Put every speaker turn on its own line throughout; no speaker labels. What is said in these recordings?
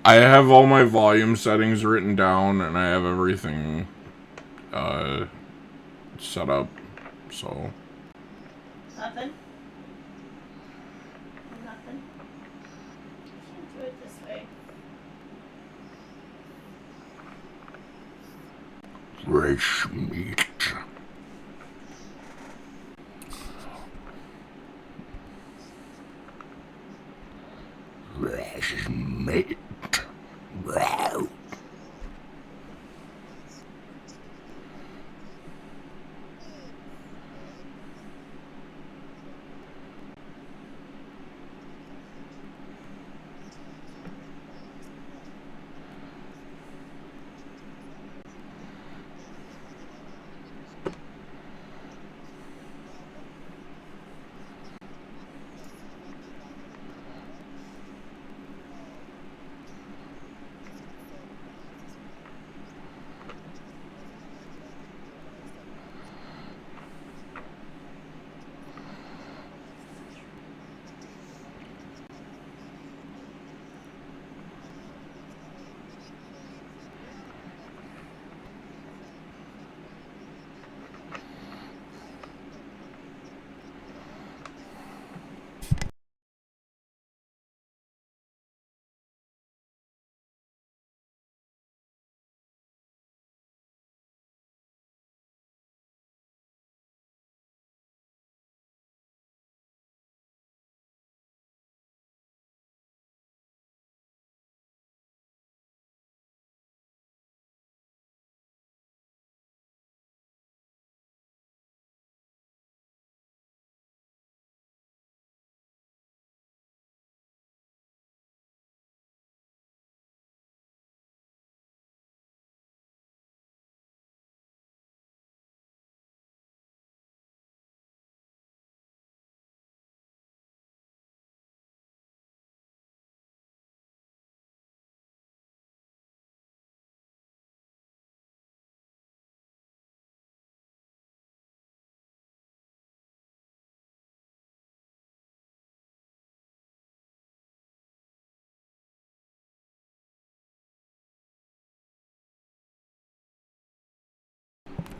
I have all my volume settings written down, and I have everything set up. So
Nothing. Nothing. Can't do it this way.
fresh meat. Fresh meat. Wow.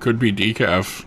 Could be decaf.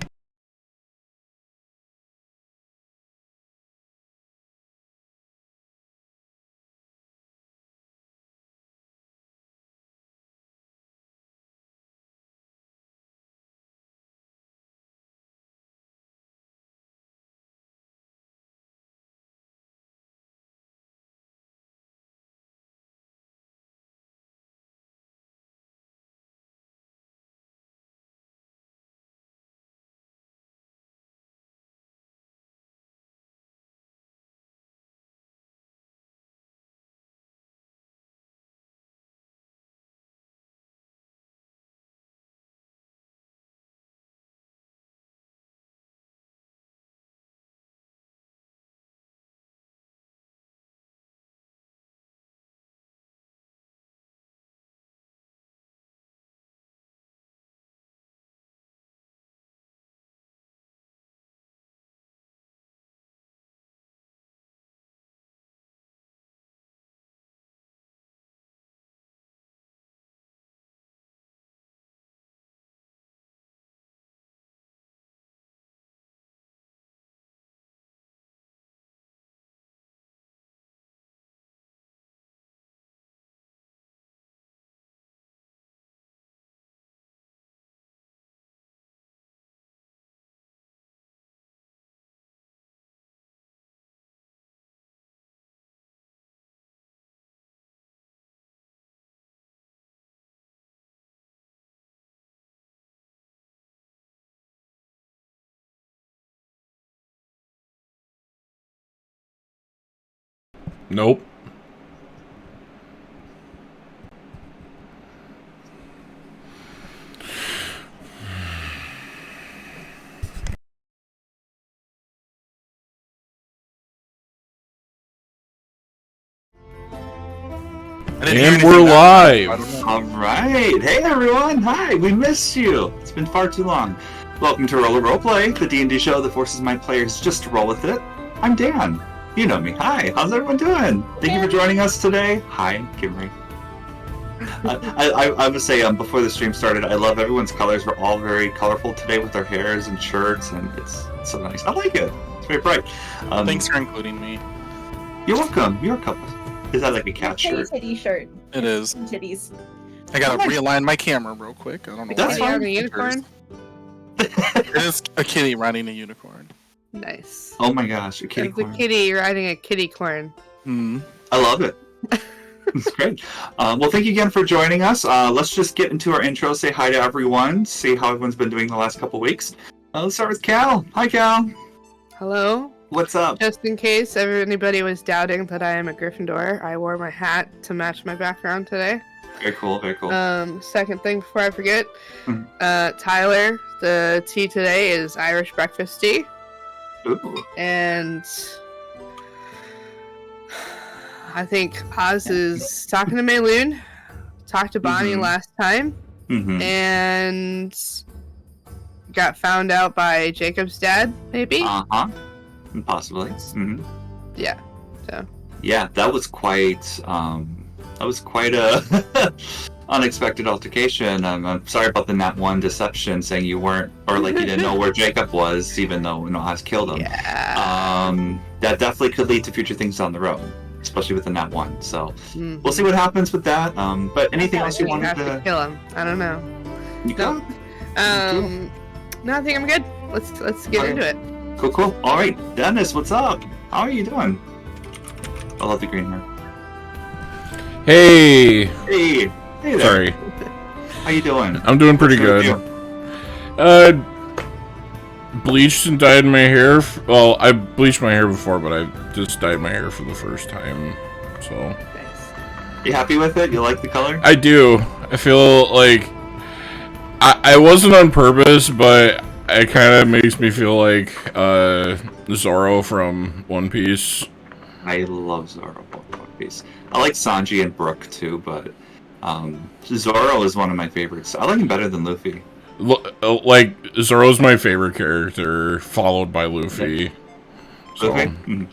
Nope. And we're live.
All right. Hey, everyone. Hi. We missed you. It's been far too long. Welcome to Roller Roleplay, the D&D show that forces my players just to roll with it. I'm Dan. You know me. Hi. How's everyone doing? Thank you for joining us today. Hi, Kimarie. I would say before the stream started, I love everyone's colors. We're all very colorful today with our hairs and shirts, and it's so nice. I like it. It's very bright.
Thanks for including me.
You're welcome. You're welcome. Is that like a cat shirt?
Titty shirt.
It is.
Titties.
I gotta realign my camera real quick. I don't know
That's
why.
fine.
A unicorn?
It is a kitty riding a unicorn.
Nice.
Oh my gosh, a kitty
It's a
corn.
kitty riding a kitty corn.
Hmm.
I love it. It's great. Well, thank you again for joining us. Let's just get into our intro, say hi to everyone, see how everyone's been doing the last couple weeks. Let's start with Cal. Hi, Cal.
Hello?
What's up?
Just in case anybody was doubting that I am a Gryffindor, I wore my hat to match my background today.
Very cool, very cool.
Second thing before I forget,
Mhm.
Tyler, the tea today is Irish breakfast tea,
Ooh.
and I think Oz is talking to Mayloon, talked to Bonnie
Mhm.
last time,
Mm-hmm.
and got found out by Jacob's dad, maybe?
Uh-huh. Possibly. Mm-hmm.
Yeah, so.
Yeah, that was quite a unexpected altercation. I'm sorry about the Nat 1 deception, saying you weren't, or like you didn't know where Jacob was, even though Oz killed him.
Yeah.
That definitely could lead to future things down the road, especially with the Nat 1. So
Mhm.
we'll see what happens with that. But anything else you
You
wanted
have to
to?
kill him. I don't know.
You go.
No, I think I'm good. Let's get
Okay.
into it.
Cool. All right, Dennis, what's up? How are you doing? I love the green hair.
Hey.
Hey there.
Sorry.
How you doing?
I'm doing pretty
What's
good.
with
Bleached and dyed my hair. Well, I bleached my hair before, but I just dyed my hair for the first time. So
Nice.
You happy with it? You like the color?
I do. I feel like I wasn't on purpose, but it kind of makes me feel like Zoro from One Piece.
I love Zoro One Piece. I like Sanji and Brook too, but Zoro is one of my favorites. I like him better than Luffy.
Like Zoro's my favorite character, followed by Luffy. So
Luffy? Mhm.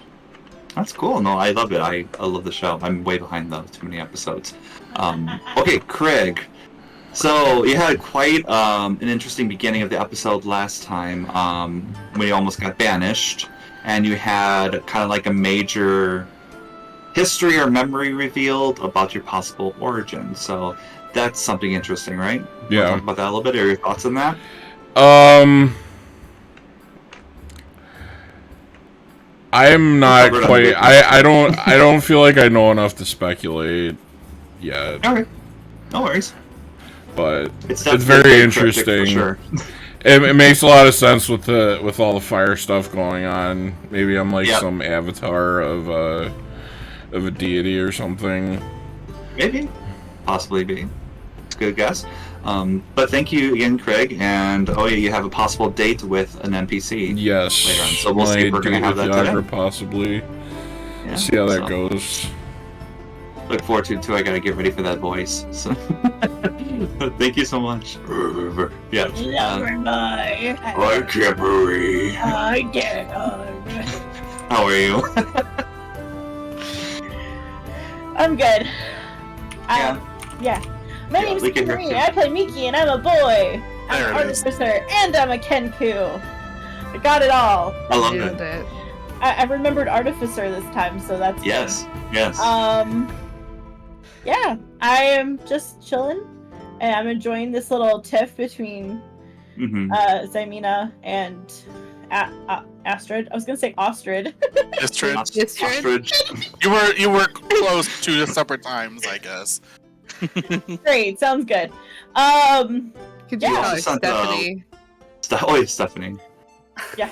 That's cool. No, I love it. I love the show. I'm way behind though. Too many episodes. Okay, Craig. So you had quite an interesting beginning of the episode last time when you almost got banished, and you had kind of like a major history or memory revealed about your possible origin. So that's something interesting, right?
Yeah.
Wanna talk about that a little bit, or your thoughts on that?
I'm not
covered on
quite.
the-
I don't feel like I know enough to speculate yet.
Okay, no worries.
But
It's
it's
definitely
very
cryptic for
interesting.
sure.
It makes a lot of sense with all the fire stuff going on. Maybe I'm like
Yep.
some avatar of a deity or something.
Maybe, possibly be. It's a good guess. But thank you again, Craig. And oh yeah, you have a possible date with an NPC.
Yes.
Later on, so we'll see if
my
we're gonna
date
have
with
that today.
Yagra possibly.
Yeah,
See how that
so
goes.
Look forward to it too. I gotta get ready for that voice. So thank you so much. Yeah.
Lover boy.
Hi, Kimarie.
Hi, Dad.
How are you?
I'm good.
Yeah.
Yeah. My
Yeah,
name's
we can hear
Kimarie.
you.
I play Miki, and I'm a boy. I'm
There
an
it is.
artificer, and I'm a Kenku. I got it all.
I love
Nailed
it.
it.
I remembered artificer this time, so that's good.
Yes. Yes.
Yeah, I am just chilling, and I'm enjoying this little tiff between
Mm-hmm.
Zymina and Astrid. I was gonna say Ostrid.
Istrid.
Ostrich.
You were close to separate times, I guess.
Great, sounds good.
Could
Yeah.
you call her
Sent,
Stephanie?
Oh, yeah, Stephanie.
Yeah.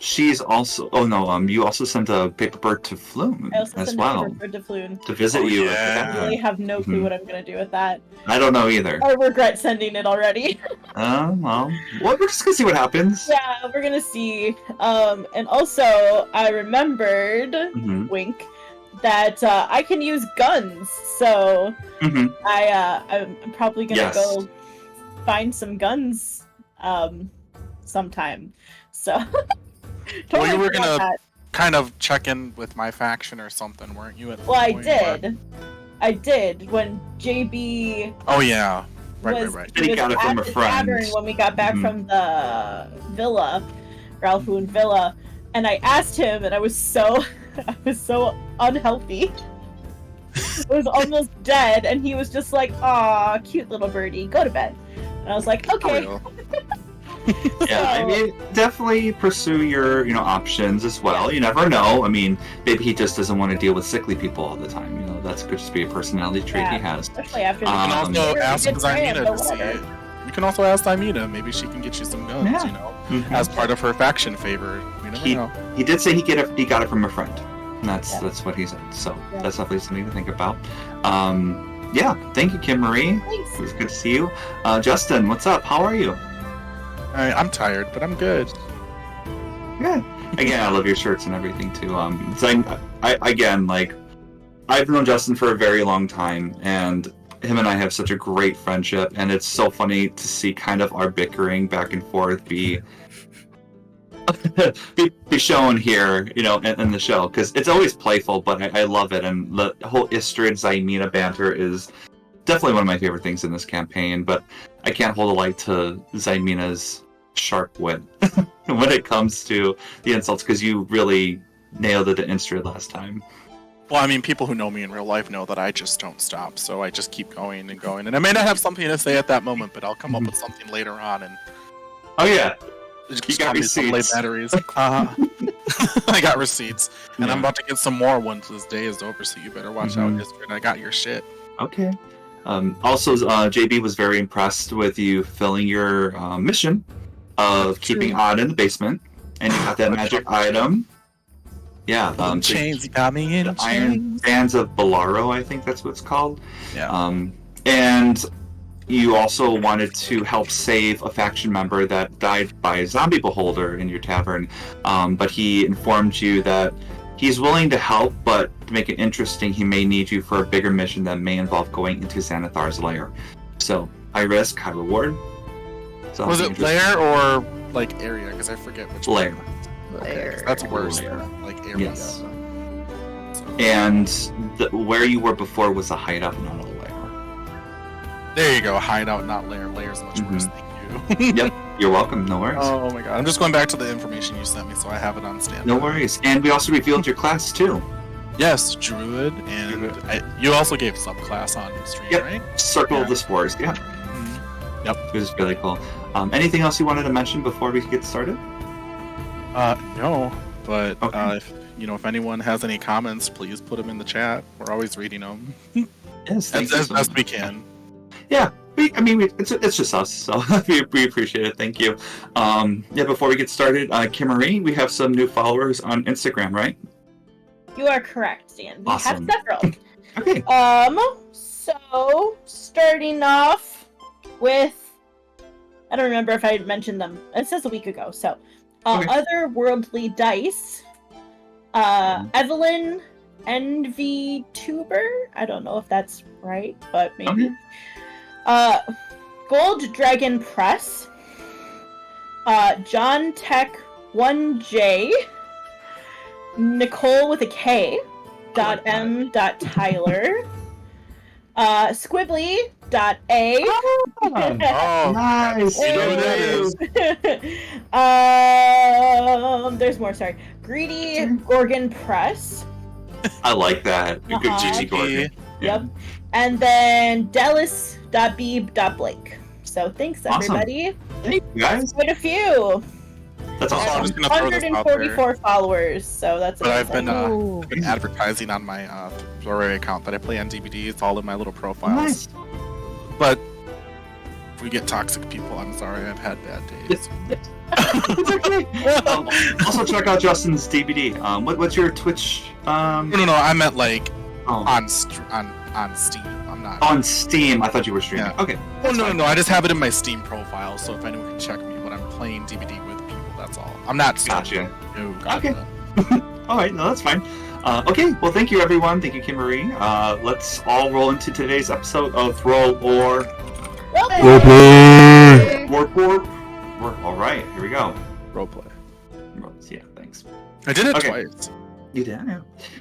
She's also. Oh no. You also sent a paper bird to Flume
I also
as
sent
well
a paper to Floon.
to visit
Oh,
you.
yeah.
I really have no clue
Mhm.
what I'm gonna do with that.
I don't know either.
I regret sending it already.
Well, we're just gonna see what happens.
Yeah, we're gonna see. And also, I remembered,
Mhm.
wink, that I can use guns, so
Mhm.
I'm probably gonna
Yes.
go find some guns sometime. So
Well, you were
forgot
gonna
that.
kind of check in with my faction or something, weren't you? At
Well, I
one point,
did. I did when JB
Oh yeah.
was,
Right.
He
was
got it
at
from a
the
friend.
tavern when we got back
Mhm.
from the villa, Ralphoon Villa, and I asked him, and I was so unhealthy. I was almost dead, and he was just like, "Aw, cute little birdie, go to bed." And I was like, "Okay."
For real.
Yeah, I mean, definitely pursue your, options as well. You never know. I mean, maybe he just doesn't want to deal with sickly people all the time. That's could just be a personality trait he
Yeah.
has.
Especially after the
You can
Um,
also
You're a
ask
good friend,
Zymina
but
to see
whatever.
it. You can also ask Zymina. Maybe she can get you some guns,
Yeah. Mhm.
as part of her faction favor. You never know.
He did say he got it from a friend. And that's
Yeah.
that's what he said. So
Yeah.
that's definitely something to think about. Yeah, thank you, Kimarie.
Thanks.
It was good to see you. Justin, what's up? How are you?
I'm tired, but I'm good.
Good. Again, I love your shirts and everything too. I've known Justin for a very long time, and him and I have such a great friendship, and it's so funny to see kind of our bickering back and forth be shown here, in the show, because it's always playful, but I love it, and the whole Istrid Zymina banter is definitely one of my favorite things in this campaign, but I can't hold a light to Zymina's sharp wit when it comes to the insults, because you really nailed it to Istrid last time.
Well, I mean, people who know me in real life know that I just don't stop, so I just keep going and going. And I may not have something to say at that moment, but I'll come up with something later on and
Oh yeah,
just
got
call me some late
receipts.
batteries. I got receipts, and
Yeah.
I'm about to get some more once this day is over. So you better watch out,
Mhm.
Istrid. I got your shit.
Okay. Also, JB was very impressed with you filling your mission of keeping Odd in the basement, and you got that magic item. Yeah, so
Chains got me in
the Iron
chains.
Bands of Bolaro, I think that's what it's called.
Yeah.
And you also wanted to help save a faction member that died by a zombie beholder in your tavern, but he informed you that he's willing to help, but to make it interesting, he may need you for a bigger mission that may involve going into Xanathar's lair. So, high risk, high reward. So
Was it lair or like area? Because I forget which
Lair.
one.
Lair.
That's worse.
Lair.
Like area.
Yes.
So,
And where you were before was a hideout, not a lair.
there you go. Hideout, not lair. Lair's much worse. Thank you.
Yep, you're welcome. No worries.
Oh my god. I'm just going back to the information you sent me, so I have it on standby.
No worries. And we also revealed your class too.
Yes, Druid, and you also gave subclass on stream,
Yep.
right?
Circle
Yeah.
of the Spores. Yeah,
Mhm. Yep.
it was really cool. Anything else you wanted to mention before we get started?
No, but
Okay.
if anyone has any comments, please put them in the chat. We're always reading them
Yes, thank
as
you
as
so
best
much.
we can.
Yeah, it's just us, so we appreciate it. Thank you. Before we get started, Kimarie, we have some new followers on Instagram, right?
You are correct, Dan. We
Awesome.
have several.
Okay.
So starting off with, I don't remember if I mentioned them. It says a week ago. So,
Okay.
Otherworldly Dice, Evelyn Envy Tuber. I don't know if that's right, but maybe. Gold Dragon Press, John Tech 1J, Nicole with a K,
like
.m. Tyler, Squibbly .a.
Oh,
Nice.
you know who that is.
There's more. Sorry, Greedy Gorgon Press.
I like that. A good
Uh-huh.
GG Gorgon.
Yep, and then Delis.beeb.blake. So thanks
Awesome.
everybody.
Thank you guys.
Quite a few.
That's
I'm
awesome.
just gonna throw this out there.
144 followers. So that's.
But I've been
amazing.
I've been advertising on my Throwaway account that I play on DVD. It's all in my little profiles.
Nice.
But if we get toxic people, I'm sorry. I've had bad days.
It's okay. Also, check out Justin's DVD. What's your Twitch?
No. I meant like
Oh.
on Steam. I'm not.
On Steam. I thought you were streaming.
Yeah.
Okay.
Oh
that's fine.
no! I just have it in my Steam profile, so if anyone can check me when I'm playing DVD with people, that's all. I'm not.
Gotcha.
No, gotcha.
Okay. Alright, no, that's fine. Okay, well, thank you, everyone. Thank you, Kimarie. Let's all roll into today's episode of Roll or...
Roleplay!
Alright, here we go.
Roleplay.
Yeah, thanks.
I did it
Okay.
twice.
You did, yeah.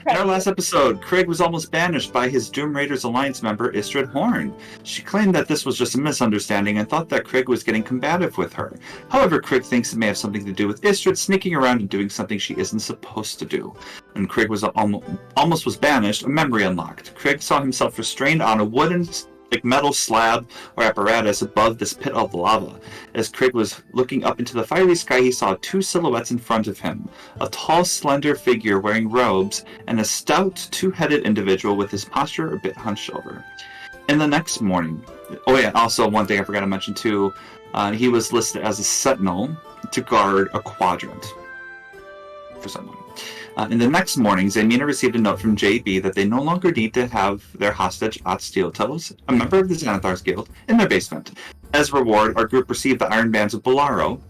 In our last episode, Craig was almost banished by his Doom Raiders Alliance member, Istrid Horn. She claimed that this was just a misunderstanding and thought that Craig was getting combative with her. However, Craig thinks it may have something to do with Istrid sneaking around and doing something she isn't supposed to do. When Craig was almost was banished, a memory unlocked. Craig saw himself restrained on a wooden metal slab or apparatus above this pit of lava. As Craig was looking up into the fiery sky, he saw two silhouettes in front of him. A tall, slender figure wearing robes, and a stout, two-headed individual with his posture a bit hunched over. In the next morning... Oh yeah, also one thing I forgot to mention too, he was listed as a sentinel to guard a quadrant. For someone. In the next morning, Xamina received a note from JB that they no longer need to have their hostage at Steel Toes, a member of the Xanathar's Guild, in their basement. As a reward, our group received the Iron Bands of Bolaro.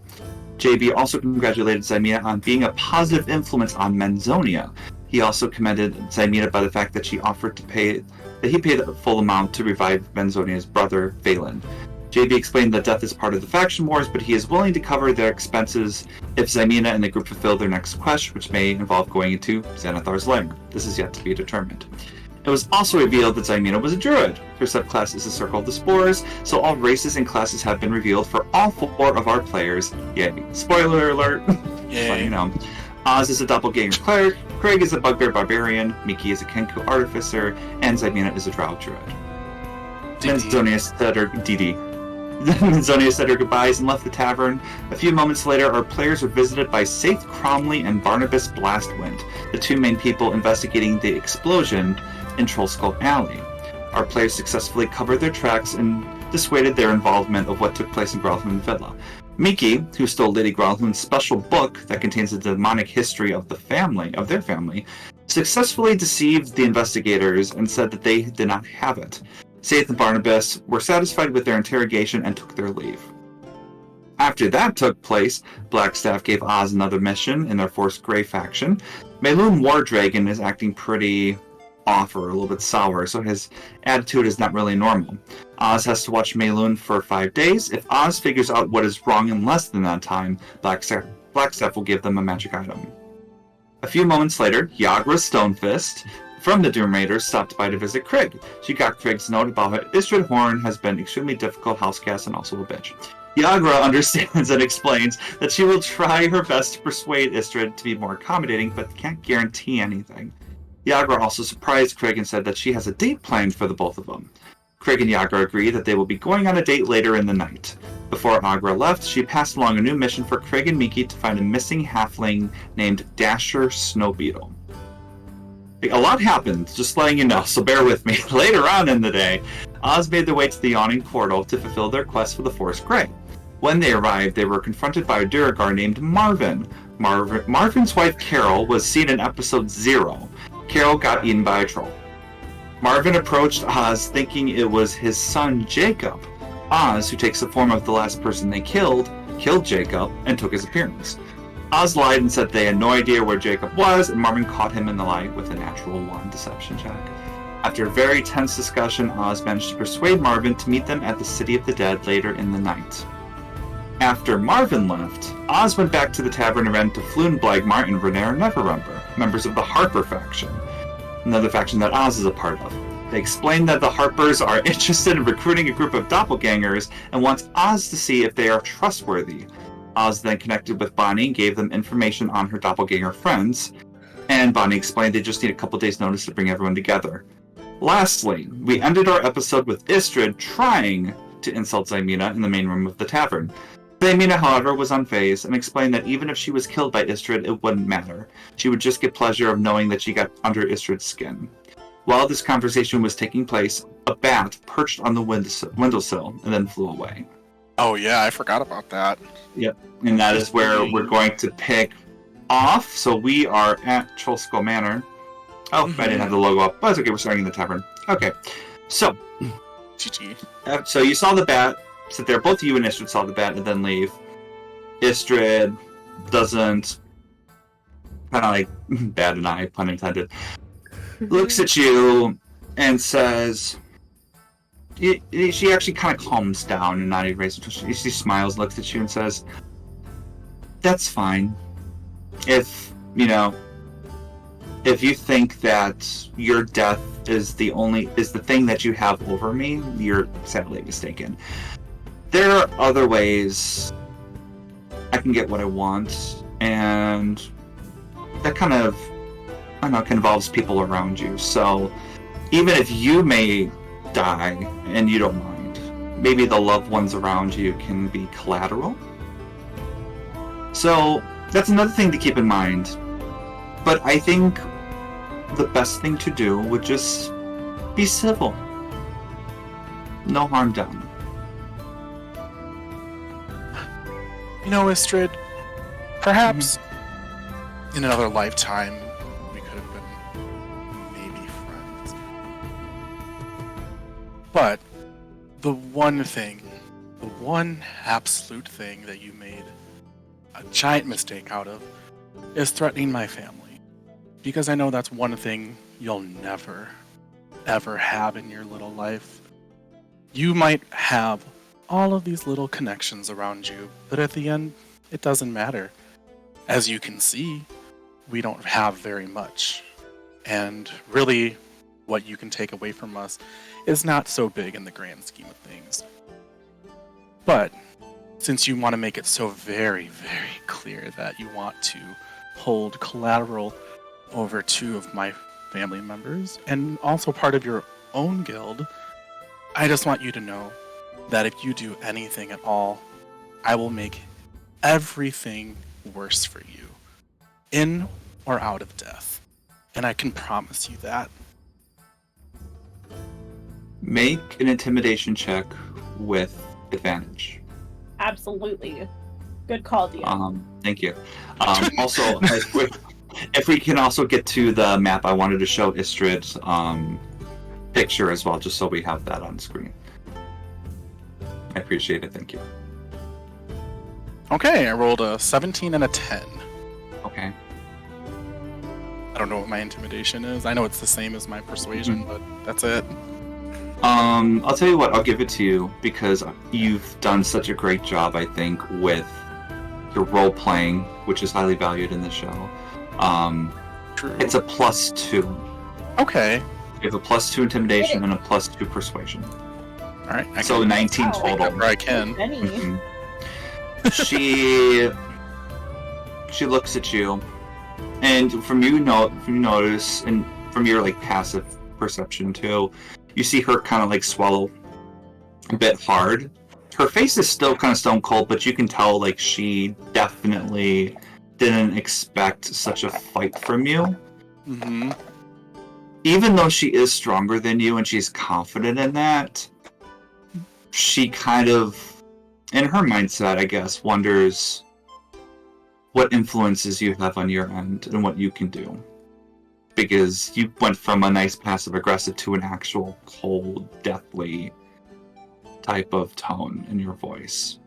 JB also congratulated Xamina on being a positive influence on Menzonia. He also commended Xamina by the fact that he paid the full amount to revive Menzonia's brother, Valen. JB explained that death is part of the faction wars, but he is willing to cover their expenses if Xamina and the group fulfill their next quest, which may involve going into Xanathar's lair. This is yet to be determined. It was also revealed that Xamina was a druid. Her subclass is the Circle of the Spores, so all races and classes have been revealed for all 4 of our players. Yay. Spoiler alert.
Yay.
You know. Oz is a doppelganger cleric, Craig is a bugbear barbarian, Miki is a Kenku artificer, and Xamina is a drow druid. Menzonia said her Didi. Menzonia said her goodbyes and left the tavern. A few moments later, our players were visited by Saith Cromley and Barnabas Blastwind, the 2 main people investigating the explosion in Trollskull Alley. Our players successfully covered their tracks and dissuaded their involvement of what took place in Growlhund Villa. Miki, who stole Lady Growlhund's special book that contains the demonic history of their family, successfully deceived the investigators and said that they did not have it. Saith and Barnabas were satisfied with their interrogation and took their leave. After that took place, Blackstaff gave Oz another mission in their Force Grey faction. Mayloon Wardragon is acting pretty off or a little bit sour, so his attitude is not really normal. Oz has to watch Mayloon for 5 days. If Oz figures out what is wrong in less than that time, Blackstaff will give them a magic item. A few moments later, Yagra Stonefist from the Doom Raiders stopped by to visit Craig. She got Craig's note about how Istrid Horn has been extremely difficult housecast and also a bitch. Yagra understands and explains that she will try her best to persuade Istrid to be more accommodating, but can't guarantee anything. Yagra also surprised Craig and said that she has a date planned for the both of them. Craig and Yagra agree that they will be going on a date later in the night. Before Agra left, she passed along a new mission for Craig and Miki to find a missing halfling named Dasher Snowbeetle. A lot happened, just letting you know, so bear with me. Later on in the day, Oz made their way to the Yawning Portal to fulfill their quest for the Force Grey. When they arrived, they were confronted by a Duragar named Marvin. Marvin's wife Carol was seen in episode 0. Carol got eaten by a troll. Marvin approached Oz thinking it was his son Jacob. Oz, who takes the form of the last person they killed Jacob and took his appearance. Oz lied and said they had no idea where Jacob was, and Marvin caught him in the lie with a natural 1 deception check. After a very tense discussion, Oz managed to persuade Marvin to meet them at the City of the Dead later in the night. After Marvin left, Oz went back to the tavern and ran into Floon Blagmar and Renair Neverember, members of the Harper faction, another faction that Oz is a part of. They explained that the Harpers are interested in recruiting a group of doppelgangers and want Oz to see if they are trustworthy. Oz then connected with Bonnie and gave them information on her doppelganger friends, and Bonnie explained they just need a couple days' notice to bring everyone together. Lastly, we ended our episode with Istrid trying to insult Xamina in the main room of the tavern. Xamina, however, was unfazed and explained that even if she was killed by Istrid, it wouldn't matter. She would just get pleasure of knowing that she got under Istrid's skin. While this conversation was taking place, a bat perched on the windowsill and then flew away.
Oh yeah, I forgot about that.
Yep, and that is where we're going to pick off. So we are at Trollskull Manor. Oh, I didn't have the logo up, but it's okay, we're starting in the tavern. Okay, so
GG.
So you saw the bat sit there. Both you and Istrid saw the bat and then leave. Istrid doesn't kind of like bad an eye, pun intended, looks at you and says, she actually kind of calms down and not even raises. She smiles, looks at you and says, "That's fine. If you think that your death is the thing that you have over me, you're sadly mistaken. There are other ways I can get what I want, and that kind of, I don't know, involves people around you. So even if you may die and you don't mind, maybe the loved ones around you can be collateral. So that's another thing to keep in mind. But I think the best thing to do would just be civil. No harm done."
You know, Istrid, perhaps in another lifetime we could have been maybe friends. But the one absolute thing that you made a giant mistake out of is threatening my family. Because I know that's one thing you'll never, ever have in your little life. You might have all of these little connections around you, but at the end, it doesn't matter. As you can see, we don't have very much. And really, what you can take away from us is not so big in the grand scheme of things. But since you want to make it so very, very clear that you want to hold collateral over 2 of my family members, and also part of your own guild, I just want you to know that if you do anything at all, I will make everything worse for you, in or out of death. And I can promise you that.
Make an intimidation check with advantage.
Absolutely. Good call, DM.
Thank you. Also, if we can also get to the map, I wanted to show Istrid's picture as well, just so we have that on screen. I appreciate it, thank you.
Okay, I rolled a 17 and a 10.
Okay.
I don't know what my intimidation is. I know it's the same as my persuasion, but that's it.
I'll tell you what, I'll give it to you because you've done such a great job, I think, with your role playing, which is highly valued in the show.
True.
It's a +2.
Okay.
You have a +2 intimidation and a +2 persuasion.
All right.
So 19
Wow.
total.
Wherever I can.
Benny.
Mhm. She looks at you, and from you notice, and from your like passive perception too, you see her kind of like swallow a bit hard. Her face is still kind of stone cold, but you can tell like she definitely didn't expect such a fight from you.
Mm-hmm.
Even though she is stronger than you and she's confident in that, she kind of, in her mindset, I guess, wonders what influences you have on your end and what you can do. Because you went from a nice passive-aggressive to an actual cold, deathly type of tone in your voice.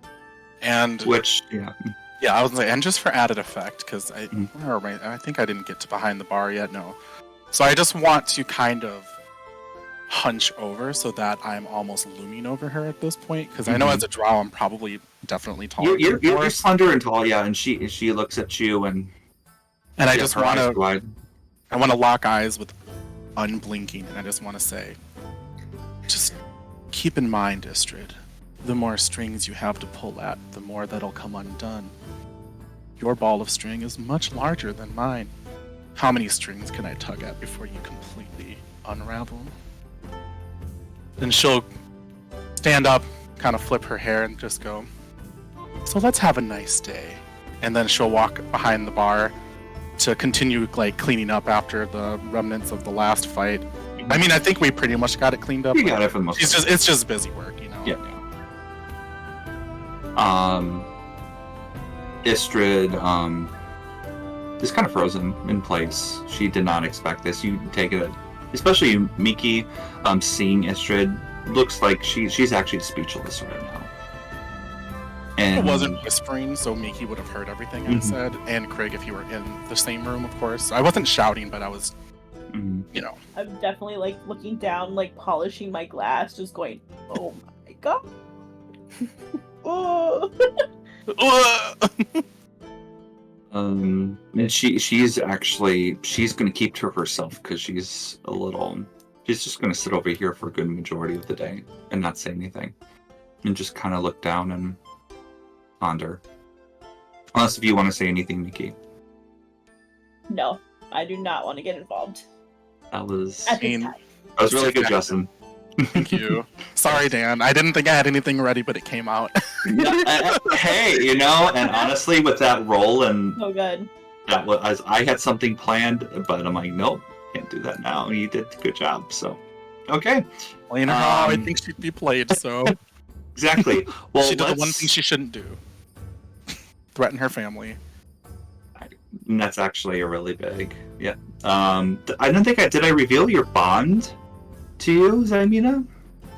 And
Which, yeah.
yeah, I was like, and just for added effect, because
Mhm.
I think I didn't get to behind the bar yet. No, so I just want to kind of hunch over so that I'm almost looming over her at this point, because I know
Mhm.
as a drow I'm probably definitely taller.
You're slender and tall, yeah, and she looks at you and
and I
yeah,
just
her
want
eyes
to
wide.
I want to lock eyes with unblinking, and I just want to say, just keep in mind, Istrid, the more strings you have to pull at, the more that'll come undone. Your ball of string is much larger than mine. How many strings can I tug at before you completely unravel? Then she'll stand up, kind of flip her hair, and just go, "So let's have a nice day." And then she'll walk behind the bar to continue like cleaning up after the remnants of the last fight. I mean, I think we pretty much got it cleaned up.
You got it for the most part.
It's just busy work, you know.
Yeah. Istrid is kind of frozen in place. She did not expect this. You take it, especially Miki, seeing Istrid, looks like she's actually speechless right now. And
I wasn't whispering, so Miki would have heard everything I said, and Craig if you were in the same room, of course. I wasn't shouting, but I was, you know.
I'm definitely like looking down, like polishing my glass, just going, "Oh my god!" Oh.
And she's gonna keep to herself because she's just gonna sit over here for a good majority of the day and not say anything, and just kind of look down and ponder. Unless if you want to say anything, Miki.
No, I do not want to get involved.
That was
At this time.
really good, Justin.
Thank you. Sorry, Dan. I didn't think I had anything ready, but it came out.
Hey, and honestly, with that roll and
So good.
that was, I had something planned, but I'm like, nope, can't do that now. And you did a good job, so okay.
Well, you know how I think she'd be played, so
Exactly. Well,
she did the one thing she shouldn't do: threaten her family.
And that's actually a really big, yeah. I don't think did I reveal your bond to you, Zamina?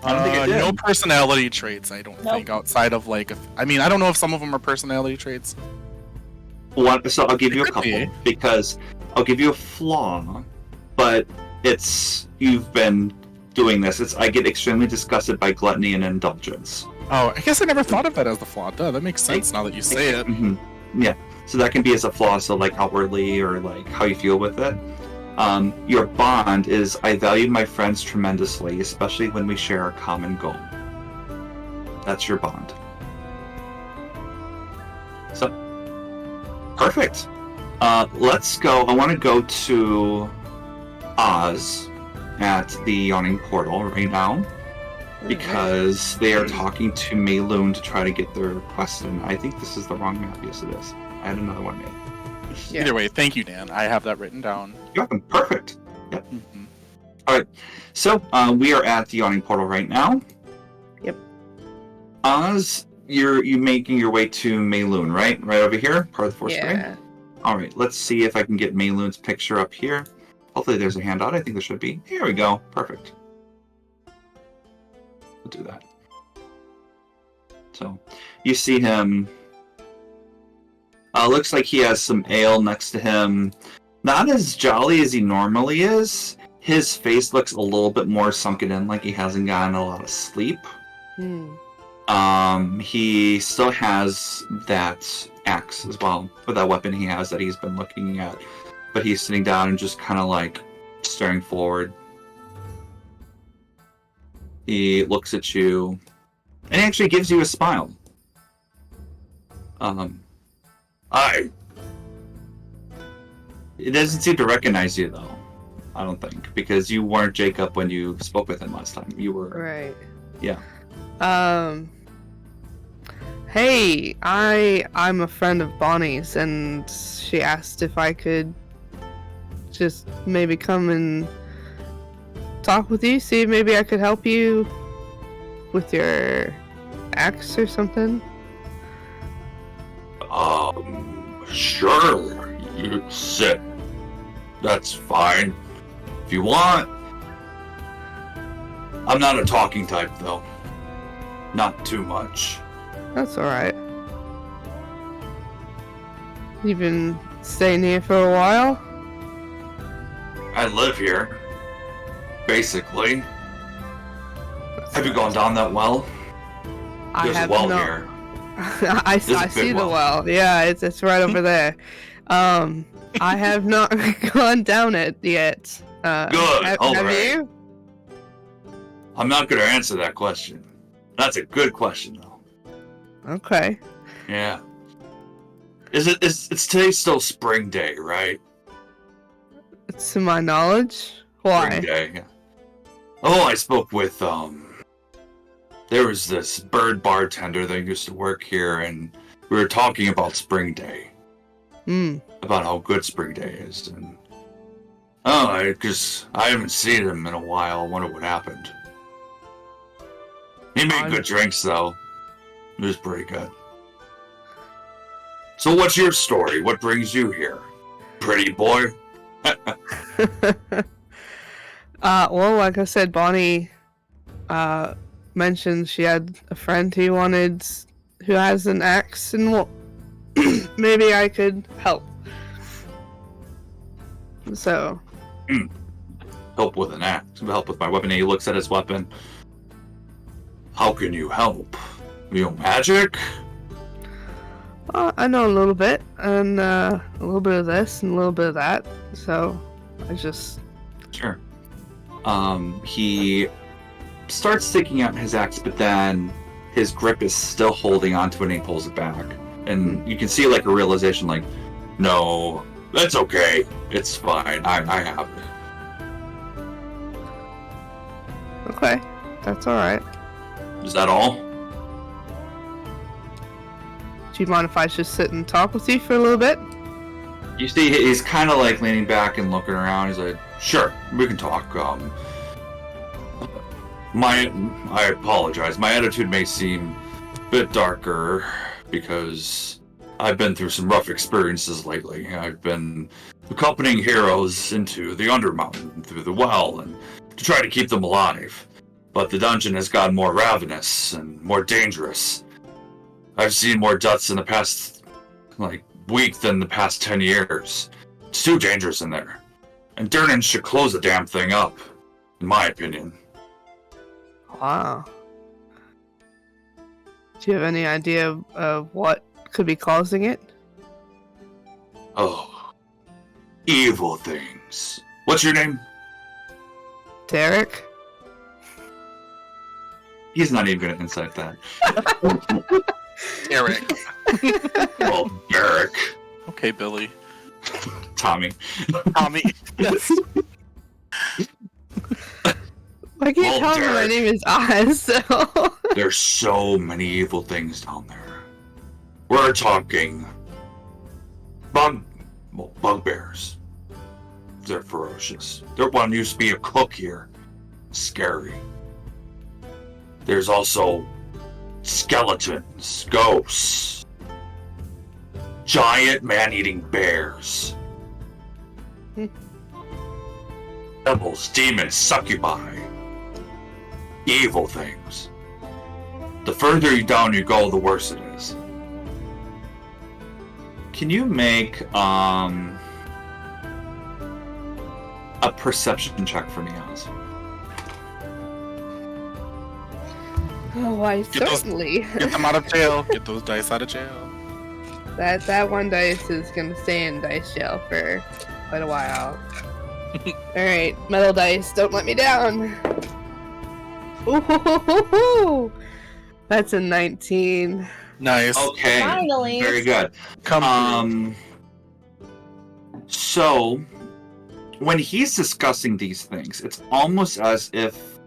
I don't think I did.
No personality traits, I don't think, outside of like, I don't know if some of them are personality traits.
So I'll give you a couple,
be.
because I'll give you a flaw, but you've been doing this. I get extremely disgusted by gluttony and indulgence.
Oh, I guess I never thought of that as the flaw. Duh, that makes sense now that you say it.
Yeah, so that can be as a flaw, so like outwardly or like how you feel with it. Your bond is, I value my friends tremendously, especially when we share a common goal. That's your bond. So, perfect. Let's go. I want to go to Oz at the Yawning Portal right now, because they are talking to Mayloon to try to get their quest in. I think this is the wrong map. Yes, it is. I had another one made.
Yeah.
Either way, thank you, Dan. I have that written down.
You're welcome. Perfect. Yep. All right. So we are at the Yawning Portal right now.
Yep.
Oz, you're making your way to Mayloon, right? Right over here, part of the Force Ring. All right. Let's see if I can get Mayloon's picture up here. Hopefully, there's a handout. I think there should be. Here we go. Perfect. We'll do that. So, you see him. Looks like he has some ale next to him. Not as jolly as he normally is. His face looks a little bit more sunken in, like he hasn't gotten a lot of sleep. He still has that axe as well, or that weapon he has that he's been looking at. But he's sitting down and just kind of like staring forward. He looks at you, and he actually gives you a smile. It doesn't seem to recognize you, though. I don't think, because you weren't Jacob when you spoke with him last time. You were...
Right.
Yeah.
Hey, I'm a friend of Bonnie's, and she asked if I could just maybe come and talk with you, see if maybe I could help you with your axe or something.
Sure. You sit. That's fine. If you want. I'm not a talking type, though. Not too much.
That's alright. You've been staying here for a while?
I live here. Basically. Have you gone down that well? There's a well here.
I see the well. Yeah, it's right over there. I have not gone down it yet.
Good.
Have
Alright.
you?
I'm not going to answer that question. That's a good question, though.
Okay.
Yeah. It's today still spring day, right?
To my knowledge. Why?
Spring day, yeah. Oh, I spoke with, there was this bird bartender that used to work here, and we were talking about spring day. About how good spring day is, and... I haven't seen him in a while. I wonder what happened. He made good drinks, though. It was pretty good. So what's your story? What brings you here? Pretty boy?
Well, like I said, Bonnie mentioned she had a friend who wanted who has an axe, and maybe I could help. So.
Help with an axe. Help with my weapon. And he looks at his weapon. How can you help? You know, magic?
I know a little bit, and a little bit of this and a little bit of that. So, I just...
Sure. He starts sticking out his axe, but then his grip is still holding onto it and he pulls it back. And you can see like a realization like, no, that's okay. It's fine. I have it.
Okay, that's alright.
Is that all?
Do you mind if I just sit and talk with you for a little bit?
You see, he's kind of like leaning back and looking around. He's like, sure, we can talk. I apologize. My attitude may seem a bit darker because I've been through some rough experiences lately. I've been accompanying heroes into the Undermountain through the well and to try to keep them alive. But the dungeon has gotten more ravenous and more dangerous. I've seen more deaths in the past, week than the past 10 years. It's too dangerous in there. And Durnan should close the damn thing up, in my opinion.
Wow. Do you have any idea of what could be causing it?
Oh. Evil things. What's your name?
Derek?
He's not even going to insight that.
Eric.
Well, Derek.
Okay, Billy.
Tommy.
Tommy. Yes.
I can't tell me my name is Oz, so...
There's so many evil things down there. We're talking... bugbears. They're ferocious. There one used to be a cook here. Scary. There's also skeletons, ghosts, giant man-eating bears, devils, demons, succubi, evil things. The further down you go, the worse it is. Can you make a perception check for me, Oz?
Oh, why certainly.
Get them out of jail. Get those dice out of jail.
That one dice is gonna stay in dice jail for quite a while. Alright, metal dice, don't let me down. Ooh, that's a 19.
Nice.
Okay.
Finally.
Very good. So when he's discussing these things, it's almost as if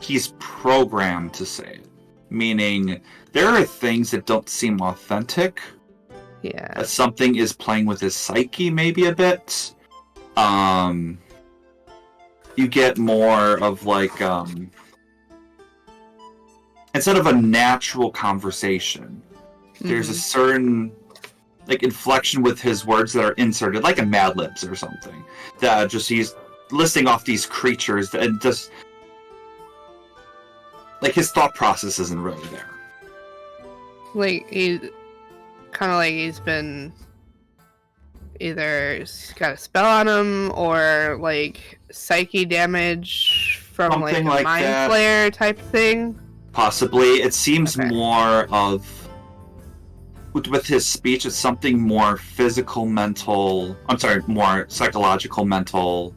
he's programmed to say it. Meaning, there are things that don't seem authentic.
Yeah.
That something is playing with his psyche maybe a bit. You get more of instead of a natural conversation, there's a certain inflection with his words that are inserted, like in Mad Libs or something. That just he's listing off these creatures and just his thought process isn't really there.
He's kind of he's been either got a spell on him or psyche damage from
Something
a mind
that.
flayer type thing.
Possibly. It seems
Okay.
more of with his speech, it's something more physical, mental. I'm sorry, more psychological, mental.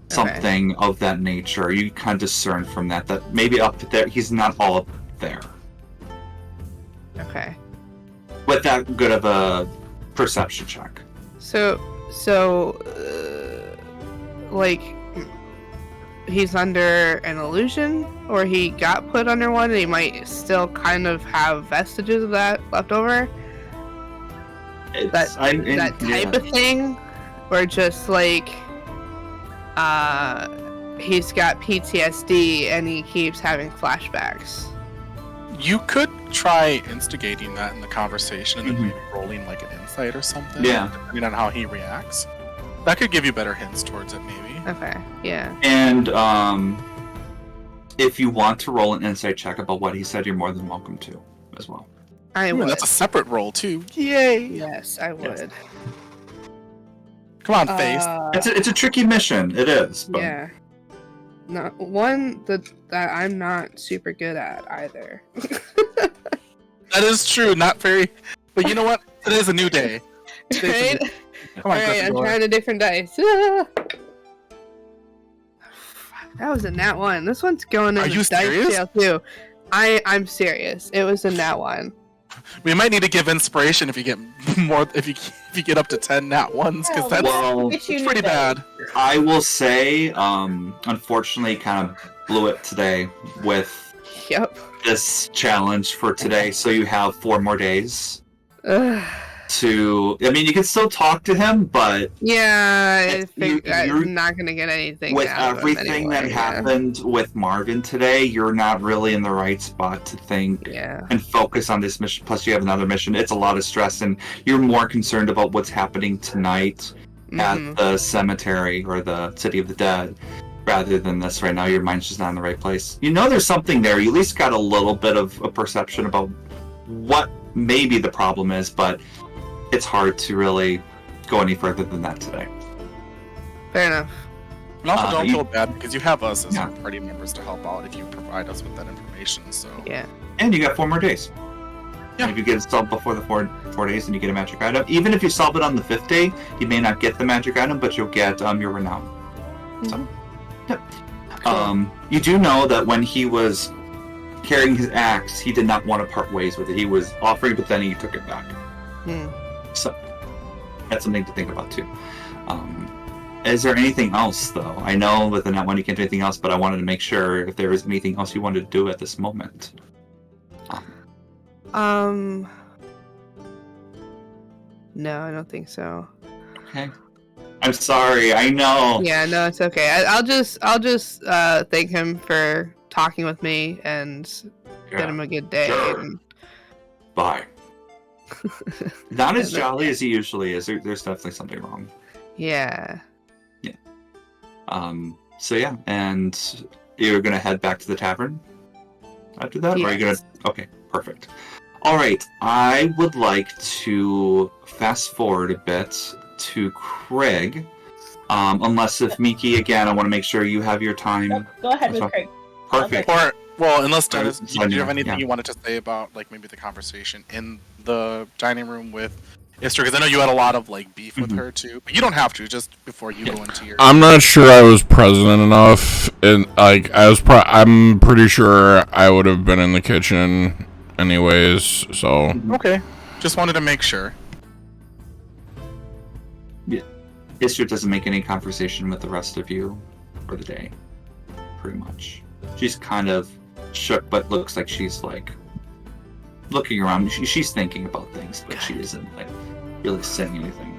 Something of that nature. You kind of discern from that maybe up there, he's not all up there.
Okay.
With that good of a perception check.
So, he's under an illusion, or he got put under one, and he might still kind of have vestiges of that left over? That type of thing? Or just he's got PTSD and he keeps having flashbacks.
You could try instigating that in the conversation and then maybe rolling an insight or something.
Yeah.
Depending on how he reacts. That could give you better hints towards it, maybe.
Okay, yeah.
And if you want to roll an insight check about what he said, you're more than welcome to as well.
I
Ooh,
would.
and that's a separate roll too. Yay!
Yes, I
Yes.
would.
Come on, face.
It's a tricky mission. It is. But
Yeah. Not one that I'm not super good at either.
That is true. Not very. But you know what? It is a new day.
Right?
Come on,
Alright, I'm
Gryffindor.
trying a different dice. Ah! That was a nat 1. This one's going in
Are
the
you
dice
serious?
jail too. I'm serious. It was a nat 1.
We might need to give inspiration if you get more. If you get up to 10 nat ones, because that's
Well,
Get you
it's
new
pretty
dice.
bad.
I will say, unfortunately, kind of blew it today with
Yep.
this challenge for today. So you have 4 more days
Ugh.
to. I mean, you can still talk to him, but
Yeah,
you're-
I'm not gonna get anything
with
out of him
everything that
anyway, yeah.
happened with Marvin today, you're not really in the right spot to think
Yeah.
and focus on this mission. Plus, you have another mission. It's a lot of stress, and you're more concerned about what's happening tonight
Mhm.
at the cemetery or the City of the Dead, rather than this right now. Your mind's just not in the right place. You know there's something there. You at least got a little bit of a perception about what maybe the problem is, but it's hard to really go any further than that today.
Fair enough.
And also, don't
you-
feel bad because you have us as
Yeah.
your party members to help out if you provide us with that information. So
Yeah.
And you got 4 more days.
Yeah.
And if you get it solved before the four days, and you get a magic item. Even if you solve it on the 5th day, you may not get the magic item, but you'll get your renown. So, yep. You do know that when he was carrying his axe, he did not want to part ways with it. He was offering, but then he took it back.
Hmm.
So that's something to think about too. Is there anything else, though? I know with the nat one you can't do anything else, but I wanted to make sure if there was anything else you wanted to do at this moment.
No, I don't think so.
Okay. I'm sorry. I know.
Yeah, no, it's okay. I'll just thank him for talking with me and get him a good day.
Sure.
And...
Bye. Not as
And then-
jolly as he usually is. There's definitely something wrong.
Yeah.
So yeah, and you're gonna head back to the tavern after that, or are you gonna?
Yes.
Okay, perfect. All right, I would like to fast forward a bit to Craig. Unless if Miki again, I want to make sure you have your time.
Nope, go ahead with Craig.
Perfect.
Or well, unless
Or-
Dennis, do you have anything
yeah.
you wanted to say about like maybe the conversation in the dining room with Esther? Because I know you had a lot of like beef with
Mhm.
her too, but you don't have to. Just before you go into your.
I'm not sure I was present enough, and like I'm pretty sure I would have been in the kitchen, anyways. So
Okay, just wanted to make sure.
Istrid doesn't make any conversation with the rest of you for the day, pretty much. She's kind of shook, but looks like she's like looking around. She's thinking about things, but she isn't like really saying anything.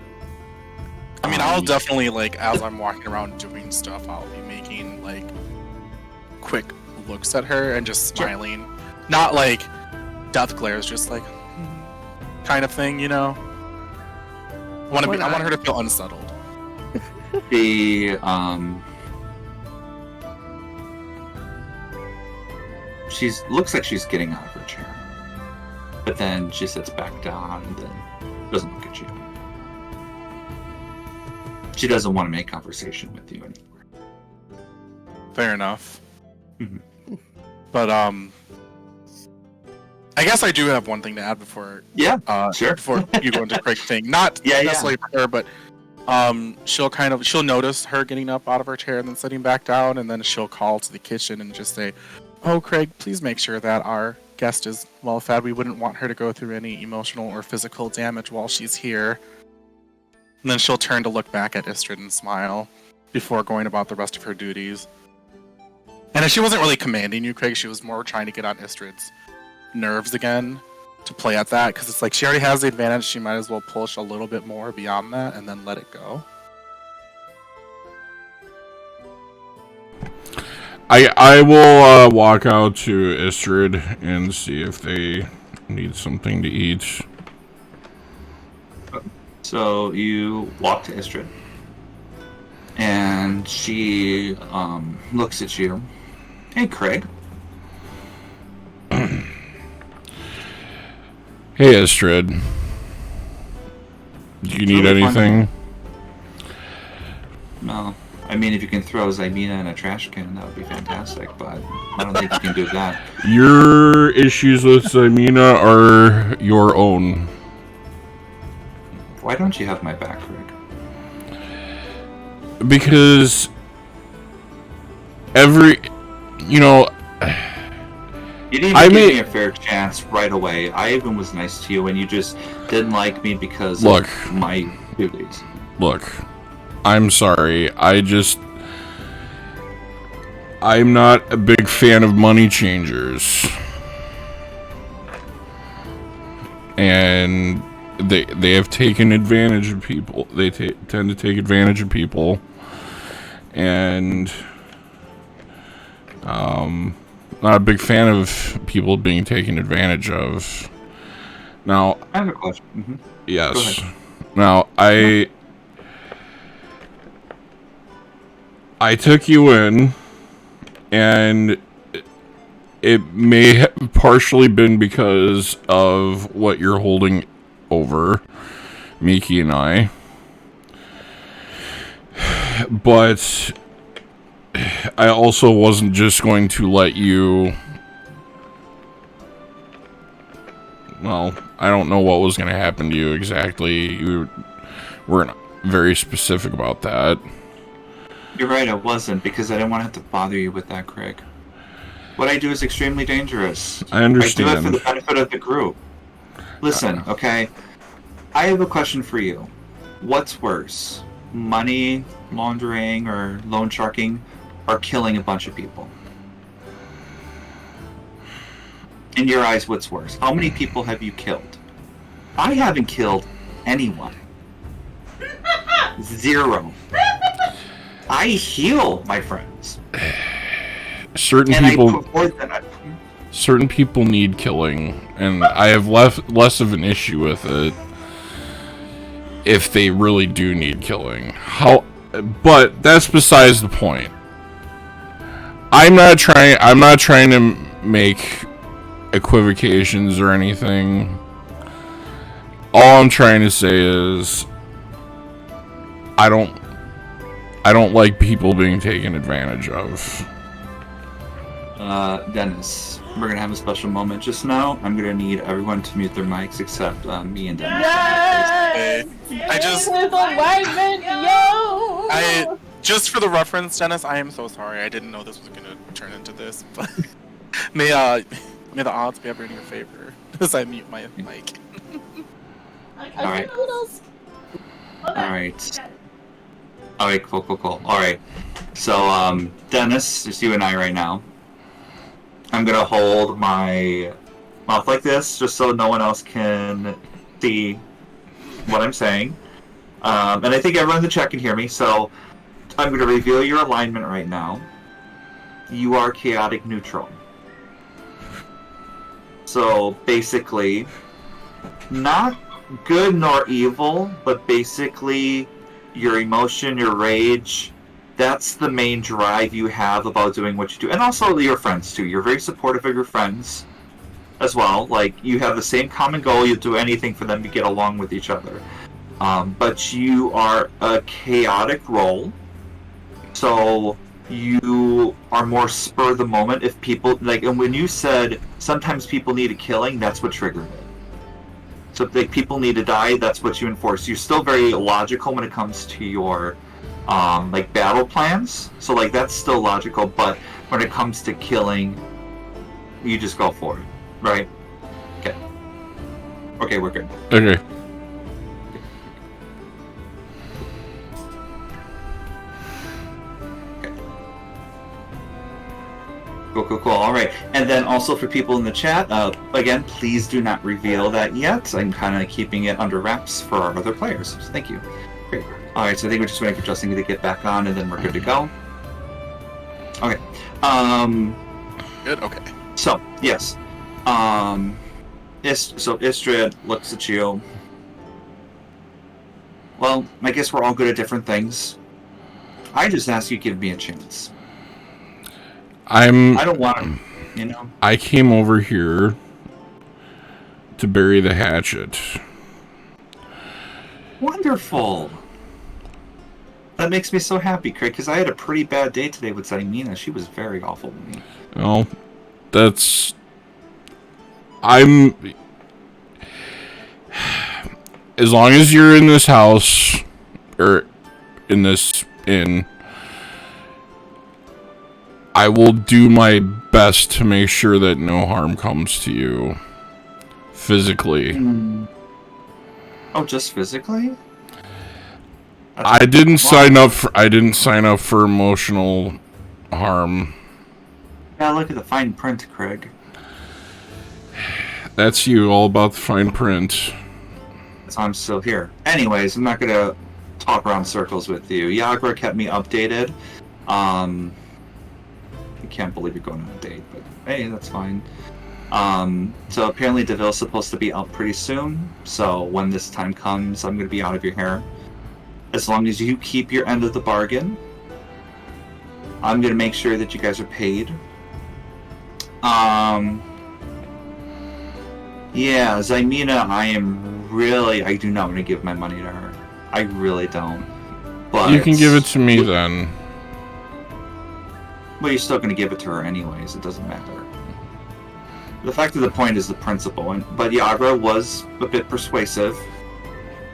I mean, I'll definitely like as I'm walking around doing stuff, I'll be making like quick looks at her and just
Sure.
smiling, not like death glares, just like kind of thing, you know. I want her to feel unsettled.
The she's looks like she's getting out of her chair, but then she sits back down and then doesn't look at you. She doesn't want to make conversation with you anymore.
Fair enough.
Mhm.
But I guess I do have one thing to add before
Yeah, sure.
before you go into Craig's thing. Not
Yeah, yeah.
necessarily for her, but she'll notice her getting up out of her chair and then sitting back down, and then she'll call to the kitchen and just say, "Oh, Craig, please make sure that our guest is well fed. We wouldn't want her to go through any emotional or physical damage while she's here." And then she'll turn to look back at Istrid and smile before going about the rest of her duties. And she wasn't really commanding you, Craig. She was more trying to get on Istrid's nerves again to play at that, because it's like she already has the advantage. She might as well push a little bit more beyond that and then let it go.
I will walk out to Istrid and see if they need something to eat.
So you walk to Istrid, and she looks at you. Hey, Craig.
Hey, Astrid. Do you need
really
anything?
No. I mean, if you can throw Zymina in a trash can, that would be fantastic, but I don't think you can do that.
Your issues with Zymina are your own.
Why don't you have my back, Rick?
Because you
didn't even give me a fair chance right away. I even was nice to you, and you just didn't like me because of my duties.
Look, I'm sorry. I'm not a big fan of money changers. And they have taken advantage of people. They tend to take advantage of people. And not a big fan of people being taken advantage of. Now,
I have a question. Mm-hmm.
Yes. Now, I took you in, and it may have partially been because of what you're holding over Miki and I. But I also wasn't just going to let you... Well, I don't know what was going to happen to you exactly. You weren't very specific about that.
You're right, I wasn't, because I didn't want to have to bother you with that, Craig. What I do is extremely dangerous.
I understand.
I do it for the benefit of the group. Listen, okay? I have a question for you. What's worse? Money laundering or loan sharking, or killing a bunch of people? In your eyes, what's worse? How many people have you killed? I haven't killed anyone. 0. I heal my friends.
Certain people need killing, and I have less of an issue with it if they really do need killing. But that's besides the point. I'm not trying to make equivocations or anything. All I'm trying to say is I don't like people being taken advantage of.
Dennis, we're gonna have a special moment just now. I'm gonna need everyone to mute their mics except me and Dennis.
Yes!
I just-
With alignment, yo!
Just for the reference, Dennis, I am so sorry. I didn't know this was gonna turn into this, but may the odds be ever in your favor as I mute my mic.
Alright. Alright, cool. Alright. So, Dennis, just you and I right now. I'm gonna hold my mouth like this, just so no one else can see what I'm saying. And I think everyone in the chat can hear me, so I'm gonna reveal your alignment right now. You are chaotic neutral. So, basically, not good nor evil, but basically your emotion, your rage, that's the main drive you have about doing what you do. And also your friends too. You're very supportive of your friends as well. Like, you have the same common goal, you do anything for them to get along with each other. But you are a chaotic role, so you are more spur of the moment. If people, like, and when you said sometimes people need a killing, that's what triggered it. So if like, people need to die, that's what you enforce. You're still very logical when it comes to your like battle plans. So like that's still logical, but when it comes to killing, you just go for it, right? Okay. Okay, we're good.
Okay.
Cool. All right. And then also for people in the chat, again, please do not reveal that yet. I'm kind of keeping it under wraps for our other players. So thank you. Great. All right. So I think we're just waiting for Justin to get back on, and then we're good to go. Okay.
Good. Okay.
So yes. So Istrid looks at you. Well, I guess we're all good at different things. I just ask you to give me a chance. I don't want to, you know.
I came over here to bury the hatchet.
Wonderful. That makes me so happy, Craig, because I had a pretty bad day today with Zymina. She was very awful to me.
Well, I'm... As long as you're in this house, or in this inn, I will do my best to make sure that no harm comes to you. Physically.
Oh, just physically?
I didn't sign up for emotional harm.
Yeah, look at the fine print, Craig.
That's you, all about the fine print.
So I'm still here. Anyways, I'm not gonna talk around circles with you. Yagra kept me updated. I can't believe you're going on a date, but hey, that's fine. So apparently Deville's supposed to be out pretty soon. So when this time comes, I'm gonna be out of your hair. As long as you keep your end of the bargain, I'm gonna make sure that you guys are paid. Yeah, Zymina, I do not want to give my money to her. I really don't. But
You can give it to me then.
Well, you're still going to give it to her anyways. It doesn't matter. The fact of the point is the principle. But Yagra was a bit persuasive.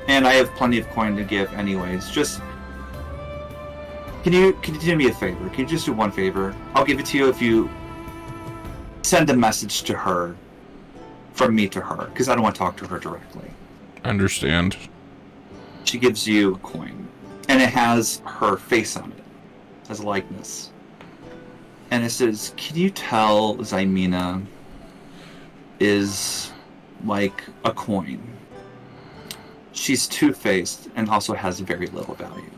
And I have plenty of coin to give anyways. Just... Can you do me a favor? Can you just do one favor? I'll give it to you if you send a message to her from me to her. Because I don't want to talk to her directly.
Understand.
She gives you a coin. And it has her face on it. As a likeness. And it says, can you tell Zymina is like a coin? She's two-faced and also has very little value.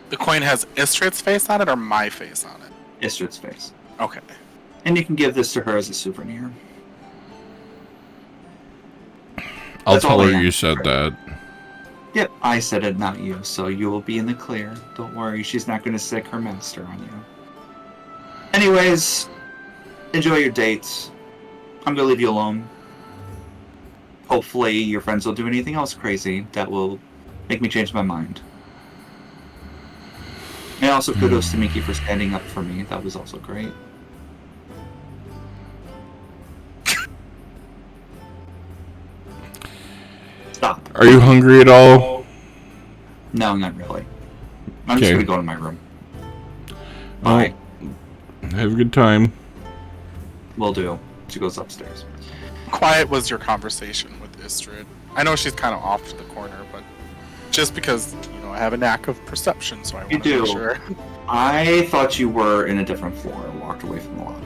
The coin has Istrid's face on it or my face on it?
Istrid's face.
Okay.
And you can give this to her as a souvenir.
I'll
That's all
tell
I
her
have.
you said that.
Yep, I said it, not you, so you will be in the clear. Don't worry, she's not going to sick her master on you. Anyways, enjoy your dates. I'm going to leave you alone. Hopefully your friends will do anything else crazy that will make me change my mind. And also kudos to Miki for standing up for me. That was also great. Stop.
Are you hungry at all?
No, not really. I'm just
Okay.
going to go to my room.
Well,
Bye.
have a good time.
Will do. She goes upstairs.
Quiet was your conversation with Istrid. I know she's kind of off to the corner, but just because, I have a knack of perception, so I want to
do.
make sure.
I thought you were in a different floor and walked away from the lobby.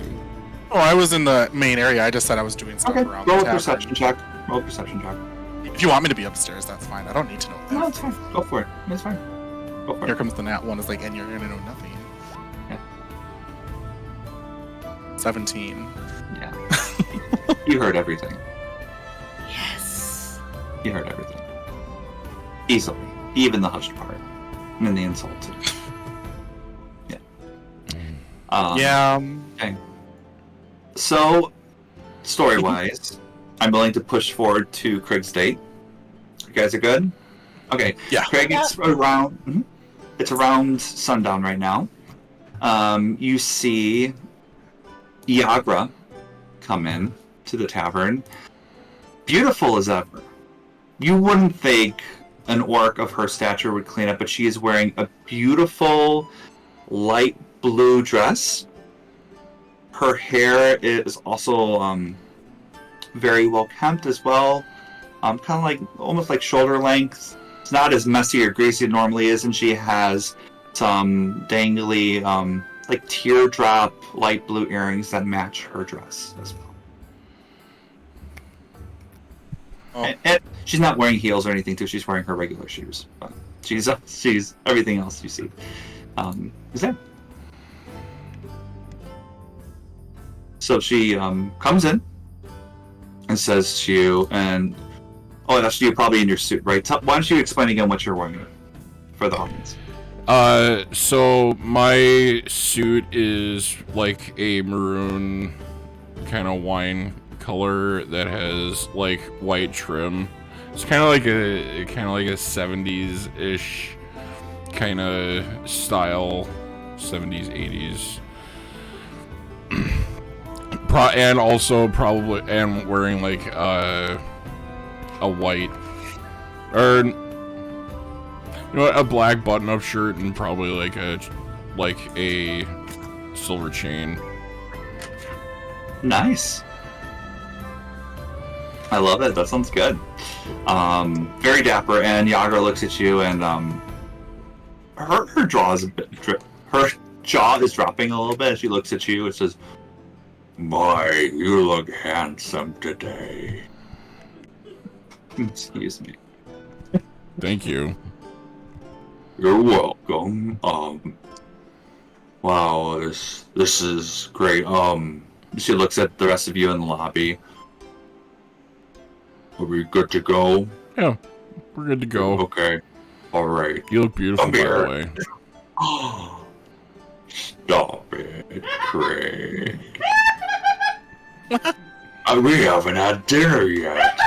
Oh, I was in the main area. I just said I was doing stuff
Okay,
around
roll
the
a
tavern.
perception check. Roll a perception check.
If you want me to be upstairs, that's fine. I don't need to know that.
No, it's fine. Go for it. It's fine. Go for
Here
it.
comes the nat one. It's like, and you're gonna know nothing.
Yeah.
17.
Yeah. You heard everything.
Yes.
You heard everything. Easily. Even the hushed part. And then the insult too. Yeah.
Yeah.
Okay. So, story-wise, I'm willing to push forward to Craig's date. You guys are good? Okay.
Yeah.
Craig, it's around. It's around sundown right now. You see Yagra come in to the tavern, beautiful as ever. You wouldn't think an orc of her stature would clean up, but she is wearing a beautiful light blue dress. Her hair is also very well kempt as well. Kind of like almost like shoulder length. It's not as messy or greasy it normally is, and she has some dangly like teardrop light blue earrings that match her dress as well.
Oh.
And she's not wearing heels or anything too. She's wearing her regular shoes. But she's everything else you see. Is there? So she comes in and says to you, and that's you probably in your suit, right? Why don't you explain again what you're wearing for the audience?
So my suit is like a maroon kind of wine color that has like white trim. It's kind of like a 70s-ish kind of style, 70s, 80s. And also probably wearing like a white or a black button-up shirt and probably like a silver chain.
Nice. I love it. That sounds good. Very dapper. And Yagra looks at you, and her jaw is her jaw is dropping a little bit. She looks at you and says, "My, you look handsome today." Excuse me.
Thank you.
You're welcome. Wow, this is great. She looks at the rest of you in the lobby. Are we good to go?
Yeah, we're good to go.
Okay. All right.
You look beautiful, by the way.
Stop it, Craig. We haven't had dinner yet.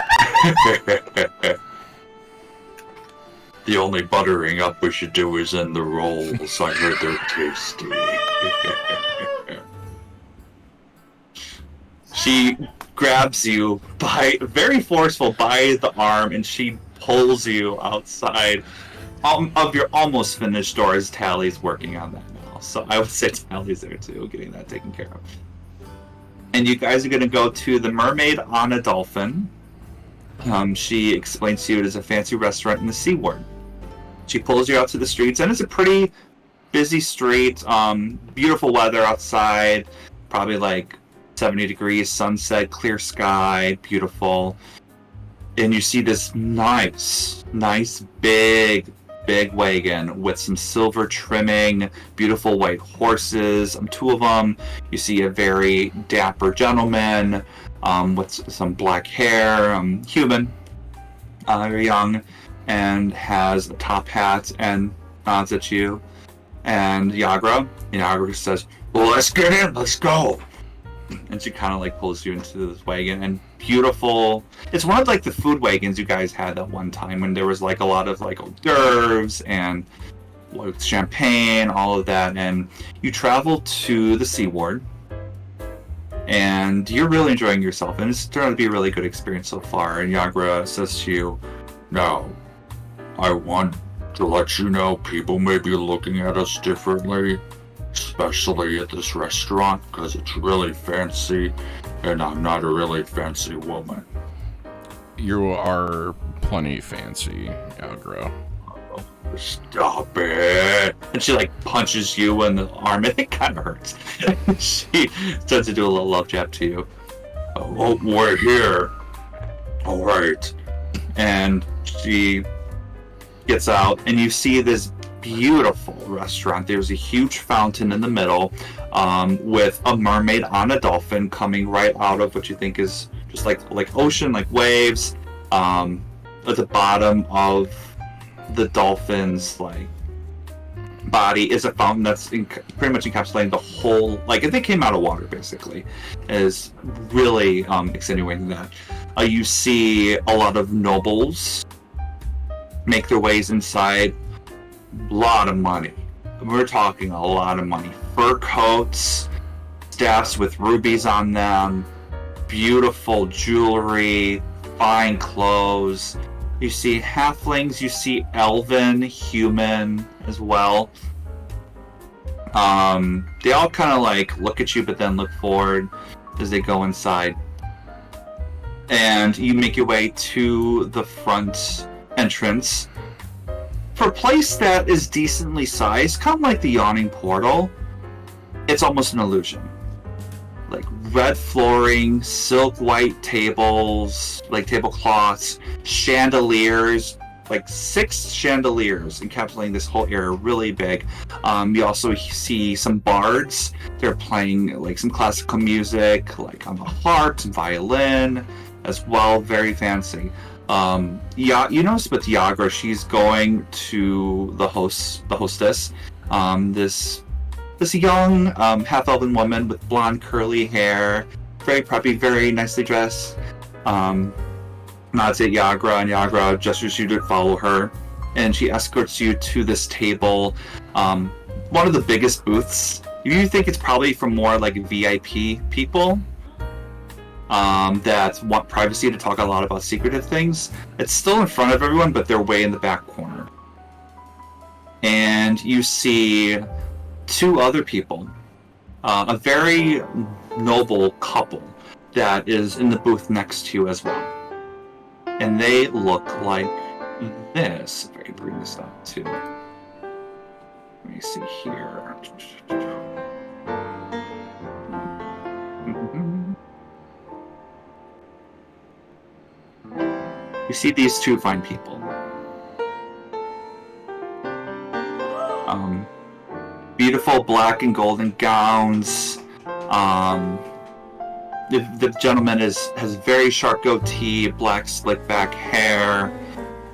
The only buttering up we should do is in the rolls. I heard they're tasty. She grabs you very forceful by the arm, and she pulls you outside of your almost finished door as Tally's working on that now. So I would say Tally's there too, getting that taken care of. And you guys are going to go to the Mermaid on a Dolphin. She explains to you it is a fancy restaurant in the Seaward. She pulls you out to the streets, and it's a pretty busy street. Beautiful weather outside, probably like 70 degrees, sunset, clear sky, beautiful. And you see this nice big wagon with some silver trimming, beautiful white horses, two of them. You see a very dapper gentleman with some black hair, human, very young, and has a top hat and nods at you. And Yagra says, "Well, let's get in, let's go." And she kind of like pulls you into this wagon, and beautiful. It's one of like the food wagons you guys had that one time when there was like a lot of like hors d'oeuvres and like champagne, all of that. And you travel to the Seaward, and you're really enjoying yourself, and it's turned out to be a really good experience so far. And Yagra says to you, "Now, I want to let you know people may be looking at us differently, especially at this restaurant, because it's really fancy, and I'm not a really fancy woman."
You are plenty fancy, Yagra.
Oh, stop it! And she like punches you in the arm, and it kind of hurts. She starts to do a little love jab to you. "Oh, we're here. All right." And she gets out, and you see this beautiful restaurant. There's a huge fountain in the middle, with a mermaid on a dolphin coming right out of what you think is just like ocean, like waves. At the bottom of the dolphin's like body is a fountain that's pretty much encapsulating the whole. Like if they came out of water, basically, is really extenuating that. You see a lot of nobles make their ways inside. A lot of money. We're talking a lot of money. Fur coats, staffs with rubies on them, beautiful jewelry, fine clothes. You see halflings, you see elven, human as well. They all kind of like look at you but then look forward as they go inside. And you make your way to the front entrance. For a place that is decently sized, kind of like the Yawning Portal, it's almost an illusion. Like red flooring, silk white tables, like tablecloths, chandeliers, like 6 chandeliers encapsulating this whole area, really big. You also see some bards. They're playing like some classical music, like on the harp, some violin as well, very fancy. You notice with Yagra, she's going to the hostess, this young half-elven woman with blonde curly hair, very preppy, very nicely dressed. Nods at Yagra, and Yagra gestures you to follow her, and she escorts you to this table. One of the biggest booths. You think it's probably for more like VIP people that want privacy to talk a lot about secretive things. It's still in front of everyone, but they're way in the back corner. And you see two other people, a very noble couple that is in the booth next to you as well. And they look like this. If I can bring this up too. Let me see here. You see these two fine people. Beautiful black and golden gowns. The gentleman has very sharp goatee, black slick back hair,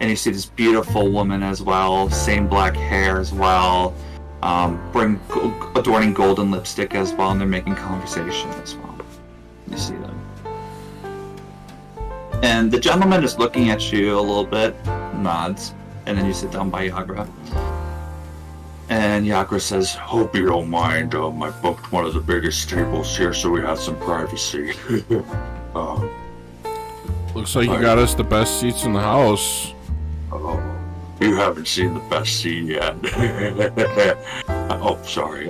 and you see this beautiful woman as well, same black hair as well, adorning golden lipstick as well, and they're making conversation as well. You see them. And the gentleman is looking at you a little bit, nods, and then you sit down by Yagra. And Yagra says, "Hope you don't mind, I booked one of the biggest tables here so we have some privacy."
Looks like you got us the best seats in the house.
Oh, you haven't seen the best seat yet. Oh, sorry.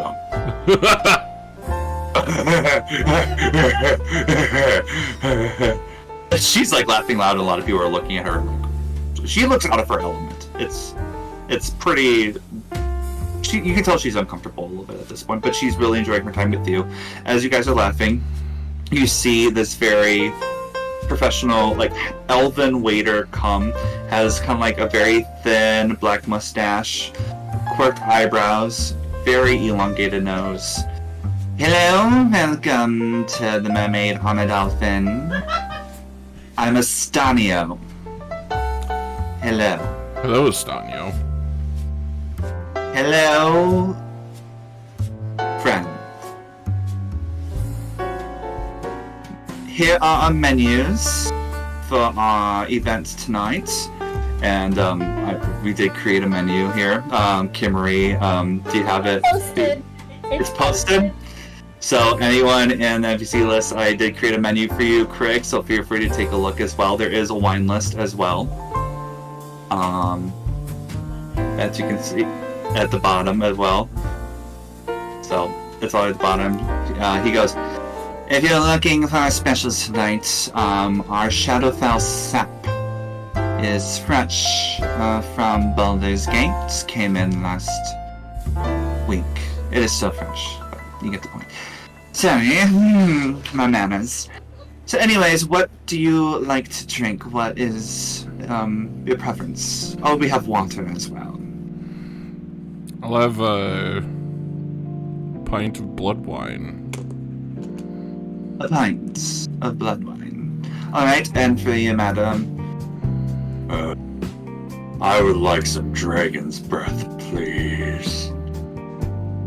She's like laughing loud, and a lot of people are looking at her. She looks out of her element. It's pretty. You can tell she's uncomfortable a little bit at this point, but she's really enjoying her time with you. As you guys are laughing, you see this very professional, like, elven waiter come. Has kind of like a very thin black mustache, quirked eyebrows, very elongated nose. Hello, welcome to the Mermaid on a Dolphin. I'm Estanio. Hello.
Hello, Estanio.
Hello, friend. Here are our menus for our event tonight, and we did create a menu here. Kimarie, do you have it?
Posted.
It's posted. So anyone in the NPC list, I did create a menu for you, Craig. So feel free to take a look as well. There is a wine list as well. As you can see at the bottom as well. So it's all at the bottom. He goes, "If you're looking for our specials tonight, our Shadowfell sap is fresh from Baldur's Gate. Came in last week. It is so fresh. But you get the point. Sorry, my manners. So anyways, what do you like to drink? What is your preference? Oh, we have water as well.
I'll have a pint of blood wine.
A pint of blood wine. Alright, and for you, madam? I would like some dragon's breath, please.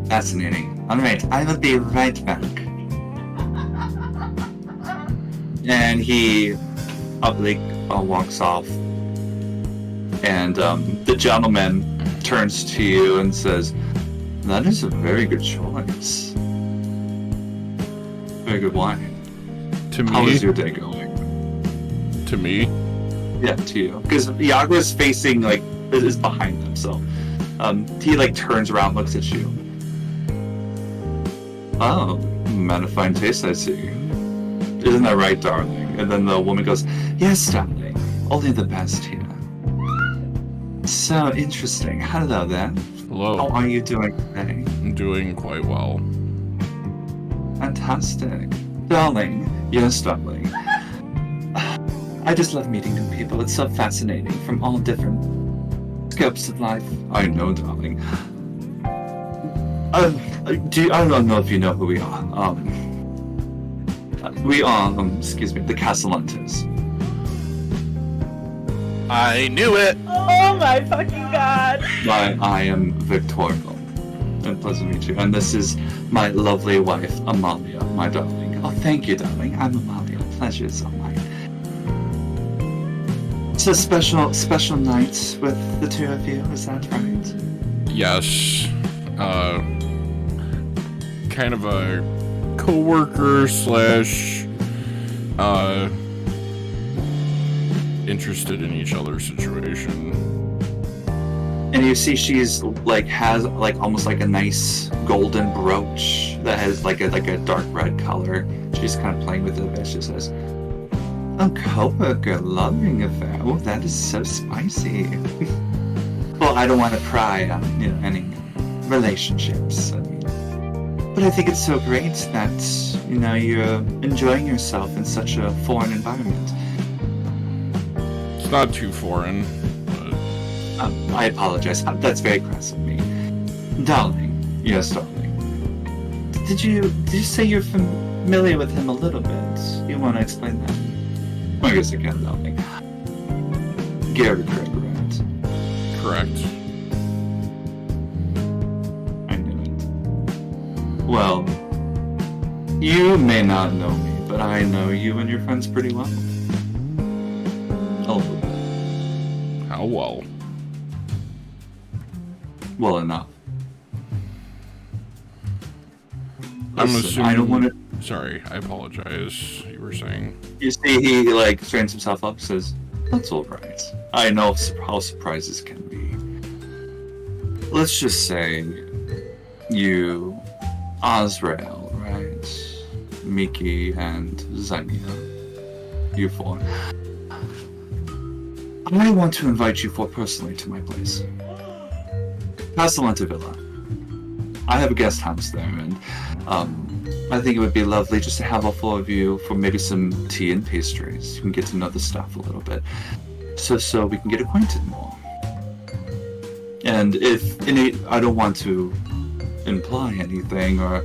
Fascinating. Alright, I will be right back. And he walks off. And the gentleman turns to you and says, "That is a very good choice. Very good wine.
To me?
How is your day going?"
To me?
Yeah, to you. Because Yagra's facing, like, is behind them, so he, like, turns around, looks at you. "Oh, man of fine taste, I see. Isn't that right, darling?" And then the woman goes, "Yes, darling. Only the best here." So interesting. Hello there.
Hello.
How are you doing today?
I'm doing quite well.
Fantastic. Darling, yes, darling. I just love meeting new people. It's so fascinating from all different scopes of life. I know, darling. I don't know if you know who we are. We are, the Castellantes.
I knew it!
Oh my fucking god!
I am Victoria. And pleasant to meet you. And this is my lovely wife, Amalia, my darling. Oh, thank you, darling. I'm Amalia. Pleasure is all mine. It's a special night with the two of you, is that right?
Yes. Kind of a co-worker slash interested in each other's situation.
And you see she's has almost like a nice golden brooch that has like a dark red color. She's kind of playing with it as she says, "A co-worker loving affair. Oh, that is so spicy." Well, I don't want to pry on any relationships. But I think it's so great that you're enjoying yourself in such a foreign environment.
It's not too foreign.
I apologize. That's very crass of me. Darling. Yes, darling. Did you say you're familiar with him a little bit? You want to explain that? I guess I can, darling. Gary Craig, right?
Correct.
I knew it. Well, you may not know me, but I know you and your friends pretty well. A little bit.
How well?
Well enough.
I'm
Listen,
assuming.
I don't want to.
Sorry, I apologize. You were saying.
You see, he straightens himself up, says, "That's all right. I know how surprises can be. Let's just say, you, Azrael, right? Miki and Zymia, you four. I want to invite you four personally to my place, Castellante Villa. I have a guest house there, and I think it would be lovely just to have all four of you for maybe some tea and pastries. You can get to know the staff a little bit, so we can get acquainted more. And I don't want to imply anything or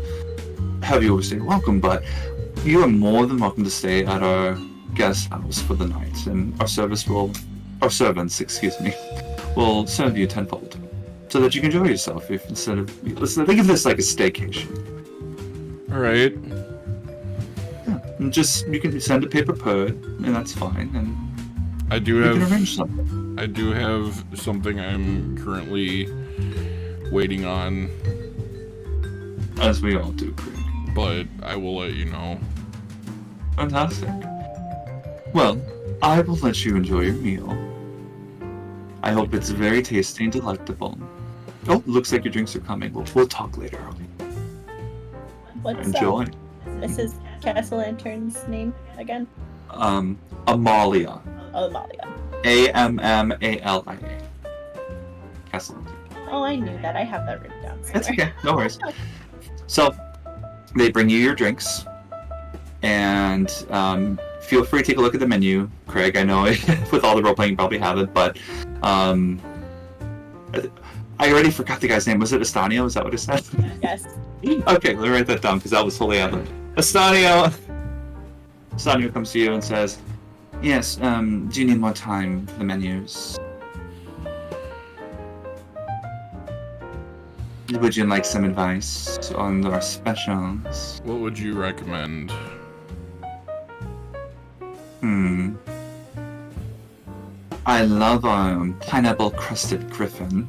have you overstay welcome, but you are more than welcome to stay at our guest house for the night, and our servants, will serve you tenfold, so that you can enjoy yourself. Think of this like a staycation.
All right.
Yeah, and you can send a paper per, and that's fine. And
I do
you
have.
can arrange something.
I do have something I'm currently waiting on,
As we all do, Craig.
but I will let you know.
Fantastic. Well, I will let you enjoy your meal. I hope it's very tasty and delectable. Oh, looks like your drinks are coming. We'll talk later.
What's
Enjoy.
Mrs. Castle-Lantern's name again?
Amalia.
Oh, Amalia.
Ammalia. Castle.
Oh, I knew that. I have that written down somewhere.
It's okay. No worries. So, they bring you your drinks, and feel free to take a look at the menu, Craig. I know with all the role playing you probably haven't, but I already forgot the guy's name. Was it Estanio? Is that what it said?
Yes.
Okay, let me write that down because that was totally out of it. Estanio comes to you and says, "Yes, do you need more time for the menus? Would you like some advice on our specials?"
What would you recommend?
I love pineapple crusted griffin.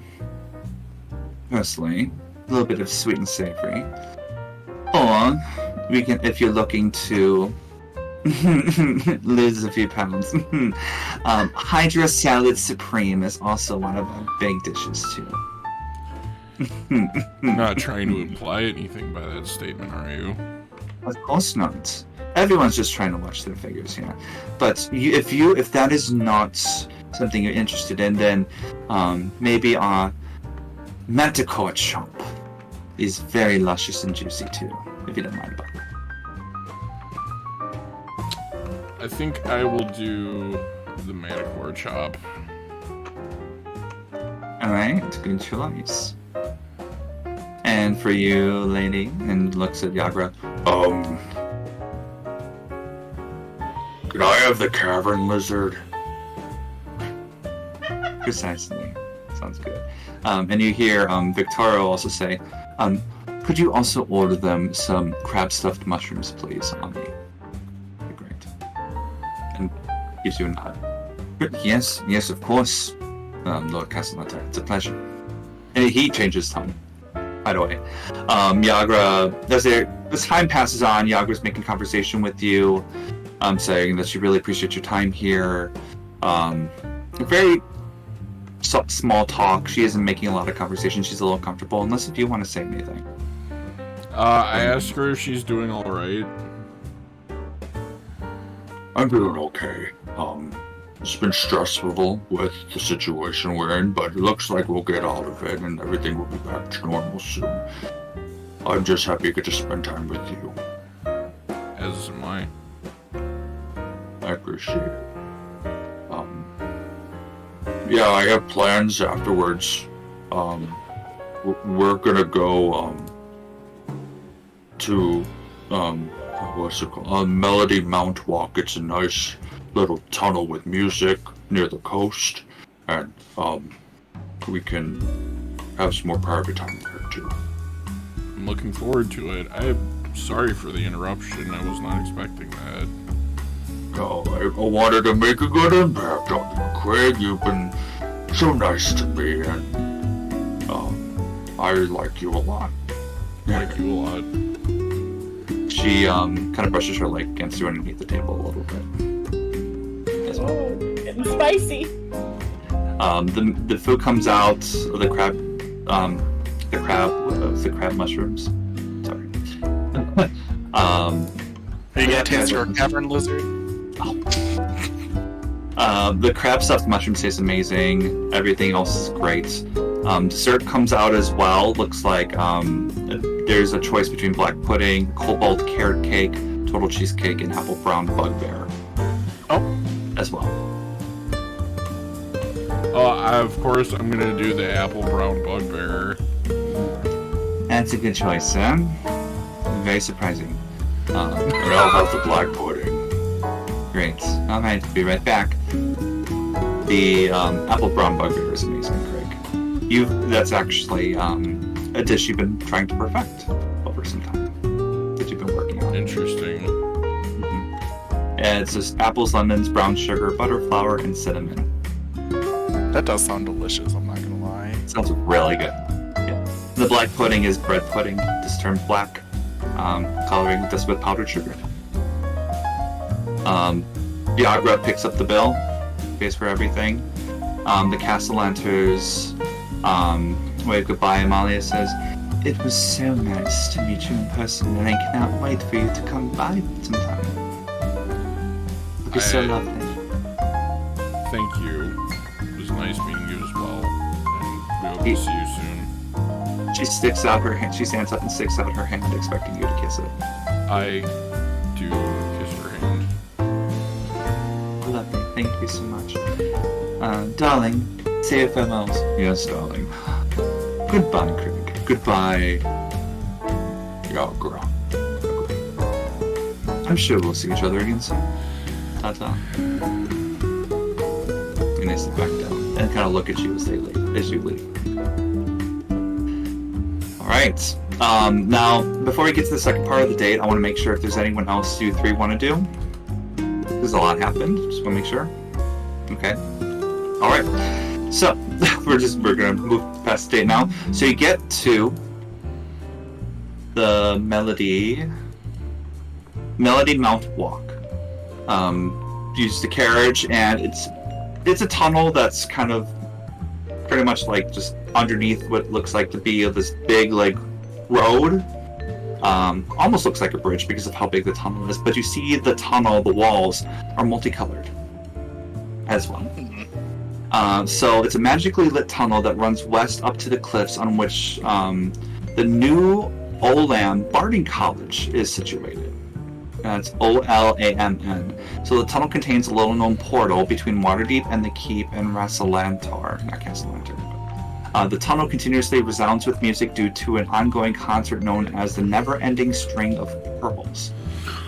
Personally, a little bit of sweet and savory. Or we can, if you're looking to lose a few pounds, Hydra Salad Supreme is also one of our big dishes too.
Not trying to imply anything by that statement, are you?
Of course not. Everyone's just trying to watch their figures here. But if that is not something you're interested in, then maybe our Manticore chomp is very luscious and juicy too, if you don't mind about that.
I think I will do the Manticore chop.
Alright, good choice. And for you, lady, and looks at Yagra, could I have the cavern lizard? Precisely. Sounds good. And you hear Victorio also say, Could you also order them some crab stuffed mushrooms, please, on me? Great. And gives you a nod. Yes, of course, Lord Castellanter. It's a pleasure. And he changes tone. By the way, Yagra, as time passes on, Yagra's making conversation with you, saying that she really appreciates your time here. Very small talk. She isn't making a lot of conversation. She's a little uncomfortable, unless if you want to say anything.
I asked her if she's doing all right.
I'm doing okay. It's been stressful with the situation we're in, but it looks like we'll get out of it and everything will be back to normal soon. I'm just happy I get to spend time with you.
As am I.
I appreciate it. Yeah, I have plans afterwards. We're gonna go, to, what's it called? Melody Mount Walk. It's a nice little tunnel with music near the coast, and we can have some more private time there too.
I'm looking forward to it. I'm sorry for the interruption. I was not expecting that.
No, I wanted to make a good impact on you, Craig. You've been so nice to me, and I like you a lot.
I like you a lot.
She kind of brushes her leg against you underneath the table a little bit.
Oh, getting spicy.
The food comes out. The crab mushrooms. Sorry.
Are you gonna taste your cavern lizard?
The crab stuffed mushroom tastes amazing. Everything else is great. Dessert comes out as well. Looks like there's a choice between black pudding, cobalt carrot cake, total cheesecake, and apple brown bugbear.
Oh.
As well.
Of course, I'm gonna do the apple brown bugbear.
That's a good choice, Sam. Very surprising.
And I'll have the black pudding.
Great. Alright, be right back. The apple brown bugbear is amazing, Craig. That's actually a dish you've been trying to perfect over some time. That you've been working on.
Interesting.
And it's just apples, lemons, brown sugar, butter, flour, and cinnamon.
That does sound delicious, I'm not gonna lie.
It sounds really good. Yeah. The black pudding is bread pudding, just turned black, coloring this with powdered sugar. Yagra picks up the bill, pays for everything. The Castellanters wave goodbye. Amalia says, "It was so nice to meet you in person, and I cannot wait for you to come by sometime. It'll be so lovely."
Thank you. It was nice meeting you as well. And we hope to see you soon.
She sticks out her hand. She stands up and sticks out her hand, expecting you to kiss it.
I do kiss her hand.
Lovely. Thank you so much. Darling, say your farewells.
Yes, darling.
Goodbye, Craig. Goodbye.
Yagra.
I'm sure we'll see each other again soon. Ta-ta. And they sit back down and kind of look at you as you leave. Alright. Now, before we get to the second part of the date, I want to make sure if there's anyone else you three want to do. Because a lot happened. Just want to make sure. Okay. Alright. So, we're going to move past the date now. So you get to the Melody Mount Walk. Use the carriage, and it's a tunnel that's kind of pretty much like just underneath what looks like to be this big like road. Almost looks like a bridge because of how big the tunnel is, but you see the tunnel, the walls are multicolored as well. So it's a magically lit tunnel that runs west up to the cliffs on which the new Olam Barding College is situated. That's Olamn. So the tunnel contains a little-known portal between Waterdeep and the Keep and Rassalantar, not Castellantar. The tunnel continuously resounds with music due to an ongoing concert known as the Never-Ending String of Pearls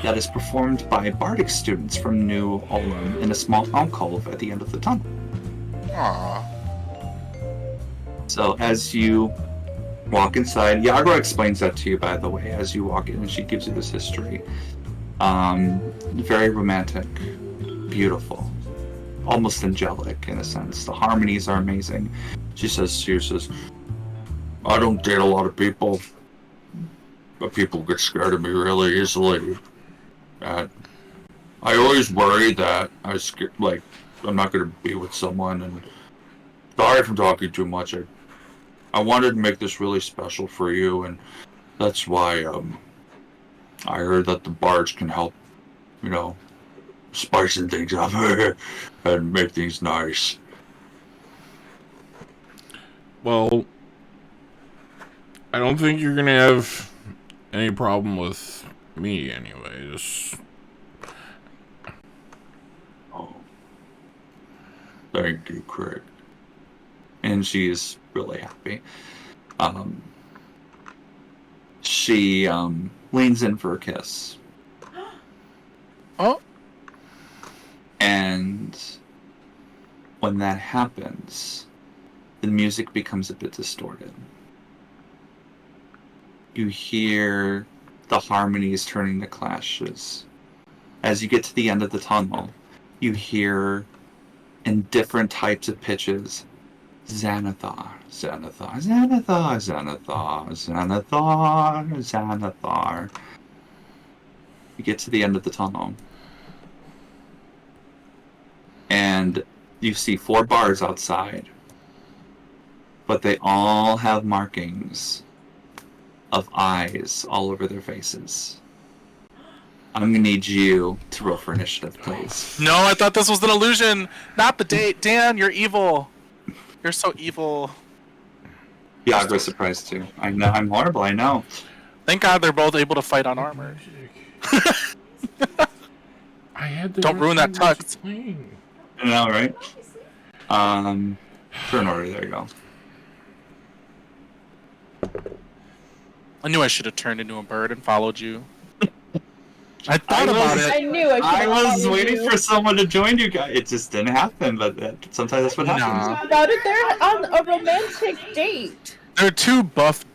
that is performed by Bardic students from New Olam in a small alcove at the end of the tunnel.
Aww.
So as you walk inside. Yagra explains that to you, by the way, as you walk in, and she gives you this history. Very romantic, beautiful, almost angelic in a sense. The harmonies are amazing. She says, I don't date a lot of people, but people get scared of me really easily. And I always worry that I'm not going to be with someone. And sorry if I'm talking too much. I wanted to make this really special for you, and that's why I heard that the bards can help, spicing things up and make things nice.
Well, I don't think you're gonna have any problem with me anyway. Just
Oh, thank you, Craig. And she's really happy. She leans in for a kiss.
Oh.
And when that happens, the music becomes a bit distorted. You hear the harmonies turning to clashes. As you get to the end of the tunnel, you hear in different types of pitches, Xanathar, Xanathar, Xanathar, Xanathar, Xanathar, Xanathar. You get to the end of the tunnel. And you see 4 bars outside. But they all have markings of eyes all over their faces. I'm gonna need you to roll for initiative, please.
No, I thought this was an illusion. Not the date. Dan, you're evil. You're so evil.
Yeah, I was surprised too. I know, I'm horrible, I know.
Thank God they're both able to fight on armor.
I had the
Don't ruin that tux.
I know, right? Turn order, there you go.
I knew I should have turned into a bird and followed you. I thought about
I
it.
knew I
was waiting for someone to join you guys. It just didn't happen, but sometimes that's what happens.
How about it? They're on a romantic date.
There are 2 buff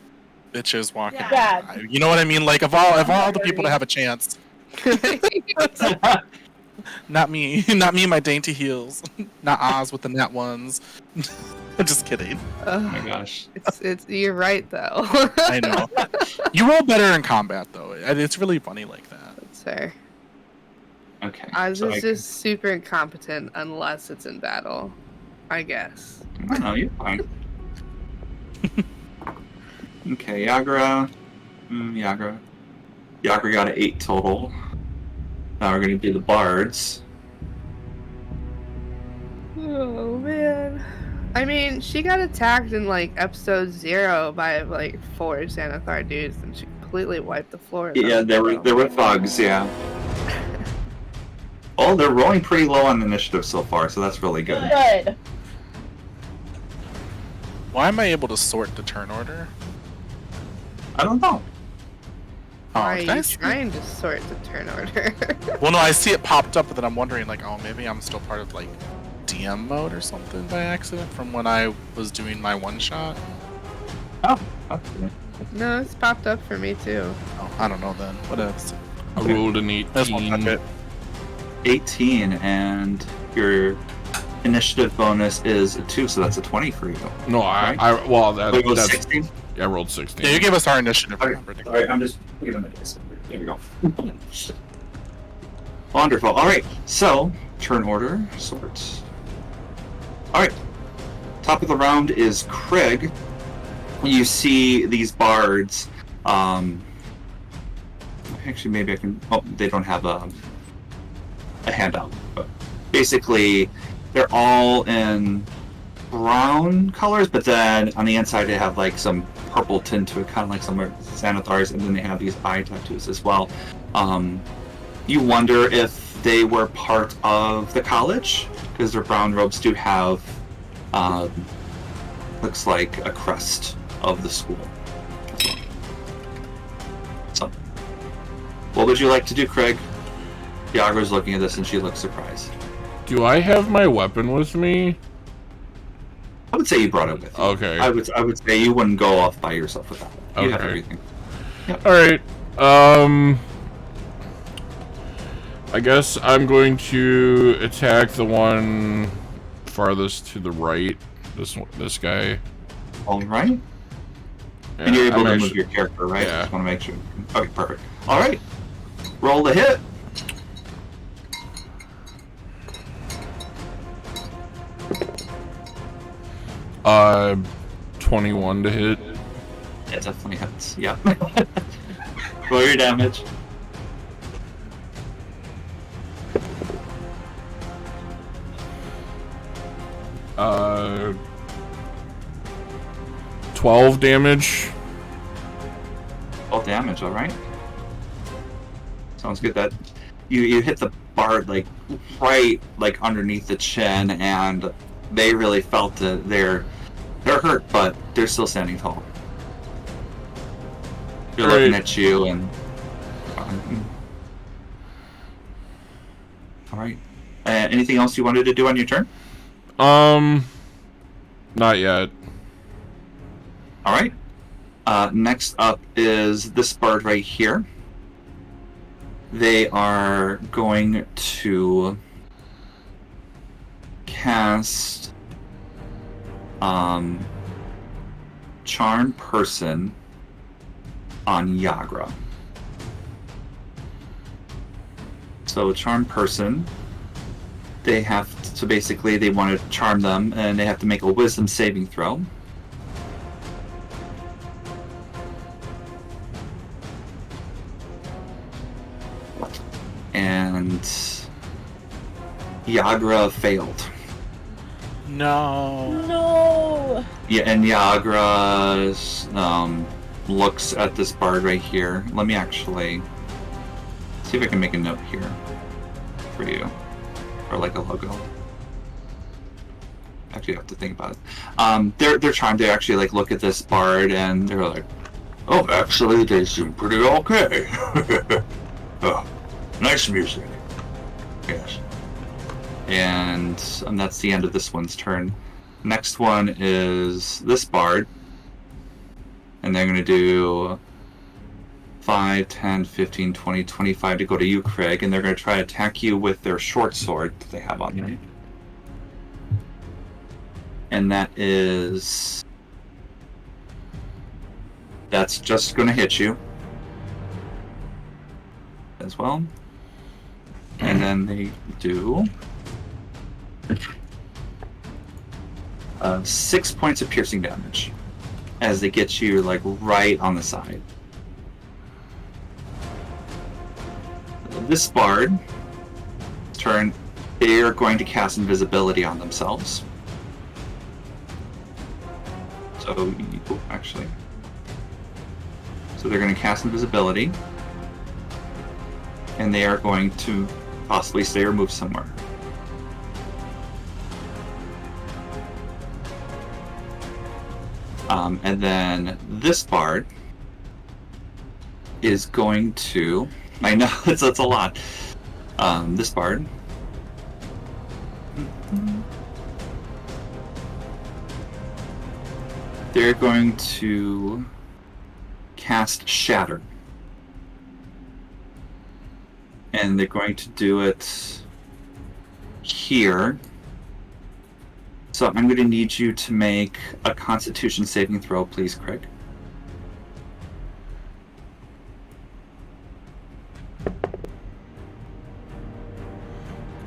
bitches walking.
Yeah.
by. You know what I mean? Like, of all the people to have a chance. Not me. Not me and my dainty heels. Not Oz with the net ones. I'm just kidding.
Oh my gosh.
It's you're right though.
I know. You roll better in combat though. It's really funny like that.
That's fair.
Okay.
Oz
so
is just super incompetent unless it's in battle, I guess.
I know, you're fine. Okay, Yagra. Yagra got an 8 total. Now we're gonna do the bards.
Oh man. I mean, she got attacked in like episode 0 by like 4 Xanathar dudes, and she completely wiped the floor.
Yeah, there were thugs. Yeah. Oh, they're rolling pretty low on initiative so far, so that's really good.
Good.
Why am I able to sort the turn order?
I don't know.
Oh,
Why are
did I
you
see-
trying to sort the turn order?
Well, no, I see it popped up, but then I'm wondering, like, oh, maybe I'm still part of like DM mode or something by accident from when I was doing my one shot.
Oh, okay.
No, it's popped up for me too.
Oh, I don't know then. What else?
I rolled an
This won't touch
18.
it.
18, and your initiative bonus is a 2, so that's a 20 for you.
No,
Wait, was
that's
16?
I rolled 16.
Yeah, you gave us our initiative.
Okay.
Remember, Nick.
Alright, I'm just giving my dice. There we go. Wonderful. Alright, so, turn order, sort. Alright, top of the round is Craig. You see these bards. Actually, maybe I can. Oh, they don't have a handout. But basically, they're all in brown colors, but then on the inside they have like some purple tint to it, kind of like some Xanathars, and then they have these eye tattoos as well. You wonder if they were part of the college, because their brown robes do have, looks like a crest of the school. So, what would you like to do, Craig? Yagra's looking at this and she looks surprised.
Do I have my weapon with me?
would say you brought it with you.
Okay.
I would say you wouldn't go off by yourself with that. You have
Okay.
everything.
Alright. I guess I'm going to attack the one farthest to the right. This guy.
All right.
Yeah,
And you're able to
I'm
move your character, right?
Yeah.
Just want to make sure. Okay, perfect. All right. Roll the hit.
Uh, 21 to hit.
It definitely hits. Yeah. Roll your damage.
Uh, 12 damage.
All damage. All right. Sounds good. That you hit the bard like right like underneath the chin, and they really felt that they're hurt, but they're still standing tall. They're looking at you, and all right. Anything else you wanted to do on your turn?
Not yet.
All right. Next up is this bird right here. They are going to cast Charm Person on Yagra. So Charm Person, they have to basically they want to charm them, and they have to make a Wisdom saving throw. And Yagra failed.
No.
No.
Yeah, and Yagra looks at this bard right here. Let me actually see if I can make a note here for you, or like a logo. Actually, I have to think about it. They're trying to actually like look at this bard, and they're like,
Oh, actually, they seem pretty okay. Oh, nice music. Yes.
and that's the end of this one's turn. Next one is this bard, and they're going to do 5, 10, 15, 20, 25 to go to you, Craig, and they're going to try to attack you with their short sword that they have on them. And that's just going to hit you as well. And then they do 6 points of piercing damage as they get you like right on the side. This bard turn, they are going to cast invisibility on themselves. So actually, so they're going to cast invisibility, and they are going to possibly stay or move somewhere. And then this bard is going to, I know that's a lot. This bard they're going to cast Shatter. And they're going to do it here. So I'm going to need you to make a Constitution saving throw, please, Craig.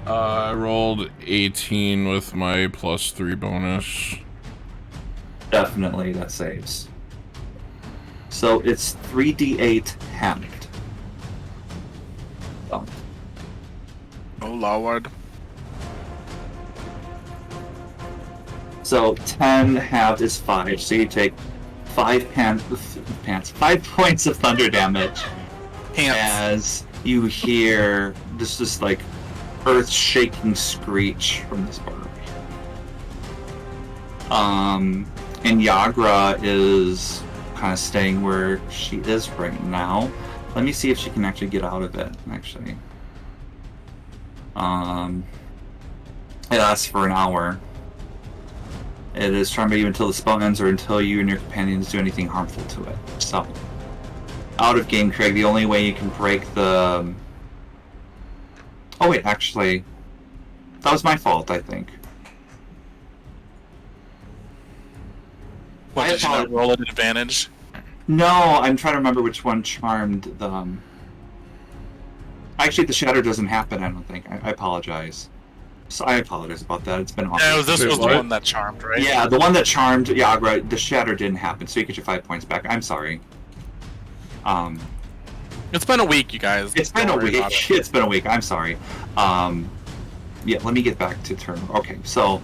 I rolled 18 with my +3 bonus.
Definitely, that saves. So it's 3d8 halved. Oh.
Oh Lord.
So 10 halved is 5, so you take 5 points of thunder damage as you hear this like earth-shaking screech from this bird. And Yagra is kind of staying where she is right now. Let me see if she can actually get out of it, actually. It lasts for an hour. It is charmed by you until the spell ends or until you and your companions do anything harmful to it. So, out of game, Craig, the only way you can break the... Oh wait, actually, that was my fault, I think.
What, did you not roll at an advantage?
No, I'm trying to remember which one charmed the... Actually, the shatter doesn't happen, I don't think. I apologize. So I apologize about that. It's been awesome.
Yeah, this was the
what?
one that charmed, right?
Yeah, the one that charmed Yagra, the shatter didn't happen, so you get your 5 points back. I'm sorry.
It's been a week, you guys.
It's been a
Don't worry
week.
about it.
It's been a week. I'm sorry. Yeah, let me get back to turn. Okay, so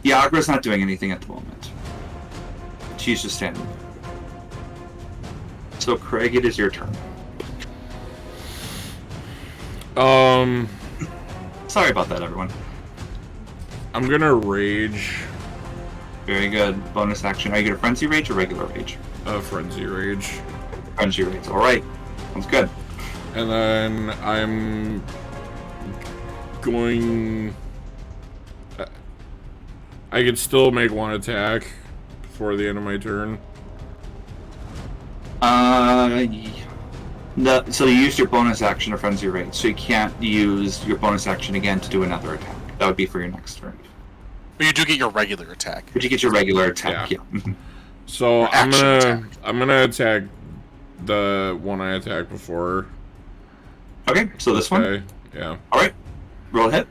Yagra's not doing anything at the moment. She's just standing there. So Craig, it is your turn. Sorry about that, everyone.
I'm gonna rage.
Very good. Bonus action. Are you gonna frenzy rage or regular rage?
Frenzy rage.
Frenzy rage. All right. Sounds good.
And then I'm going... I could still make one attack before the end of my turn.
So you used your bonus action to frenzy rage, so you can't use your bonus action again to do another attack. That would be for your next turn.
But you do get your regular attack.
But you get your regular attack, yeah.
So
Your
I'm
action
gonna
attack.
I'm gonna attack the one I attacked before.
Okay, so this one?
Okay, yeah.
Alright. Roll a hit.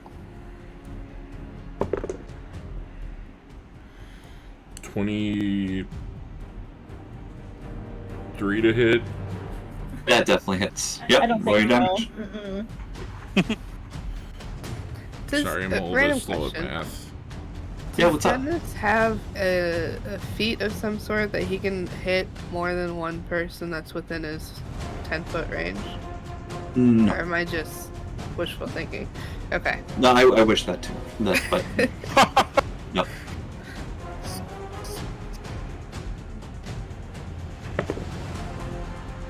23 to hit.
That definitely hits.
I
Yep,
don't
roll
think
your
so.
damage.
Does,
Sorry, I'm a little
random
bit slow at
question.
math.
Yeah, what's up?
Does Dennis have a feat of some sort that he can hit more than one person that's within his 10-foot range?
No,
Or am I just wishful thinking? Okay.
no, I wish that too. But no.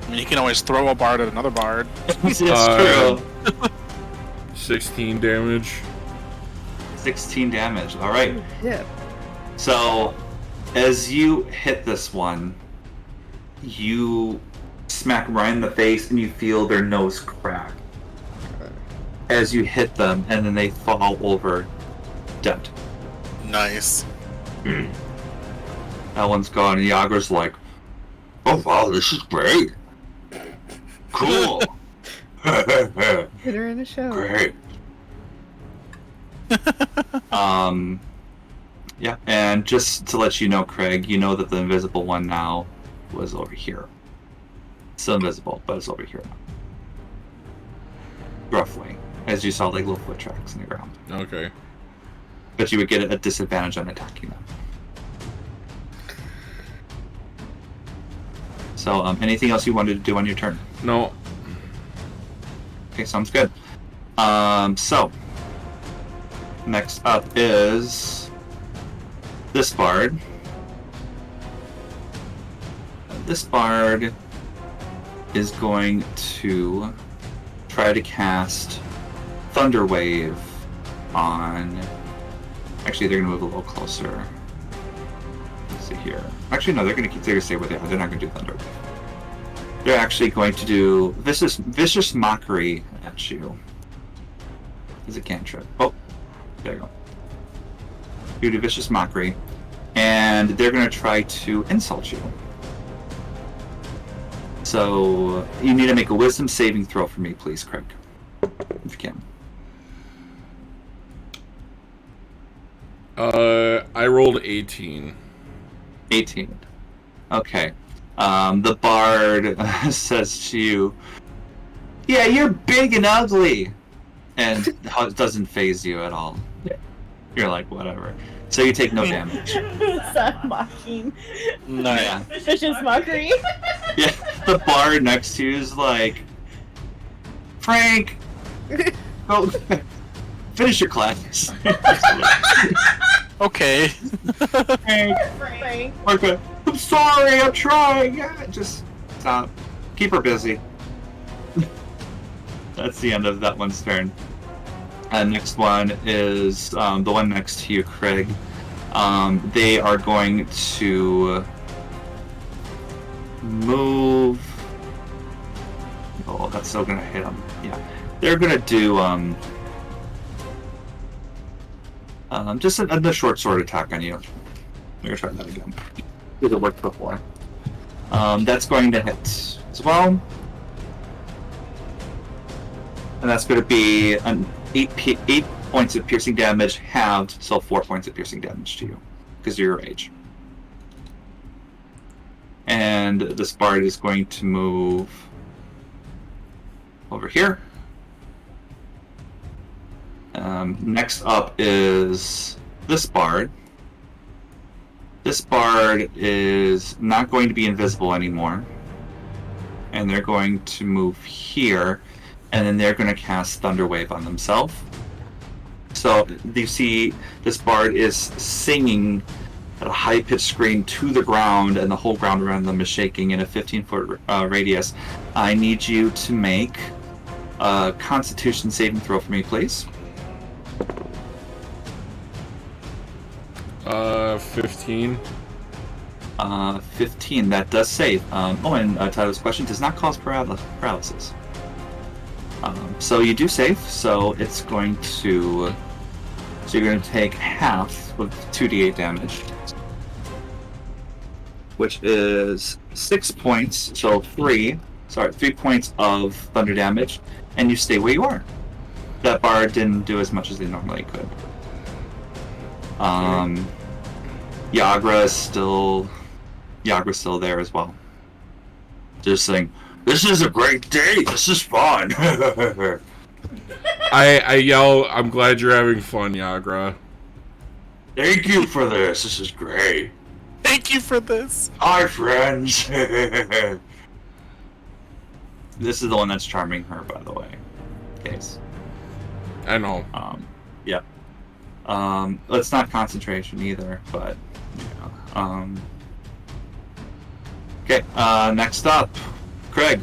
I mean, you can always throw a bard at another bard.
It's true.
16 damage.
16 damage. Alright.
Yeah.
So, as you hit this one, you smack them right in the face and you feel their nose crack as you hit them, and then they fall over dead.
Nice.
That one's gone, and Yagra's like, oh wow, this is great. Cool.
Hit her in a show.
Great. Yeah, and just to let you know, Craig, you know that the invisible one now was over here. Still invisible, but it's over here now. Roughly. As you saw, like, little foot tracks in the ground.
Okay.
But you would get a disadvantage on attacking them. So, anything else you wanted to do on your turn?
No.
Okay, sounds good. So, next up is this bard. This bard is going to try to cast Thunder Wave on... Actually, they're going to move a little closer. Let's see here. Actually, no, they're going to stay where they are. They're not going to do Thunder Wave. They're actually going to do vicious mockery at you. Is a cantrip. Oh, there you go. You do vicious mockery, and they're going to try to insult you. So you need to make a wisdom saving throw for me, please, Craig, if you can.
I rolled 18.
18. Okay. The bard says to you, "Yeah, you're big and ugly," and it doesn't faze you at all. You're like, whatever. So you take no damage.
Stop mocking.
Nice.
Yeah.
Vicious mockery.
Yeah. The bard next to you is like, Frank, go finish your class.
Okay.
Frank.
Okay. I'm sorry. I'm trying. Yeah, just stop. Keep her busy. That's the end of that one's turn. Next one is the one next to you, Craig. They are going to move. Oh, that's still gonna hit them. Yeah, they're gonna do just a short sword attack on you. We're gonna try that again. Did it work before? That's going to hit as well, and that's going to be an 8 points of piercing damage halved, so 4 points of piercing damage to you because of your rage. And this bard is going to move over here. Next up is this bard. This bard is not going to be invisible anymore. And they're going to move here. And then they're going to cast Thunder Wave on themselves. So you see this bard is singing at a high-pitched scream to the ground, and the whole ground around them is shaking in a 15-foot radius. I need you to make a Constitution saving throw for me, please.
15.
15. That does save. And Tyler's question does not cause paralysis. So you do save. So it's going to. So you're going to take half of 2d8 damage, which is 6 points. So 3 points of thunder damage, and you stay where you are. That bard didn't do as much as they normally could. Yagra's still there as well.
Just saying, this is a great day. This is fun.
I yell, I'm glad you're having fun, Yagra.
Thank you for this. This is great.
Thank you for this.
Hi, friends.
This is the one that's charming her, by the way. Case.
I know.
Yeah. It's not concentration either, but yeah. Okay. Next up, Craig.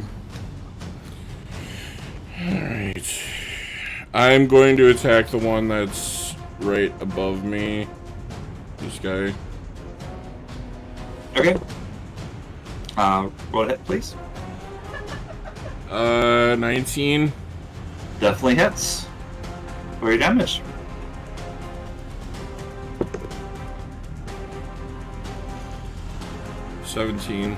Alright. I'm going to attack the one that's right above me. This guy.
Okay. Roll a hit, please.
19.
Definitely hits. For your damage.
$17.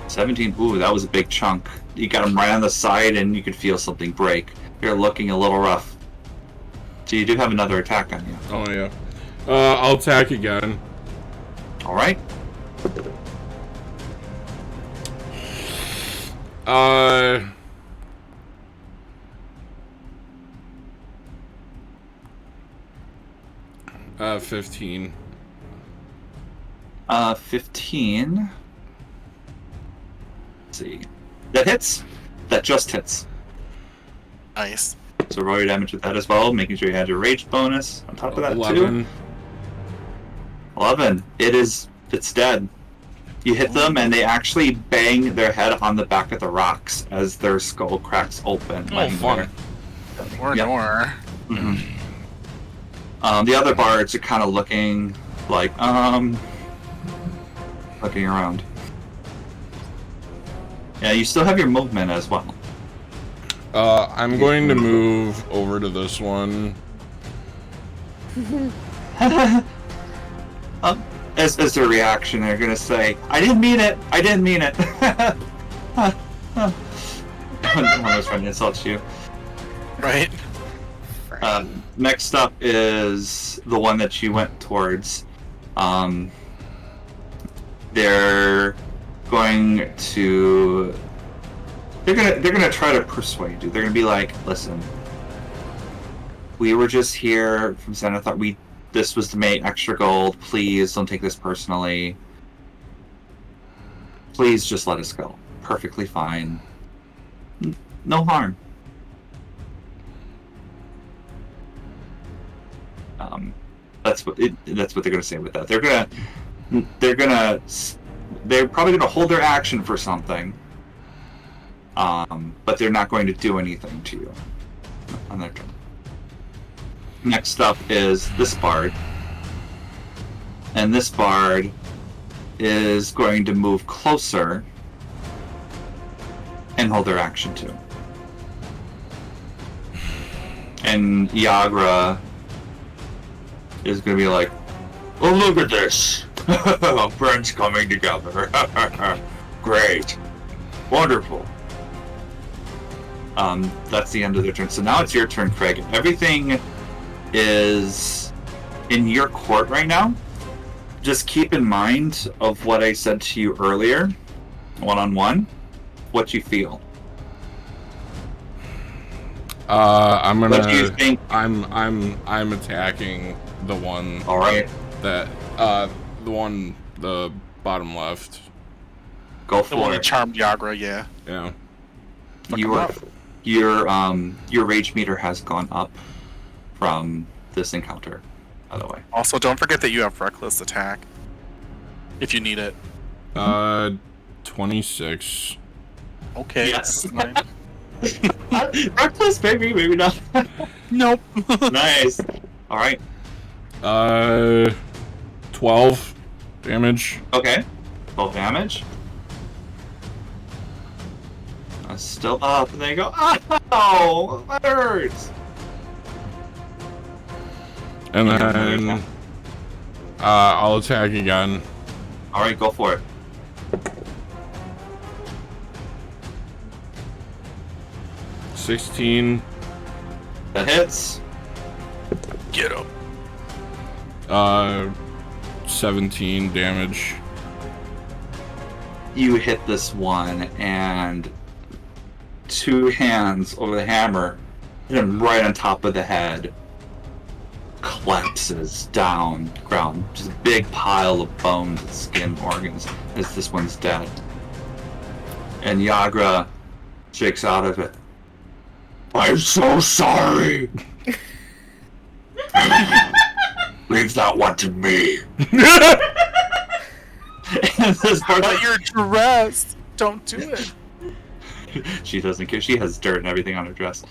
17. Ooh, that was a big chunk. You got him right on the side, and you could feel something break. You're looking a little rough. So you do have another attack on you.
Oh, yeah. I'll attack again.
Alright.
15.
15. Let's see. That hits. That just hits.
Nice.
So roll your damage with that as well, making sure you had your rage bonus on top of that
11.
too. 11. It's dead. You hit them and they actually bang their head on the back of the rocks as their skull cracks open.
Oh, fun.
Or
Yep.
nor.
Mm-hmm. The other bards are kind of looking like, looking around. Yeah, you still have your movement as well.
I'm going to move over to this one.
As their reaction, they're gonna say, "I didn't mean it. I didn't mean it." I was trying to insult you.
Right?
Next up is the one that you went towards. They're going to. They're gonna try to persuade you. They're gonna be like, "Listen, we were just here from Santa. Thought this was to make extra gold. Please don't take this personally. Please just let us go. Perfectly fine. No harm." That's what they're gonna say with that. They're probably gonna hold their action for something. But they're not going to do anything to you on their turn. Next up is this bard. And this bard is going to move closer and hold their action too. And Yagra is going to be like,
Oh, look at this! Friends coming together. Great. Wonderful.
That's the end of their turn. So now it's your turn, Craig. Everything is in your court right now. Just keep in mind of what I said to you earlier, one-on-one, what you feel.
I'm gonna.
What do you think?
I'm attacking the one.
All right,
That the bottom left.
go
The one
for
that
it.
charmed Yagra, yeah.
Yeah.
Fuck 'em up.
Your rage meter has gone up from this encounter, by the way.
Also, don't forget that you have reckless attack. If you need it.
26.
Okay.
Yes.
Never mind.
Reckless, maybe not.
Nope.
Nice. All right.
12 damage.
Okay. 12 damage. Still up, and they go, oh, that hurts.
And
Yeah,
then I'll attack again.
All right, go for it.
$16.
That hits.
Get him.
17 damage.
You hit this one, and 2 hands over the hammer, hit him right on top of the head. Collapses down the ground. Just a big pile of bones and skin organs as this one's dead. And Yagra shakes out of it.
I'm so sorry. Leave that one to me.
And this part
But you're dressed. Don't do it.
she doesn't care. She has dirt and everything on her dress.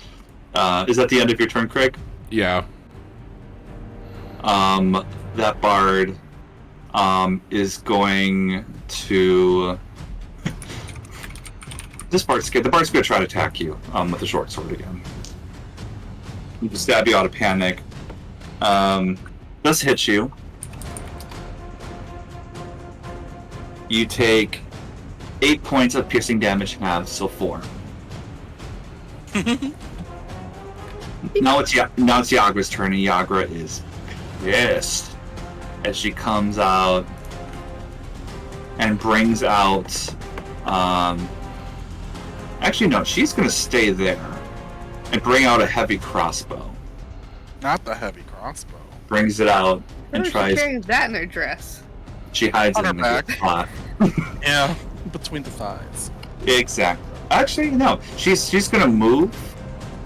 Is that the end of your turn, Craig?
Yeah.
That bard is going to. The bard's going to try to attack you with the short sword again. He will stab you out of panic. This hits you. You take 8 points of piercing damage half, so 4. Now it's Yagra's turn, and Yagra is pissed as she comes out and brings out. Actually, no, she's gonna stay there and bring out a heavy crossbow.
Not the heavy crossbow.
Brings it out and
Where is she
tries.
carrying that in her dress?
She hides
On
it
her
in the good
back.
spot.
Yeah, between the thighs.
Exactly. Actually, no. She's gonna move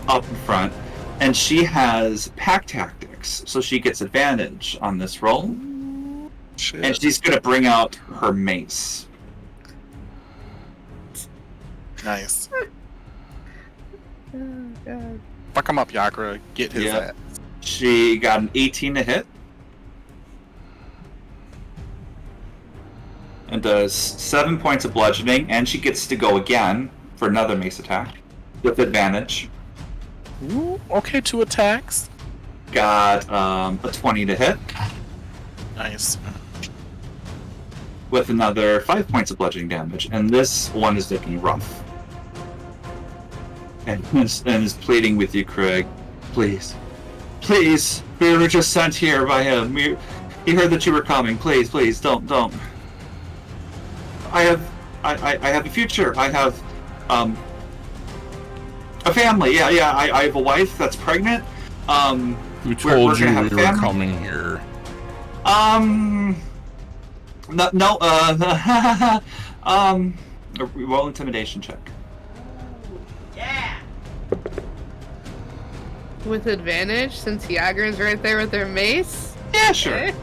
up in front, and she has pack tactics, so she gets advantage on this roll.
Shit.
And she's gonna bring out her mace.
Nice.
Oh, God.
Fuck him up, Yagra. Get his
Yeah.
ass.
She got an 18 to hit. And does 7 points of bludgeoning, and she gets to go again for another mace attack with advantage.
Ooh, okay, 2 attacks.
Got a 20 to hit
Nice.
with another 5 points of bludgeoning damage, and this one is looking rough. And is pleading with you, Craig. Please. Please. We were just sent here by him. He heard that you were coming. Please, don't. I have a future. I have a family. Yeah. I have a wife that's pregnant.
Who
we're
told
gonna
you
have
we were
family.
coming here?
Roll intimidation check.
With advantage, since Yagra's right there with her mace?
Yeah, sure.
Okay.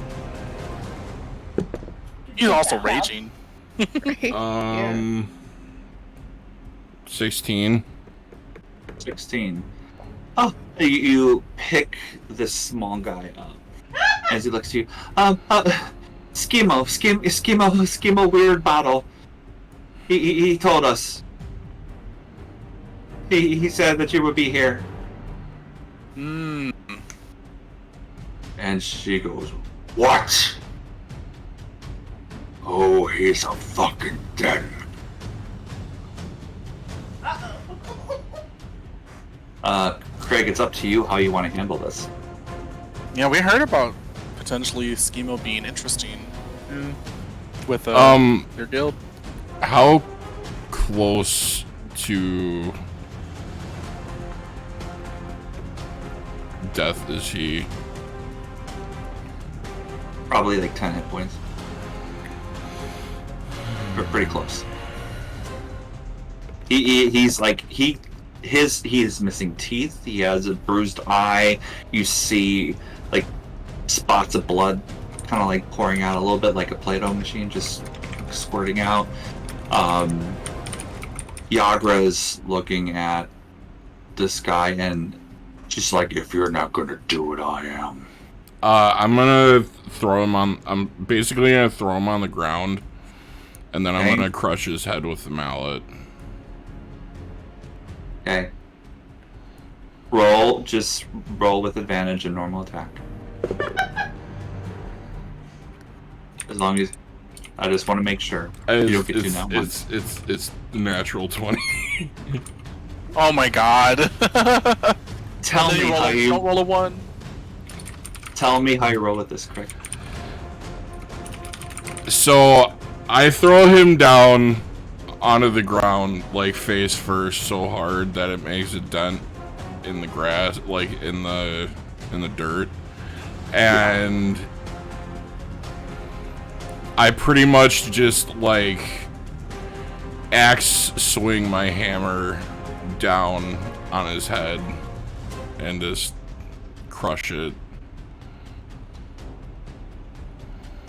He's also raging.
Right.
16.
16. Oh, you pick this small guy up as he looks at you. Schemo weird bottle. He told us. He said that you would be here.
Hmm.
And she goes, what? Oh, he's a fucking dead.
Craig, it's up to you how you want to handle this.
Yeah, we heard about potentially Schemo being interesting with your guild.
How close to death is he?
Probably like 10 hit points. We're pretty close. He's like he is missing teeth. He has a bruised eye. You see like spots of blood kind of like pouring out a little bit like a Play-Doh machine, just squirting out. Yagra's looking at this guy and
she's like, if you're not gonna do it, I am.
I'm gonna throw him on. I'm basically gonna throw him on the ground, and then I'm gonna crush his head with the mallet.
Okay. Just roll with advantage and normal attack. As long as I just want to make sure you don't get too now.
It's natural 20.
Oh my god.
Tell me how you
don't roll a 1.
Tell me how you roll with this, Craig.
So I throw him down onto the ground like face first so hard that it makes a dent in the grass, like in the dirt, and I pretty much just like axe swing my hammer down on his head and just crush it.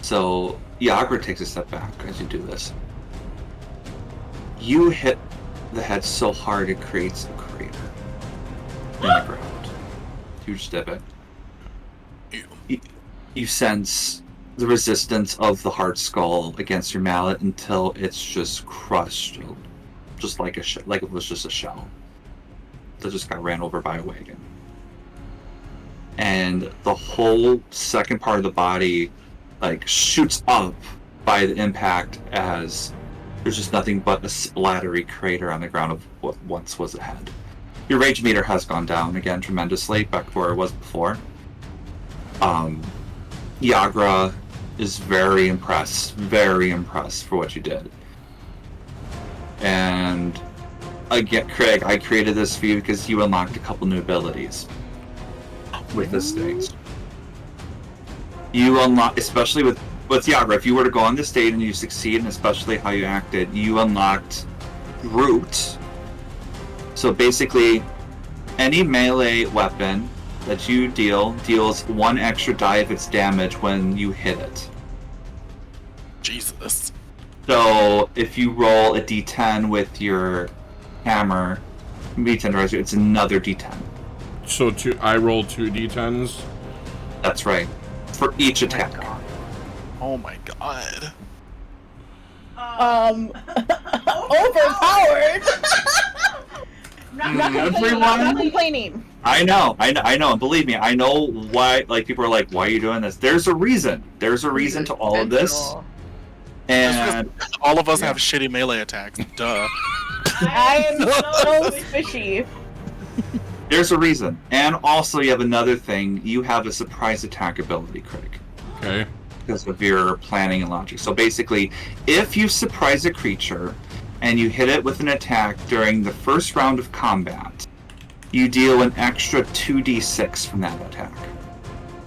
So Yagra takes a step back as you do this. You hit the head so hard it creates a crater in the ground. Huge divot. You sense the resistance of the hard skull against your mallet until it's just crushed, just like like it was just a shell that just got ran over by a wagon. And the whole second part of the body like shoots up by the impact as there's just nothing but a splattery crater on the ground of what once was a head. Your rage meter has gone down again tremendously back where it was before. Yagra is very impressed for what you did. And again, Craig, I created this for you because you unlocked a couple new abilities with this stage. You unlock, especially with Yagra, if you were to go on this date and you succeed, and especially how you acted, you unlocked Root. So basically, any melee weapon that you deals 1 extra die of its damage when you hit it.
Jesus.
So if you roll a d10 with your hammer, d10 it's another d10.
So I roll 2 d10s?
That's right. For each attack.
Oh my god.
Overpowered. Not
Everyone?
complaining.
I know, and believe me, I know why, like, people are like, why are you doing this? There's a reason. There's a reason to all of this. And
all of us have shitty melee attacks. Duh.
I am so fishy.
There's a reason. And also you have another thing. You have a surprise attack ability, Craig.
Okay.
Because of your planning and logic. So basically, if you surprise a creature and you hit it with an attack during the first round of combat, you deal an extra 2d6 from that attack.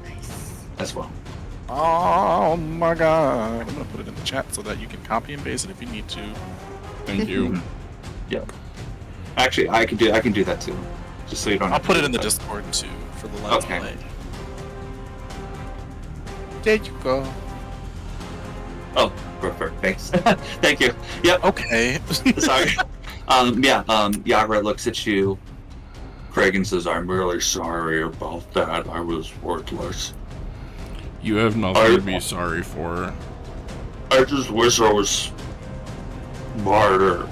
Nice.
As well.
Oh my god. I'm gonna put it in the chat so that you can copy and paste it if you need to.
Thank you.
Yep. Actually, I can do that too. Just so you don't
I'll
have to
put
do
it in the
that.
Discord too for the Let's
Okay.
Play. There you go.
Oh, perfect. Thanks. Thank you. Yep.
Okay.
Sorry. Yagra looks at you,
Craig, and says, I'm really sorry about that. I was worthless.
You have nothing to be sorry for.
I just wish I was smarter.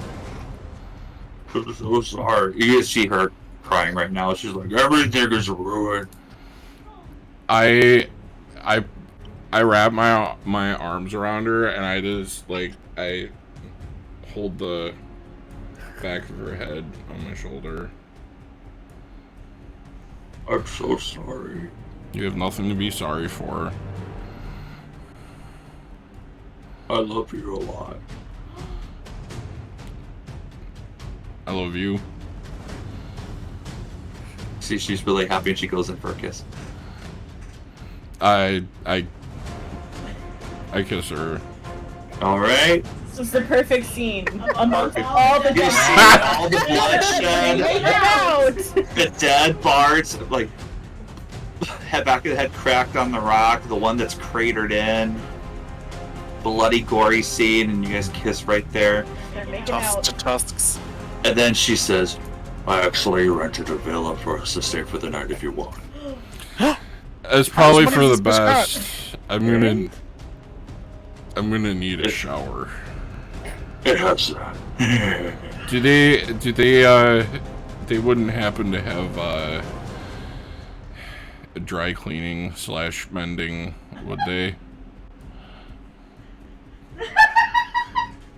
It was so sorry. You can see her crying right now. She's like, everything is ruined.
I wrap my arms around her and I just I hold the back of her head on my shoulder.
I'm so sorry.
You have nothing to be sorry for.
I love you a lot.
I love you.
See, she's really happy and she goes in for a kiss.
I kiss her.
All right.
This is the perfect scene amongst all the
You see
dead.
all the bloodshed,
Make it out.
the dead Bards, like back of the head cracked on the rock, the one that's cratered in, bloody, gory scene, and you guys kiss right there.
They're making
Tufts
out.
to tusks.
And then she says,
I actually rented a villa for us to stay for the night if you want.
It's probably
I was
for the
wondering if this was
best. I'm gonna need a shower.
It has that.
Do they wouldn't happen to have a dry cleaning / mending, would they?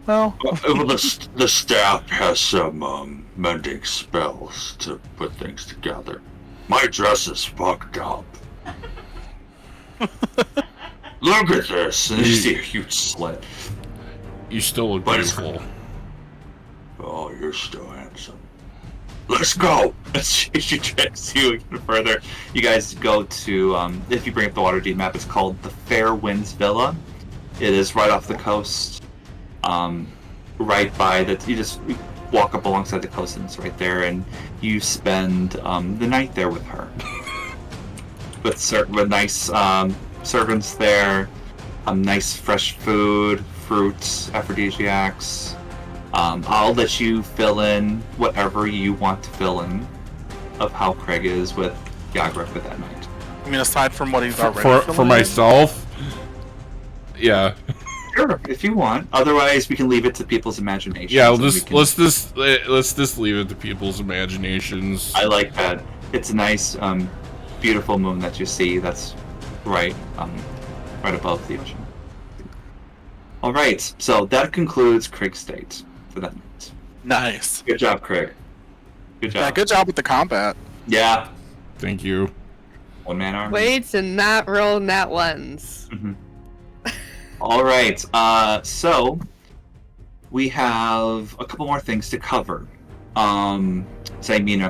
Well,
The staff has some mending spells to put things together. My dress is fucked up. Look at this.
and you see a huge slit.
You still look
But it's-
beautiful.
Oh, you're still handsome. Let's go.
She tracks you even further. You guys go to, if you bring up the Waterdeep map, it's called the Fair Winds Villa. It is right off the coast. Right by the, you just walk up alongside the coast and it's right there, and you spend the night there with her. with nice servants there, nice fresh food, fruits, aphrodisiacs. I'll let you fill in whatever you want to fill in of how Craig is with Yagrek for that night.
I mean, aside from what he's already
For
filling in,
myself, yeah,
Sure, if you want. Otherwise, we can leave it to people's imagination.
yeah. Let's just leave it to people's imaginations.
I like that. It's a nice, beautiful moon that you see. That's right above the ocean. All right, so that concludes Craig's date for that night.
Nice.
Good job, Craig. Good job.
Yeah, good job with the combat.
Yeah.
Thank you.
One man army.
Way to not roll nat ones.
Mhm. All right. So we have a couple more things to cover.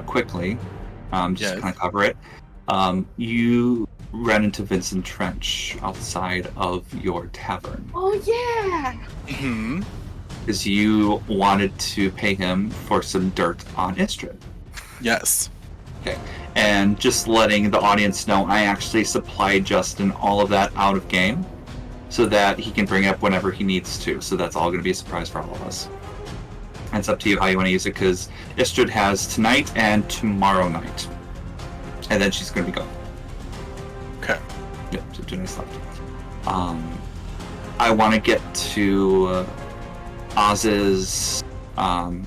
Quickly. Just
Yes.
kind of cover it. You ran into Vincent Trench outside of your tavern
Oh yeah.
Hmm.
because you wanted to pay him for some dirt on Istrid.
Yes.
Okay. And just letting the audience know, I actually supplied Justin all of that out of game so that he can bring it up whenever he needs to. So that's all going to be a surprise for all of us. And it's up to you how you want to use it, because Istrid has tonight and tomorrow night. And then she's going to be gone.
Okay.
Yep, so 2 nights left. I want to get to Oz's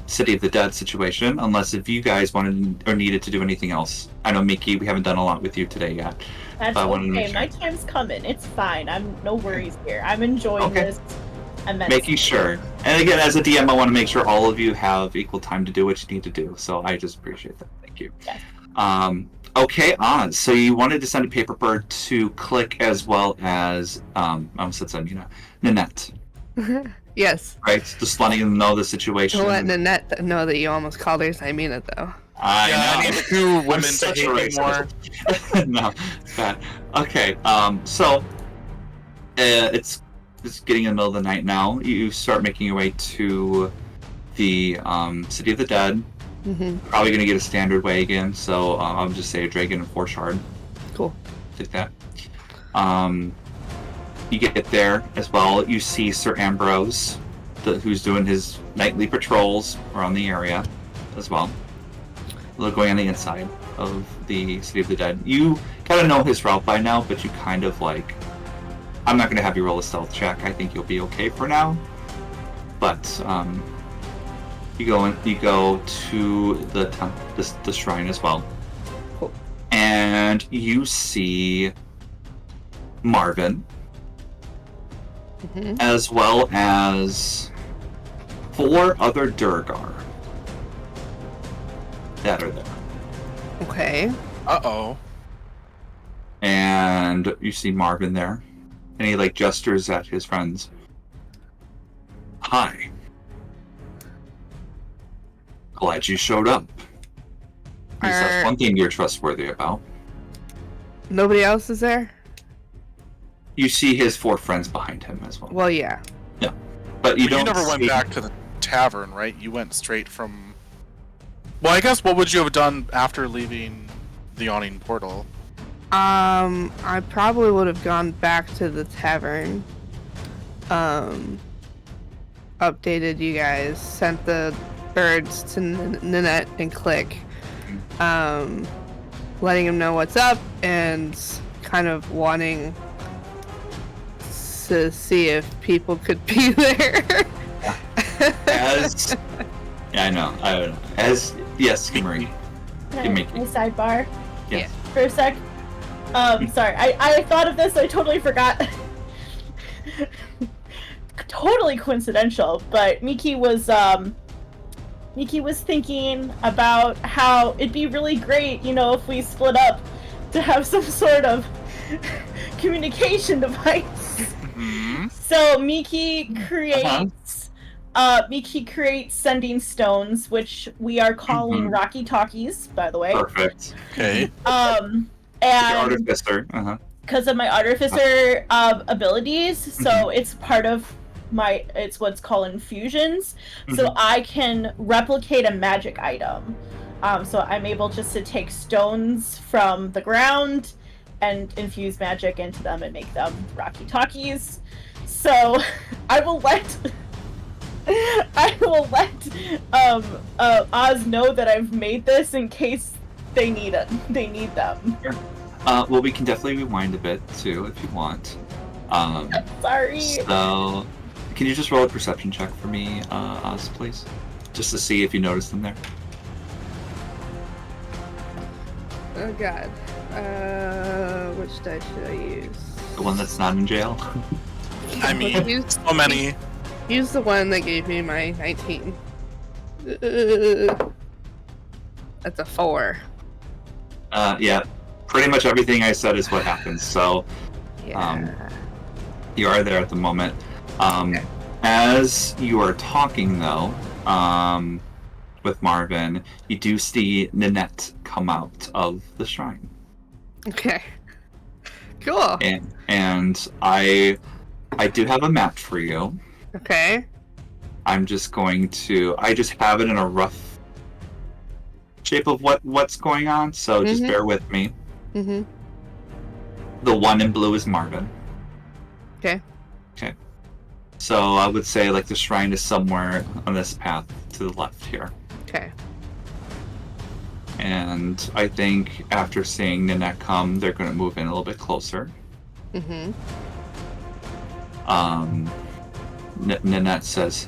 City of the Dead situation, unless if you guys wanted or needed to do anything else. I know, Miki, we haven't done a lot with you today yet.
That's
I wanted to
okay.
make
My
sure.
time's coming. It's fine. I'm no worries here. I'm enjoying
Okay.
this immensely.
Making sure. And again, as a DM, I want to make sure all of you have equal time to do what you need to do. So I just appreciate that. Thank you.
Yes.
Okay, Oz. So you wanted to send a paper bird to Click as well as, I almost said Samina, Nanette,
Yes.
right? Just letting them know the situation.
Don't let Nanette know that you almost called her Simina, though.
I
Yeah,
know.
I need 2 women
I'm
to
such
hate
a
me more.
racist. No, it's bad. Okay, so it's getting in the middle of the night now. You start making your way to the City of the Dead.
Mm-hmm.
Probably going to get a standard wagon, so I'll just say a dragon and 4 shard.
Cool.
Take that. You get there as well. You see Sir Ambrose, who's doing his nightly patrols around the area as well. Going on the inside of the City of the Dead. You kind of know his route by now, but you kind of like I'm not going to have you roll a stealth check. I think you'll be okay for now. But you go to the shrine as well,
Cool.
and you see Marvin, as well as 4 other Durgar that are there.
Okay.
Uh-oh.
And you see Marvin there, and he like gestures at his friends. Hi. Glad you showed up. At least that's one thing you're trustworthy about.
Nobody else is there?
You see his 4 friends behind him as well.
Well, yeah.
Yeah, but you
But you
don't.
never went back to the tavern, right? You went straight from... Well, I guess what would you have done after leaving the Yawning Portal?
I probably would have gone back to the tavern. Updated you guys, sent the birds to Nanette and Click, letting him know what's up and kind of wanting to see if people could be there.
As yeah, I know. As yes, Kimarie.
Can
You
I
make
my sidebar
Yes.
for a sec? Sorry, I thought of this. I totally forgot. Totally coincidental, but Miki was thinking about how it'd be really great, if we split up to have some sort of communication device.
Mm-hmm.
So Miki creates sending stones, which we are calling Rocky Talkies, by the way.
Perfect.
Okay.
Your
And
artificer.
because of my artificer abilities, so it's part of it's what's called infusions, so I can replicate a magic item. So I'm able just to take stones from the ground and infuse magic into them and make them Rocky Talkies. So I will let Oz know that I've made this in case they need it. They need them.
Well, we can definitely rewind a bit too if you want.
Sorry.
So, can you just roll a perception check for me, Oz, please, just to see if you noticed them there?
Oh god. Which dice should I use?
The one that's not in jail.
I mean,
Use,
so many.
use the one that gave me my 19. That's a 4.
Yeah. Pretty much everything I said is what happens. So,
Yeah.
you are there at the moment.
Okay.
As you are talking, though, with Marvin, you do see Nanette come out of the shrine,
Okay. Cool.
and I do have a map for you.
Okay.
I'm just going to. I just have it in a rough shape of what's going on. So just bear with me.
Mm-hmm.
The one in blue is Marvin.
Okay.
Okay. So I would say like the shrine is somewhere on this path to the left here.
Okay.
And I think after seeing Nanette come, they're going to move in a little bit closer.
Mm-hmm.
Nanette says,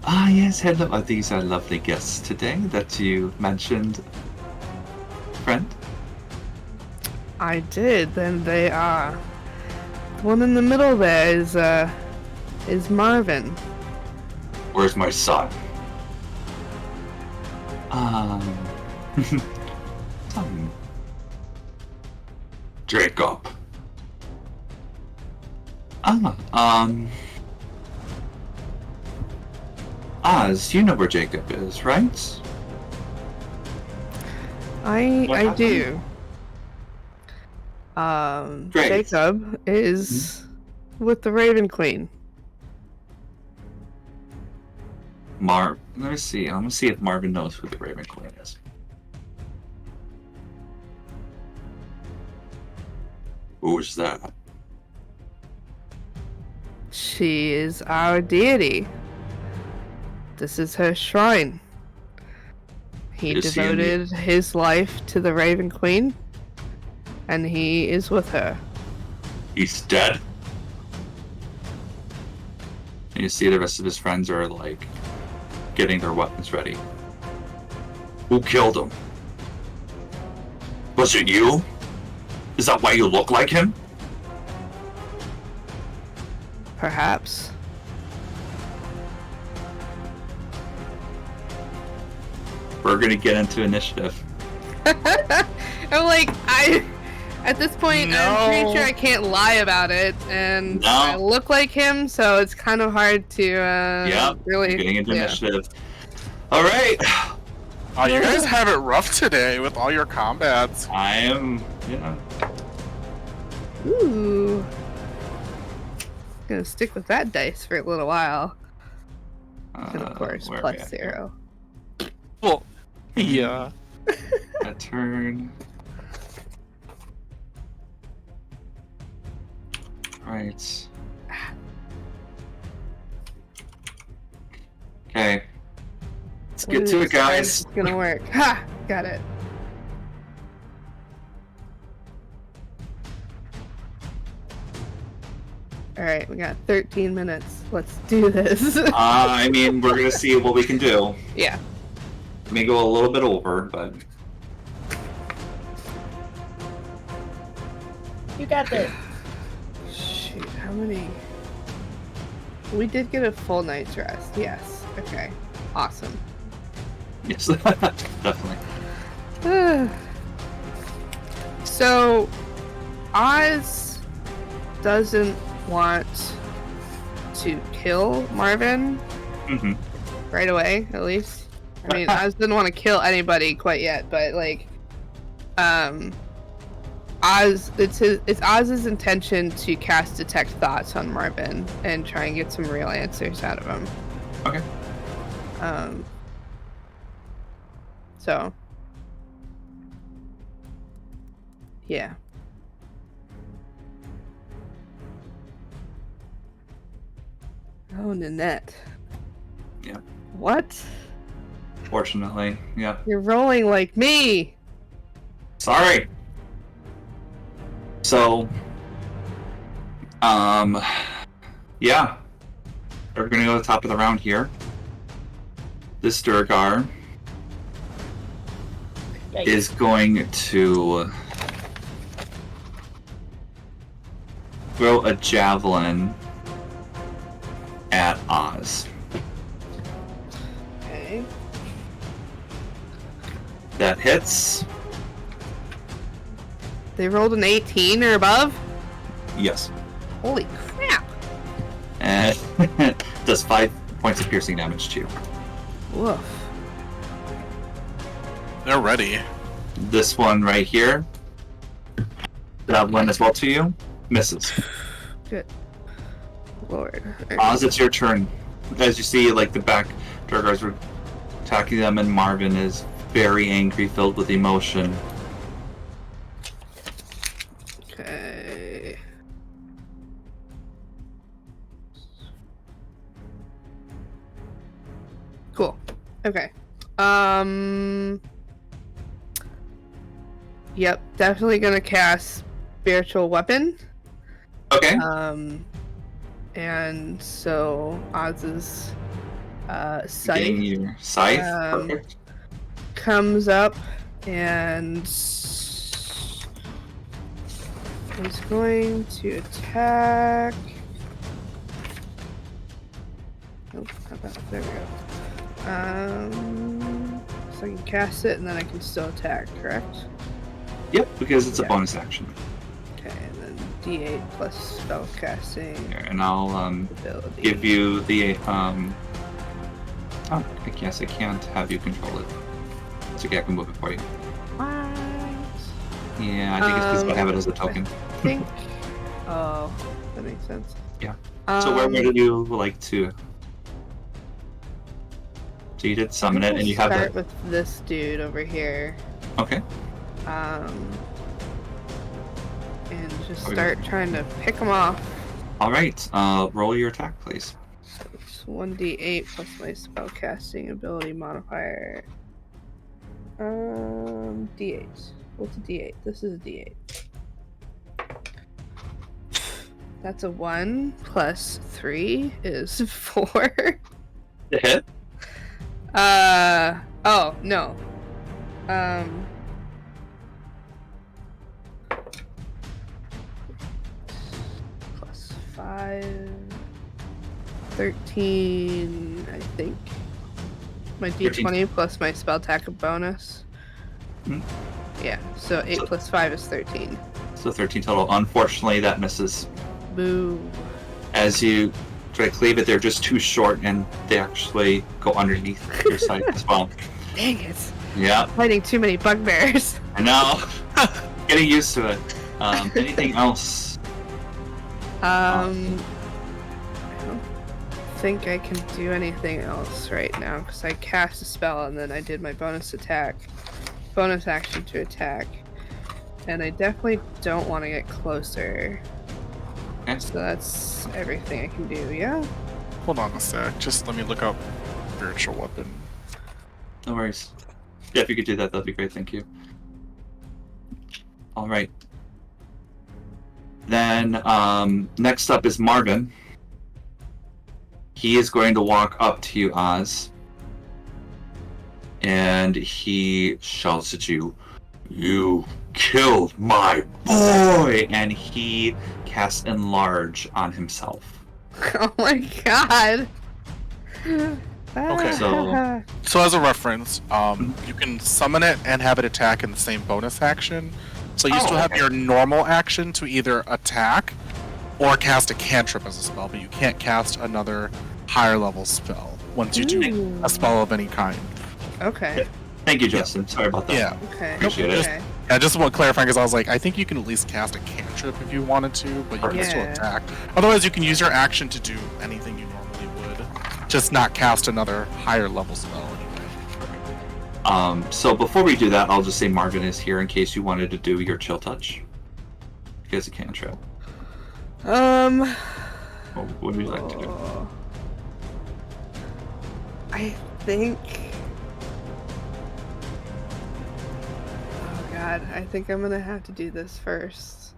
"Ah, yes, hello. These are lovely guests today that you mentioned, friend."
I did. Then they are. The one in the middle there is Marvin.
Where's my son? Jacob. Oz, you know where Jacob is, right?
I do.
Great.
Jacob is with the Raven Queen.
Let me see. I'm gonna see if Marvin knows who the Raven Queen is. Who is that?
She is our deity. This is her shrine. He
Is he
devoted his life to the Raven Queen, and he is with her.
He's dead? And you see the rest of his friends are like getting their weapons ready. Who killed him? Was it you? Is that why you look like him?
Perhaps.
We're gonna get into initiative.
I'm like, at this point, I'm pretty sure I can't lie about it, and
No.
I look like him, so it's kind of hard to really
Getting into initiative. All right.
Oh, you guys have it rough today with all your combats.
I am.
Ooh. Gonna stick with that dice for a little while. And of course,
where are we
plus
at
0.
Well, yeah.
A turn. Right. Okay. Let's get to it, guys.
It's gonna work. Ha! Got it. Alright, we got 13 minutes. Let's do this.
I mean, we're gonna see what we can do.
Yeah.
May go a little bit over, but
You got this.
Shoot, how many? We did get a full night's rest. Yes. Okay. Awesome.
yes, definitely.
So, Oz doesn't want to kill Marvin
Mm-hmm.
right away, at least. I mean, Oz didn't want to kill anybody quite yet, but like, Oz, it's Oz's intention to cast Detect Thoughts on Marvin and try and get some real answers out of him.
Okay.
So, yeah. Oh, Nanette.
Yeah.
What?
Fortunately, yeah.
You're rolling like me!
Sorry. So, yeah. We're gonna go to the top of the round here. This Durgar
Yikes.
is going to throw a javelin at Oz.
Okay.
That hits.
They rolled an 18 or above?
Yes.
Holy crap!
And does 5 points of piercing damage to you.
Woof.
They're ready.
This one right here. That one as well to you. Misses.
Good. Lord.
Oz, it's your turn. As you see, like the back Durgars were attacking them, and Marvin is very angry, filled with emotion.
Okay. Cool. Okay. Yep, definitely gonna cast Spiritual Weapon.
Okay.
And so Oz's
Getting
scythe
your scythe. Perfect.
comes up and is going to attack. Nope, not that. There we go. So I can cast it and then I can still attack, correct?
Yep, because it's a
Yeah.
bonus action.
Okay, and then D8 plus spell casting
Here, and I'll
ability.
give you the oh, I guess I can't have you control it. It's okay, I can move it for you.
What?
Yeah, I think it's because I have it as a token.
I think. Oh, that makes sense.
Yeah. So where would you like to? So you did summon it, and you have
start
that.
with this dude over here.
Okay.
And just
Okay.
start trying to pick him off.
All right. Roll your attack, please.
So it's 1d8 plus my spellcasting ability modifier. D8. What's a D8? This is a D8. That's a 1 plus 3 is 4.
To hit?
Oh, no. Plus 5. 13, I think. My d20 plus my spell attack bonus.
Hmm.
Yeah, so 8 plus 5 is 13.
So 13 total. Unfortunately, that misses.
Boo.
As you try to cleave it, they're just too short, and they actually go underneath your sight as well.
Dang it.
Yeah,
Fighting too many bugbears.
I know. Getting used to it. Anything else?
I don't think I can do anything else right now because I cast a spell and then I did my bonus action to attack, and I definitely don't want to get closer.
Okay.
So that's everything I can do. Yeah.
Hold on a sec. Just let me look up spiritual weapon.
No worries. Yeah, if you could do that, that'd be great. Thank you. All right. Then next up is Marvin. He is going to walk up to you, Oz, and he shouts at you, "You killed my boy!" And he casts Enlarge on himself.
Oh my god.
Okay. So as a reference, you can summon it and have it attack in the same bonus action. So you still have your normal action to either attack or cast a cantrip as a spell, but you can't cast another higher level spell once you do a spell of any kind.
Okay.
Thank you, Justin. Sorry about that.
Yeah.
Okay.
Appreciate it.
Okay.
I just want to clarify because I was like, I think you can at least cast a cantrip if you wanted to, but you can still
Yeah.
attack. Otherwise, you can use your action to do anything you normally would, just not cast another higher level spell anyway.
So before we do that, I'll just say Marvin is here in case you wanted to do your chill touch. He has a cantrip. What would you like to do?
I think. Oh god, I think I'm gonna have to do this first.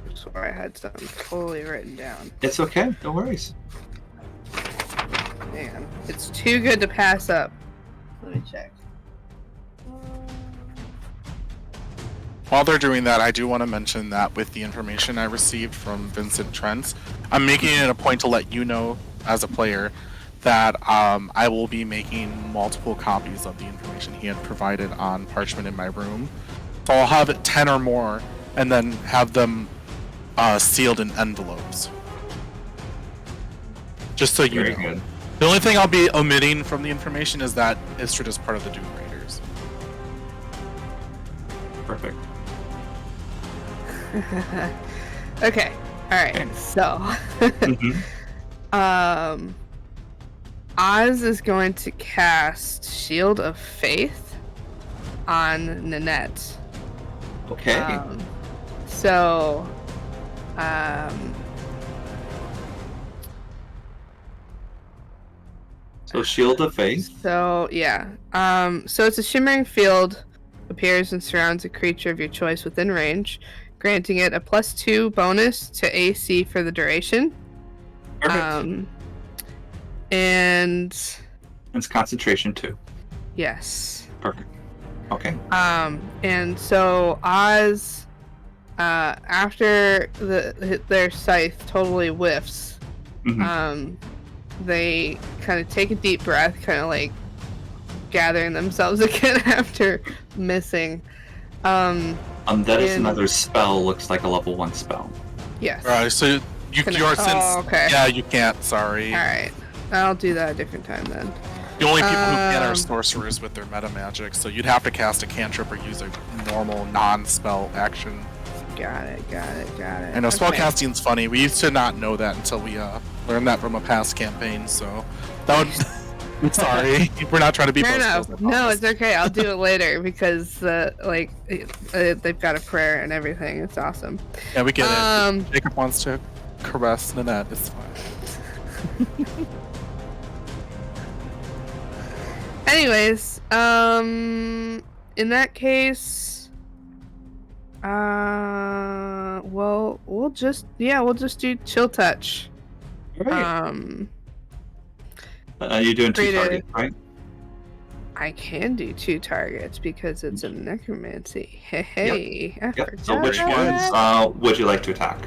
I swear I had something totally written down.
It's okay. No worries.
Man, it's too good to pass up. Let me check.
While they're doing that, I do want to mention that with the information I received from Vincent Trent, I'm making it a point to let you know, as a player, that I will be making multiple copies of the information he had provided on parchment in my room. So I'll have 10 or more, and then have them sealed in envelopes. Just so you
Very
know.
good.
The only thing I'll be omitting from the information is that Istrid is part of the Doom Raiders.
Perfect.
Okay. Alright,
Okay.
so
Mhm.
Oz is going to cast Shield of Faith on Nanette.
Okay.
So
So Shield of Faith.
So yeah. So it's a shimmering field, appears and surrounds a creature of your choice within range, granting it a +2 bonus to AC for the duration.
Perfect.
And
It's concentration too.
yes.
Perfect. Okay.
And so Oz, after their scythe totally whiffs,
Mhm.
they kind of take a deep breath, kind of like gathering themselves again after missing.
That is another spell. Looks like a level 1 spell.
Yes.
Alright, so
Can I-
you're since
oh, okay.
yeah, you can't. Sorry.
All right. I'll do that a different time then.
The only people who can are sorcerers with their meta magic, so you'd have to cast a cantrip or use a normal non-spell action.
Got it.
I know
Okay.
spellcasting's funny. We used to not know that until we learned that from a past campaign. So that would. I'm sorry, we're not trying to be.
Fair
boastful,
enough.
I
No,
promise.
it's okay. I'll do it later because they've got a prayer and everything. It's awesome.
Yeah, we get it. Jacob wants to caress Nanette. It's fine.
Anyways, in that case, well, we'll just do chill touch.
Right. You're doing 2 targets, right?
I can do 2 targets because it's a necromancy. Hey, I
Yep. So
forgot
which
that.
ones would you like to attack?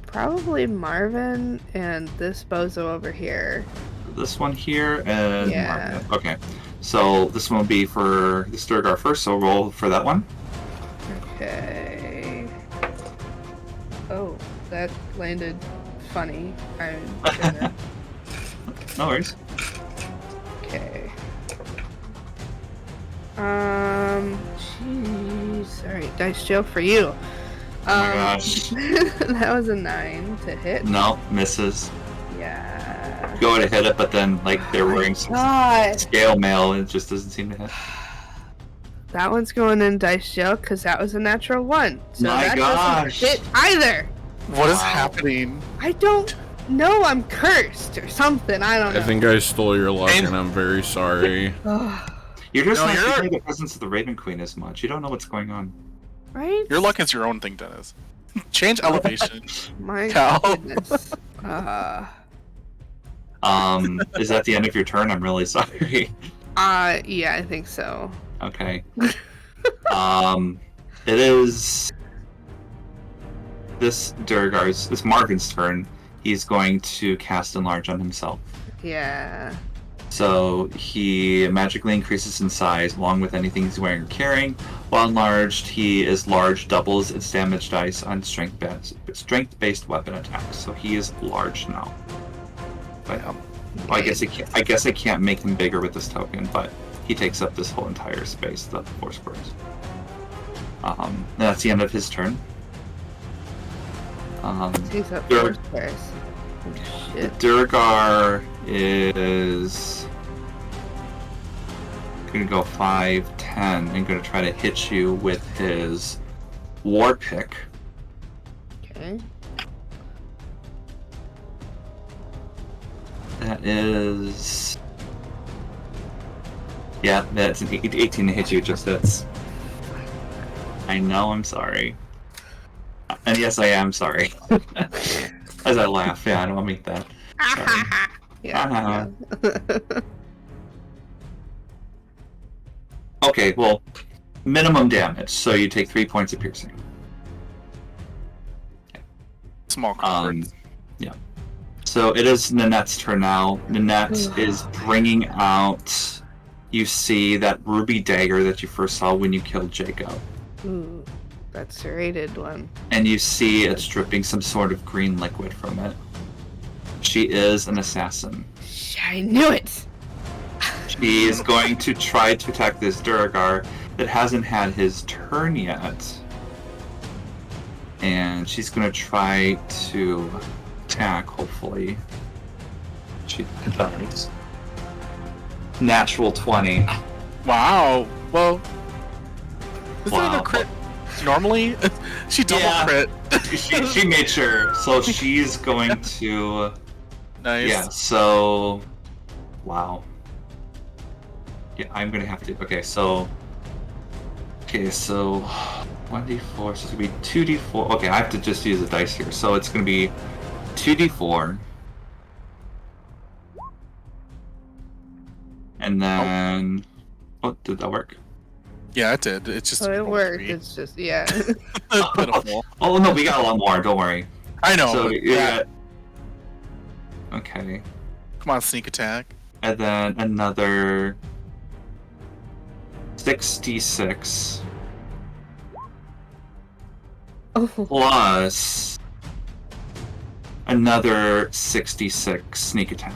Probably Marvin and this bozo over here.
This one here and
Yeah.
Marvin. Okay. So this one will be for the Sturgar first, so roll for that one.
Okay. Oh, that landed funny. I'm gonna...
No worries.
Okay. Jeez. Alright, dice joke for you.
Oh my gosh.
That was a 9 to hit.
No, misses.
Yeah.
Go to hit it, but then like they're wearing some
God.
scale mail and it just doesn't seem to hit.
That one's going in dice joke because that was a natural 1. So
My
that
gosh.
doesn't hit either.
What is happening?
I don't know. I'm cursed or something. I don't know.
I think I stole your luck, and I'm very sorry.
You're just
No,
not
you're-
feeling the presence of the Raven Queen as much. You don't know what's going on.
Right?
Your luck is your own thing, Dennis. Change elevation.
My
Cal.
goodness.
Is that the end of your turn? I'm really sorry.
Yeah, I think so.
Okay. It is it's Marvin's turn. He's going to cast Enlarge on himself.
Yeah.
So he magically increases in size along with anything he's wearing or carrying. While enlarged, he is large, doubles its damage dice on strength-based weapon attacks. So he is large now. But I guess I can't make him bigger with this token, but he takes up this whole entire space, the 4 squares. That's the end of his turn.
Takes up
Dur-
4 squares. Shit.
Durgar is gonna go 5, 10, and gonna try to hit you with his war pick.
Okay.
That is, yeah, that's an 18 to hit you. Just hits. I know. I'm sorry. And yes, I am sorry. As I laugh, yeah, I don't make that.
Yeah.
Okay, well, minimum damage, so you take 3 points of piercing.
Small comfort.
Yeah. So it is Nanette's turn now. Nanette is bringing out. You see that ruby dagger that you first saw when you killed Jacob.
Ooh, that serrated one.
And you see it's dripping some sort of green liquid from it. She is an assassin.
I knew it!
She is going to try to attack this Duragar that hasn't had his turn yet. And she's going to try to attack, hopefully. She does. Natural 20.
Wow. Well, is
Wow.
that a crit? Normally, she double
Yeah.
crit.
She made sure. So she's going to...
Nice.
Yeah, so... Wow. Yeah, I'm gonna have to... Okay, so... 1d4, so it's gonna be 2d4. Okay, I have to just use a dice here. So it's gonna be 2d4. And then... Oh, did that work?
Yeah, it did. It's just.
Oh, it worked.
3.
It's just, yeah.
Pitiful.
Oh, no, we got a lot more, don't worry.
I know.
So,
but
yeah. Okay.
Come on, sneak attack.
And then another 66
Oh,
plus another 66 sneak attack.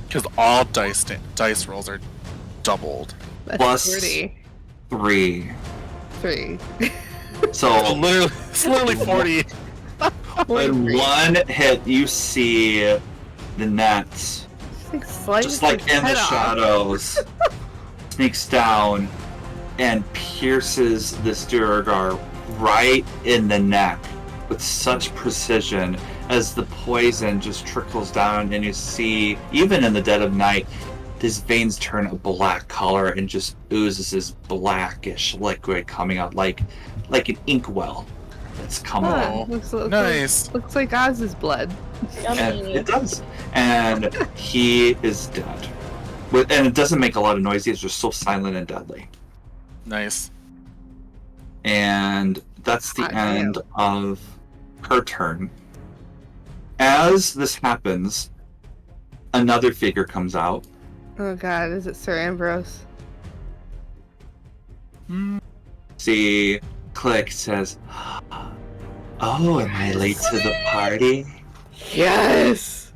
Because all dice rolls are doubled.
that's
Plus-
pretty.
3.
3.
So
It's literally 40.
in one hit, you see the net, just like in the shadows, sneaks down and pierces this Duergar right in the neck with such precision as the poison just trickles down, and you see, even in the dead of night, his veins turn a black color and just oozes this blackish liquid coming out like an inkwell that's coming out.
Nice.
Looks like Oz's blood.
And
Yummy.
it does. And he is dead. And it doesn't make a lot of noise. It's just so silent and deadly.
Nice.
And that's the
Hot
end
damn.
of her turn. As this happens, another figure comes out.
Oh god, is it Sir Ambrose?
See, Click says, "Oh, am I late to the party?
Yes!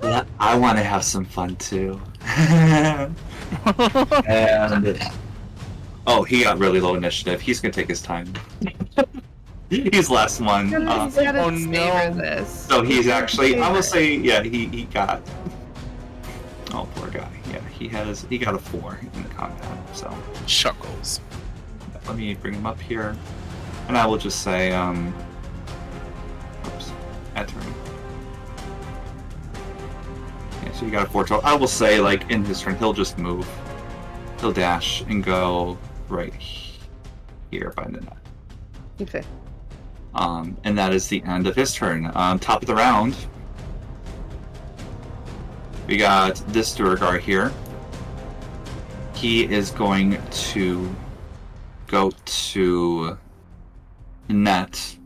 Yeah, I want to have some fun too." And he got really low initiative. He's gonna take his time. He's last one.
He's gotta
oh
savor
no.
this.
So he's actually, I will say, yeah, he got. Oh, poor guy. Yeah, he got a 4 in the combat. So
Chuckles.
let me bring him up here, and I will just say, oops, at turn. Yeah, so you got a 4 total. I will say, like in his turn, he'll just move. He'll dash and go right here by the net.
Okay.
And that is the end of his turn. Top of the round, we got this Duergar here. He is going to go to net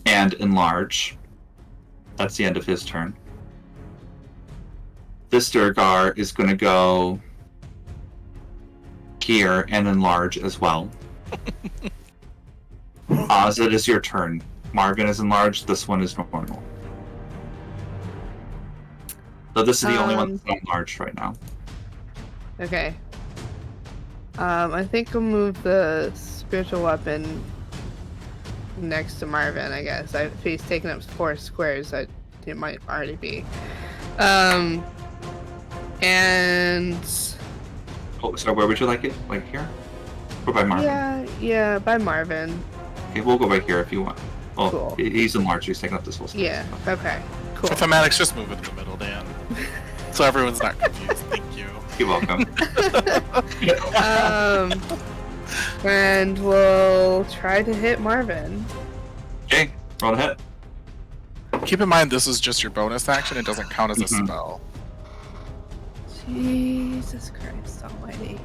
and enlarge. That's the end of his turn. This Duergar is going to go here and enlarge as well. Oz, it is your turn. Marvin is enlarged. This one is normal. So this is the only one that's not enlarged right now.
Okay. I think I'll move the spiritual weapon next to Marvin, I guess. If he's taking up 4 squares, it might already be. And...
Oh, sorry, where would you like it? Like here? Or by Marvin?
Yeah, by Marvin.
Okay, we'll go right here if you want. Oh,
Cool.
He's enlarged. He's taking up this whole space.
Yeah, okay. Cool.
For thematics, just move it in the middle, Dan. So everyone's not confused. Thank you.
You're welcome.
And we'll try to hit Marvin.
Okay, roll a hit.
Keep in mind, this is just your bonus action. It doesn't count as a
Mhm.
spell.
Jesus Christ almighty.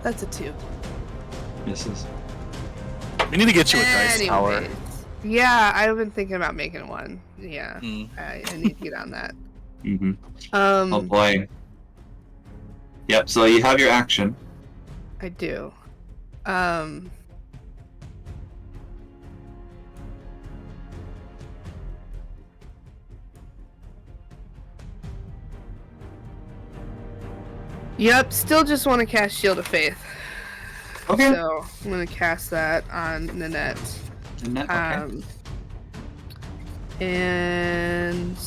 That's a 2.
Misses.
We need to get you a dice tower.
Anyways. Yeah, I've been thinking about making one. Yeah,
Mm.
I need to get on that.
Mm-hmm. Oh boy. Yep, so you have your action.
I do. Yep, still just want to cast Shield of Faith.
Okay.
So I'm gonna cast that on Nanette.
Okay.
And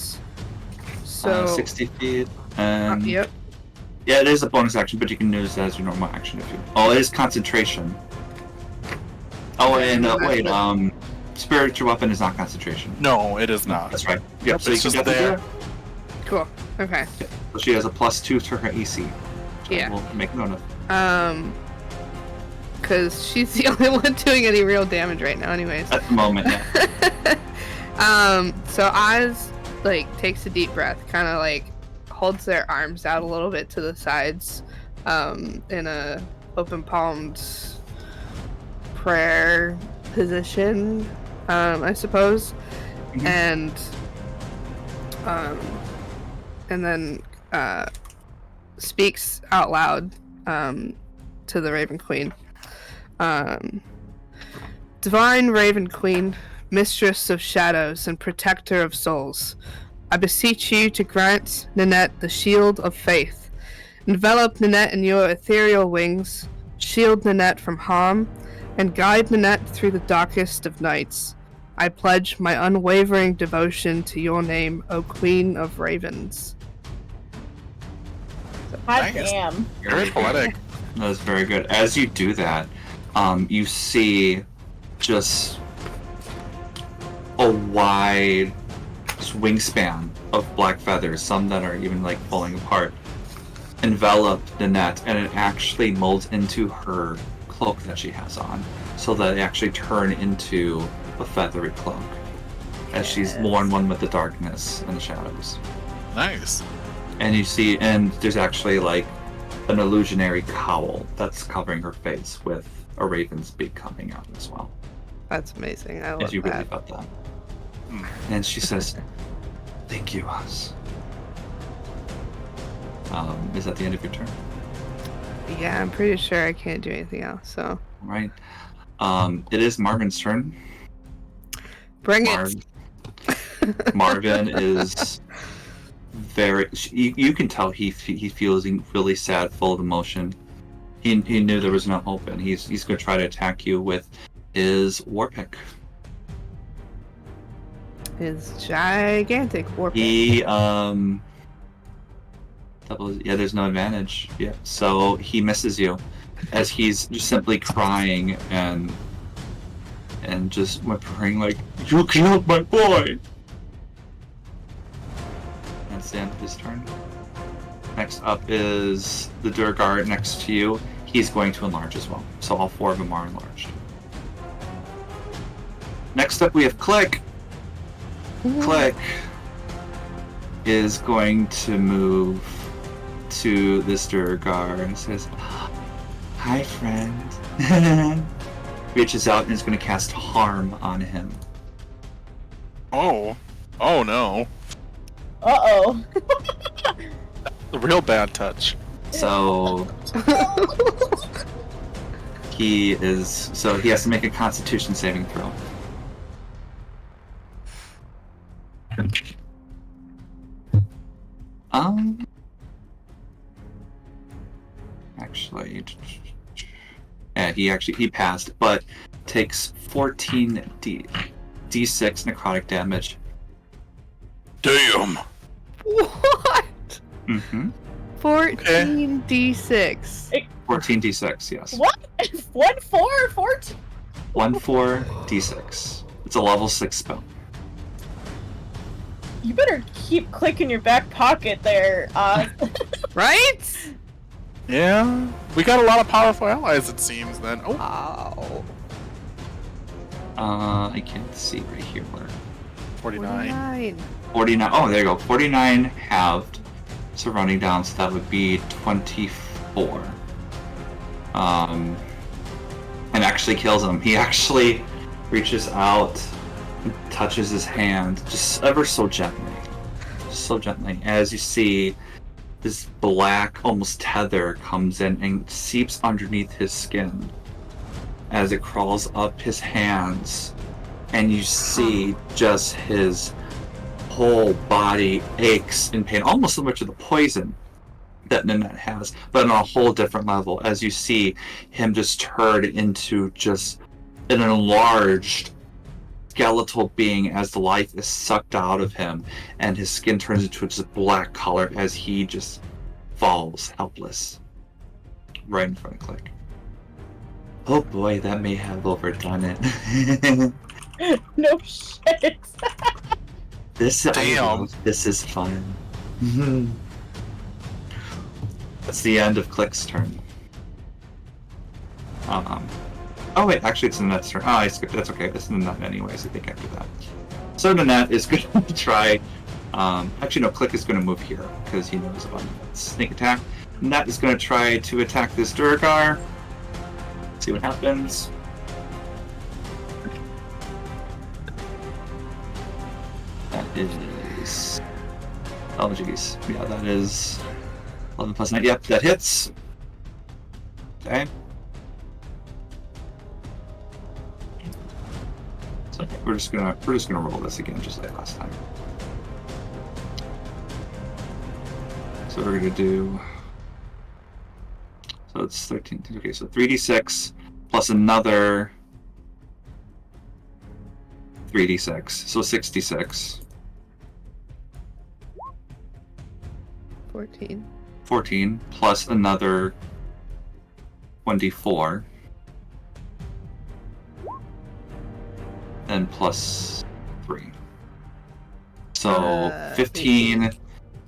so
60 feet. And
yep.
yeah, it is a bonus action, but you can use it as your normal action if you. Oh, it is concentration. Oh, and wait, spiritual weapon is not concentration.
No, it is not.
That's right. Yep.
Yep,
So you
it's
can
just
get
there.
there.
Cool. Okay.
So she has a +2 to her AC. Which
Yeah.
I will make note of.
Because she's the only one doing any real damage right now, anyways.
At the moment, yeah.
So Oz takes a deep breath, kind of holds their arms out a little bit to the sides, in a open palmed prayer position, I suppose,
Mhm.
and then speaks out loud to the Raven Queen. Divine Raven Queen, mistress of shadows and protector of souls, I beseech you to grant Nanette the shield of faith. Envelop Nanette in your ethereal wings, shield Nanette from harm, and guide Nanette through the darkest of nights. I pledge my unwavering devotion to your name, O Queen of Ravens.
Hot
Nice.
damn.
Very poetic.
That was very good. As you do that, you see just a wide wingspan of black feathers, some that are even like falling apart, envelop Nanette, and it actually molds into her cloak that she has on, so that they actually turn into a feathery cloak as she's more in one with the darkness and the shadows.
Nice.
And you see, and there's actually like an illusionary cowl that's covering her face with a raven's beak coming out as well.
That's amazing. I
As
love
you really
that.
felt that. And she says, "Thank you, Oz." Is that the end of your turn?
Yeah, I'm pretty sure I can't do anything else. So
All right. It is Marvin's turn.
bring
Marvin is very. You can tell he feels really sad, full of emotion. He knew there was no hope, and he's going to try to attack you with his war pick.
His gigantic warp.
He there's no advantage. Yeah, so he misses you, as he's just simply crying and just whimpering like, "You killed my boy." That's the end of his turn. Next up is the Durgar next to you. He's going to enlarge as well. So all four of them are enlarged. Next up we have Click. Click is going to move to this Durgar and says, "Hi, friend." Reaches out and is going to cast Harm on him.
Oh. Oh no.
Uh-oh.
A real bad touch.
So he has to make a Constitution saving throw. Actually, yeah, he passed, but takes 14 d6 necrotic damage.
Damn.
What?
Mm-hmm.
14 d6.
14 d6, yes.
What? 1, 4, 14?
1/4 d6. It's a level 6 spell.
You better keep Click in your back pocket there.
Right?
Yeah. We got a lot of powerful allies, it seems, then. Oh.
Wow.
I can't see right here where.
49.
49. Oh, there you go. 49 halved. So running down, so that would be 24. And actually kills him. He actually reaches out and touches his hand just ever so gently. Just so gently. As you see, this black, almost tether comes in and seeps underneath his skin as it crawls up his hands. And you see just his whole body aches in pain, almost similar to the poison that Nanette has, but on a whole different level, as you see him just turn into just an enlarged skeletal being as the life is sucked out of him, and his skin turns into just black color as he just falls helpless right in front of Click. Oh boy, that may have overdone it.
No shit.
Damn.
This is fun. That's the end of Click's turn. Oh wait, actually it's Nanette's turn. Oh, I skipped. That's okay. It's Nanette anyways, I think, after that. So Nanette is going to try... actually, no, Click is going to move here, because he knows about sneak attack. Nanette is going to try to attack this Durgar. See what happens. That is... Oh, jeez. Yeah, that is... 11 plus 9. Yep, that hits. Okay. So we're just gonna roll this again, just like last time. So we're gonna do... So it's 13. Okay, so 3d6 plus another 3d6. So 66.
14.
14 plus another 1d4. And plus 3. So 15,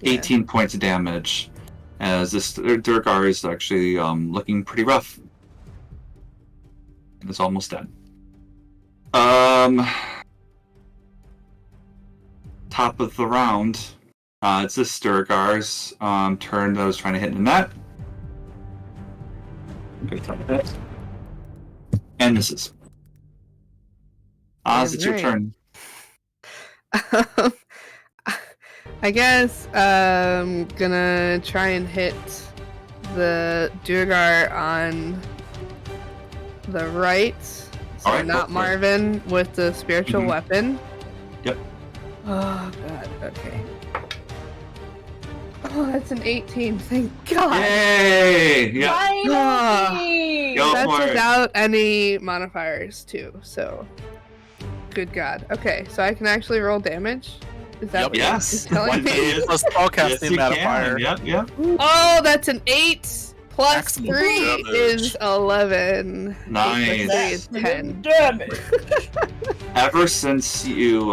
18 points of damage. As this Durgar is actually looking pretty rough. And it's almost dead. Top of the round. It's this Durgar's turn that I was trying to hit in the net. And misses. Oz, it's your turn.
I guess I'm gonna try and hit the Durgar on the right. So
Alright,
not
go for it.
Marvin with the spiritual weapon.
Yep.
Oh god, okay. Oh, that's an 18, thank god!
Yay! Yeah.
Finally!
Go
That's
for it.
without any modifiers too, so good god. Okay, so I can actually roll damage? Is that
Yep.
what
Yes.
you're telling me?
Yes.
Plus
Yes,
spellcasting
you
modifier.
can. Yep.
Oh, that's an 8 plus
Maximum
3
damage.
is 11.
Nice.
8 plus 3 is 10.
Damage.
Ever since you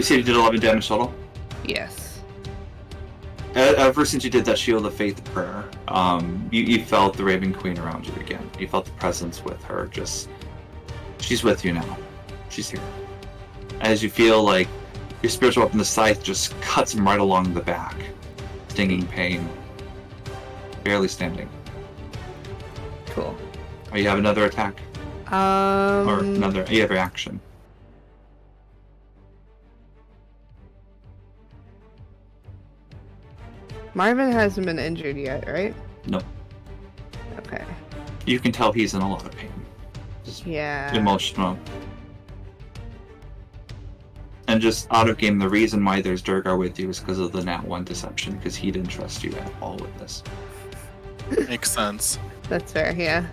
said you did 11 damage total?
Yes.
Ever since you did that Shield of Faith prayer, you felt the Raven Queen around you again. You felt the presence with her. She's with you now. She's here. As you feel like your spiritual weapon, the scythe, just cuts him right along the back. Stinging pain. Barely standing.
Cool.
Oh, you have another attack? Or another, you have your action.
Marvin hasn't been injured yet, right?
Nope.
Okay.
You can tell he's in a lot of pain. Just
Yeah.
emotional. And just out of game, the reason why there's Durgar with you is because of the Nat 1 deception, because he didn't trust you at all with this.
Makes sense.
That's fair, yeah.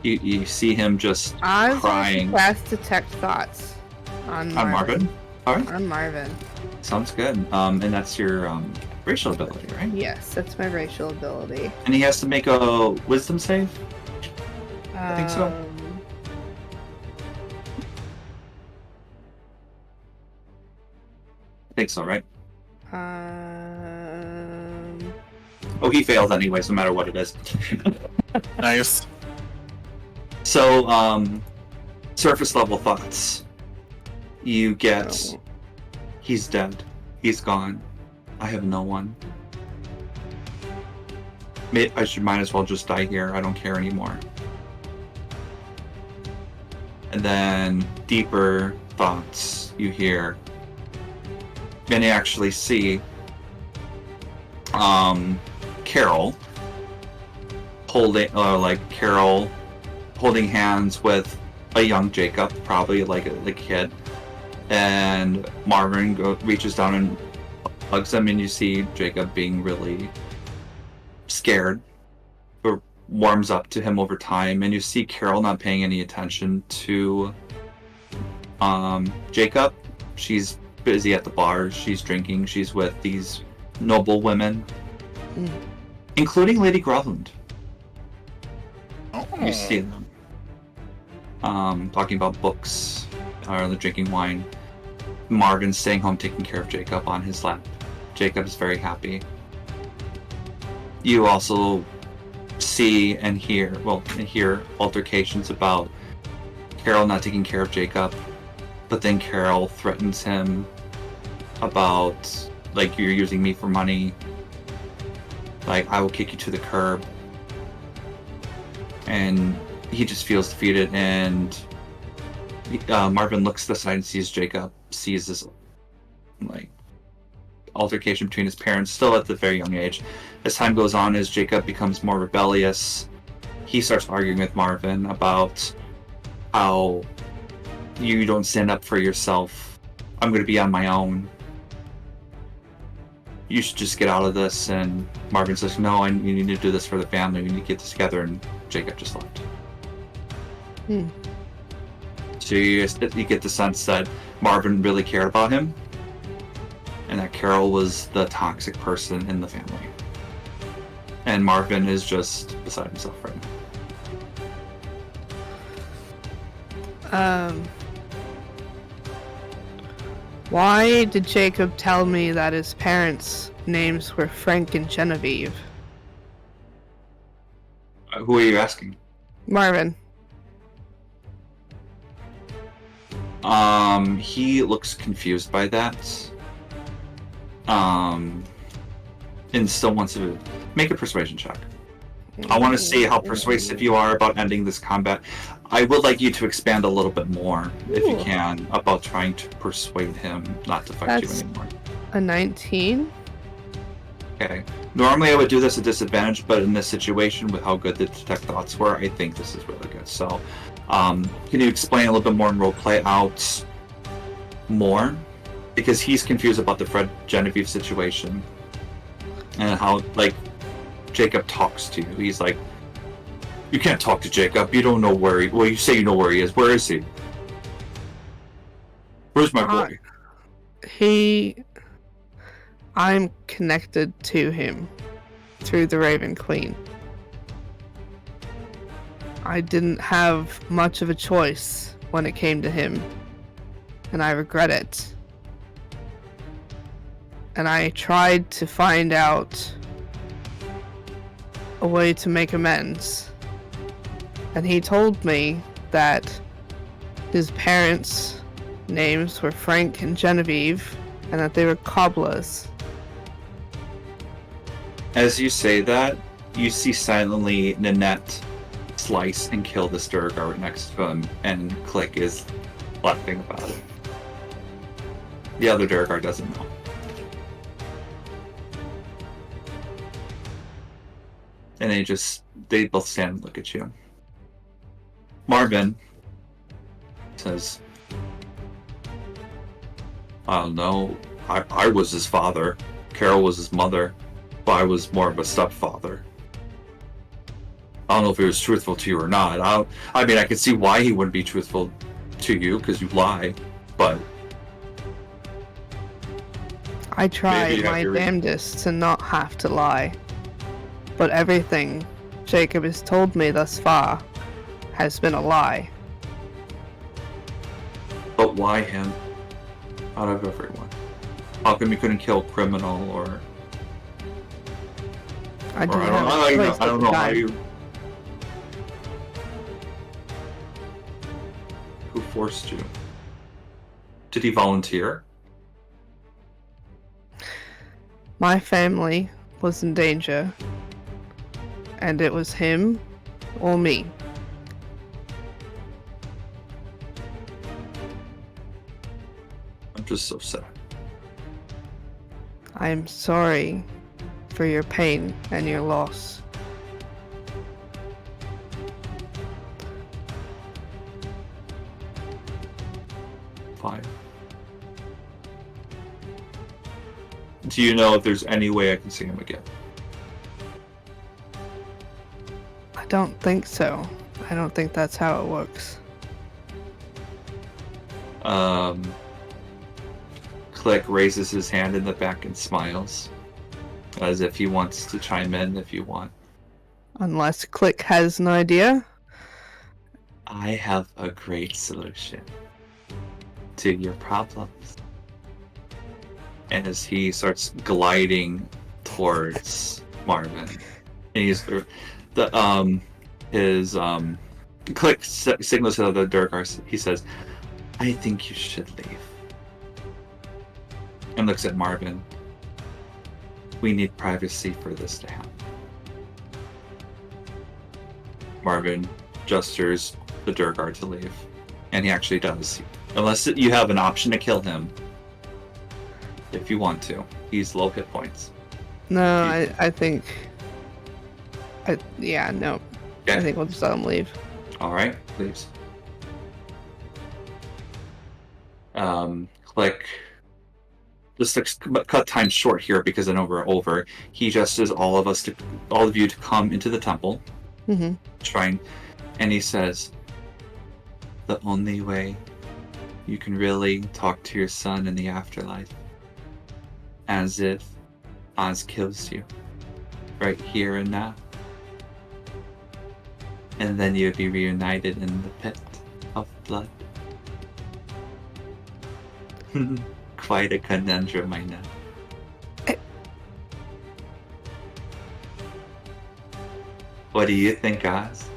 You see him just
I was
crying.
going to cast Detect Thoughts on
On Marvin? Alright,
On Marvin.
sounds good. And that's your racial ability, right?
Yes, that's my racial ability.
And he has to make a wisdom save? I think so. I think so, right?
Um,
Oh, he failed anyways, no matter what it is.
Nice.
So, surface level thoughts. You get,
Oh.
he's dead. He's gone. I have no one. Might as well just die here. I don't care anymore. And then deeper thoughts you hear. And you actually see Carol holding hands with a young Jacob, probably like a kid. And Marvin reaches down and hugs him, and you see Jacob being really scared, but warms up to him over time. And you see Carol not paying any attention to Jacob. She's busy at the bar. She's drinking. She's with these noble women, including Lady Groveland.
Oh.
You see them talking about books or the drinking wine. Marvin staying home taking care of Jacob on his lap. Jacob is very happy. You also see and hear altercations about Carol not taking care of Jacob, but then Carol threatens him about, like, you're using me for money, like, I will kick you to the curb. And he just feels defeated, and Marvin looks to the side and sees this like altercation between his parents, still at the very young age. As time goes on, as Jacob becomes more rebellious, he starts arguing with Marvin about how you don't stand up for yourself. I'm going to be on my own. You should just get out of this. And Marvin says, no, you need to do this for the family. We need to get this together. And Jacob just left. So you get the sense that Marvin really cared about him, and that Carol was the toxic person in the family. And Marvin is just beside himself right now.
Why did Jacob tell me that his parents' names were Frank and Genevieve?
Who are you asking?
Marvin.
He looks confused by that. And still wants to make a persuasion check. I want to see how persuasive you are about ending this combat. I would like you to expand a little bit more, if you can, about trying to persuade him not to fight you anymore.
A 19?
Okay. Normally I would do this at disadvantage, but in this situation, with how good the detect thoughts were, I think this is really good. So, can you explain a little bit more and roleplay out more? Because he's confused about the Fred Genevieve situation. And how, like, Jacob talks to you. He's like, you can't talk to Jacob. You don't know where he... Well, you say you know where he is. Where is he? Where's my boy?
I'm connected to him through the Raven Queen. I didn't have much of a choice when it came to him, and I regret it. And I tried to find out a way to make amends. And he told me that his parents' names were Frank and Genevieve, and that they were cobblers.
As you say that, you see silently Nanette slice and kill the Sturgar next to him, and Click is laughing about it. The other Durgar doesn't know. And they both stand and look at you. Marvin says, I don't know. I was his father. Carol was his mother. But I was more of a stepfather. I don't know if he was truthful to you or not. I mean, I can see why he wouldn't be truthful to you, because you lie, but...
I tried my damnedest to not have to lie. But everything Jacob has told me thus far has been a lie.
But why him? Out of everyone? How come you couldn't kill a criminal or...
I don't know
how you... Who forced you? Did he volunteer?
My family was in danger. And it was him or me.
I'm just so sad.
I'm sorry for your pain and your loss.
Fine. Do you know if there's any way I can see him again?
I don't think so. I don't think that's how it works.
Click raises his hand in the back and smiles, as if he wants to chime in if you want.
Unless Click has an idea.
I have a great solution to your problems. And as he starts gliding towards Marvin, and he's Click signals to the Durgars. He says, I think you should leave. And looks at Marvin. We need privacy for this to happen. Marvin gestures the Durgar to leave. And he actually does. Unless you have an option to kill him. If you want to. He's low hit points.
No, I think... yeah, no.
Okay.
I think we'll just let him leave.
Alright, leaves. Click. Just to cut time short here because I know we're over. He gestures all of you to come into the temple.
Mm-hmm.
Shrine, and he says, the only way you can really talk to your son in the afterlife, as if Oz kills you right here and now. And then you'd be reunited in the pit of blood. Quite a conundrum, I know. What do you think, Oz?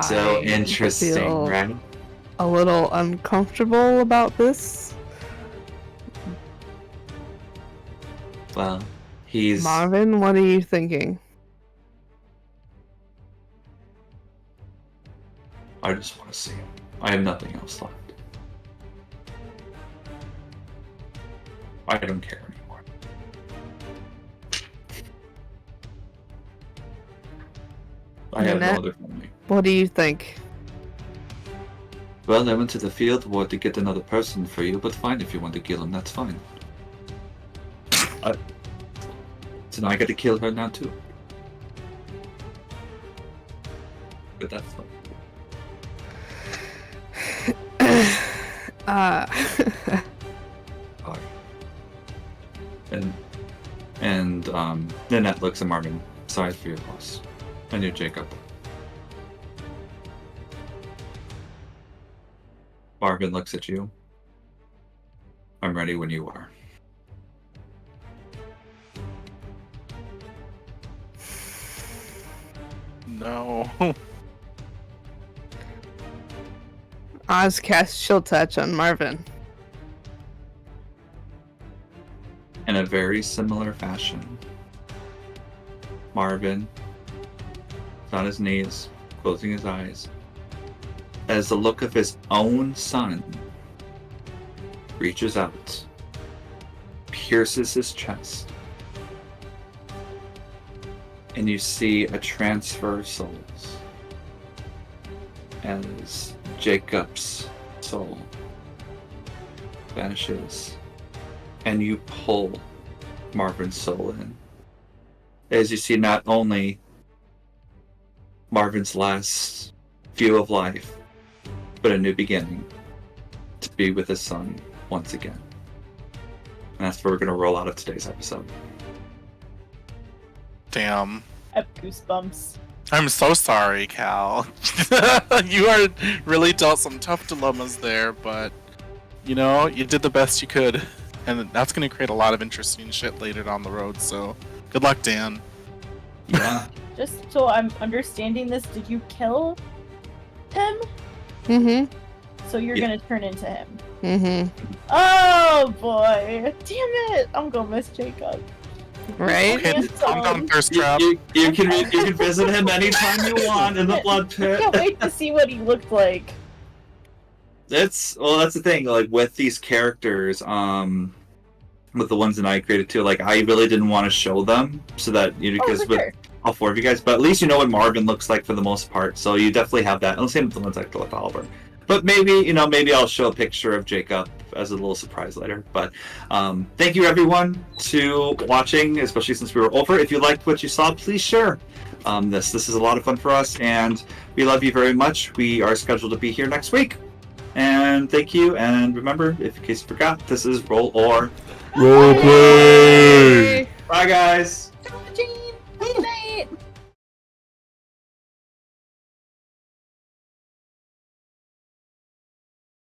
So
I
interesting,
feel
right?
a little uncomfortable about this.
Well, he's...
Marvin, what are you thinking?
I just want to see him. I have nothing else left. I don't care anymore. I have no
Annette?
other family.
What do you think?
Well, I went to the field war to get another person for you, but fine if you want to kill him, that's fine. So now I got to kill her now too. But that's fine. Alright. And Nanette looks at Marvin. Sorry for your loss. And you, Jacob. Marvin looks at you. I'm ready when you are.
No.
Oz casts Chill Touch on Marvin.
In a very similar fashion, Marvin is on his knees, closing his eyes, as the look of his own son reaches out, pierces his chest, and you see a transfer of souls as Jacob's soul vanishes, and you pull Marvin's soul in. As you see not only Marvin's last view of life, but a new beginning to be with his son once again. And that's where we're going to roll out of today's episode.
Damn.
I have goosebumps.
I'm so sorry, Cal. You are really dealt some tough dilemmas there, but you know, you did the best you could. And that's going to create a lot of interesting shit later down the road, so good luck, Dan.
Yeah.
Just so I'm understanding this, did you kill him?
Mm-hmm.
So you're
Yeah.
gonna turn into him.
Mm-hmm.
Oh boy! Damn it! I'm gonna miss Jacob.
Right?
Okay,
Handsome.
calm down, Thirst
You,
Trap.
you can visit him anytime you want in the blood
I
pit.
can't wait to see what he looked like.
That's the thing, like with these characters, with the ones that I created too, like I really didn't want to show them so that because
for
with
sure.
all four of you guys, but at least you know what Marvin looks like for the most part, so you definitely have that. And the same with the ones like Oliver. But maybe I'll show a picture of Jacob as a little surprise later. But thank you everyone to watching, especially since we were over. If you liked what you saw, please share this. This is a lot of fun for us, and we love you very much. We are scheduled to be here next week. And thank you, and remember, if in case you forgot, this is Roll or
Roleplay!
Bye guys!
Good night.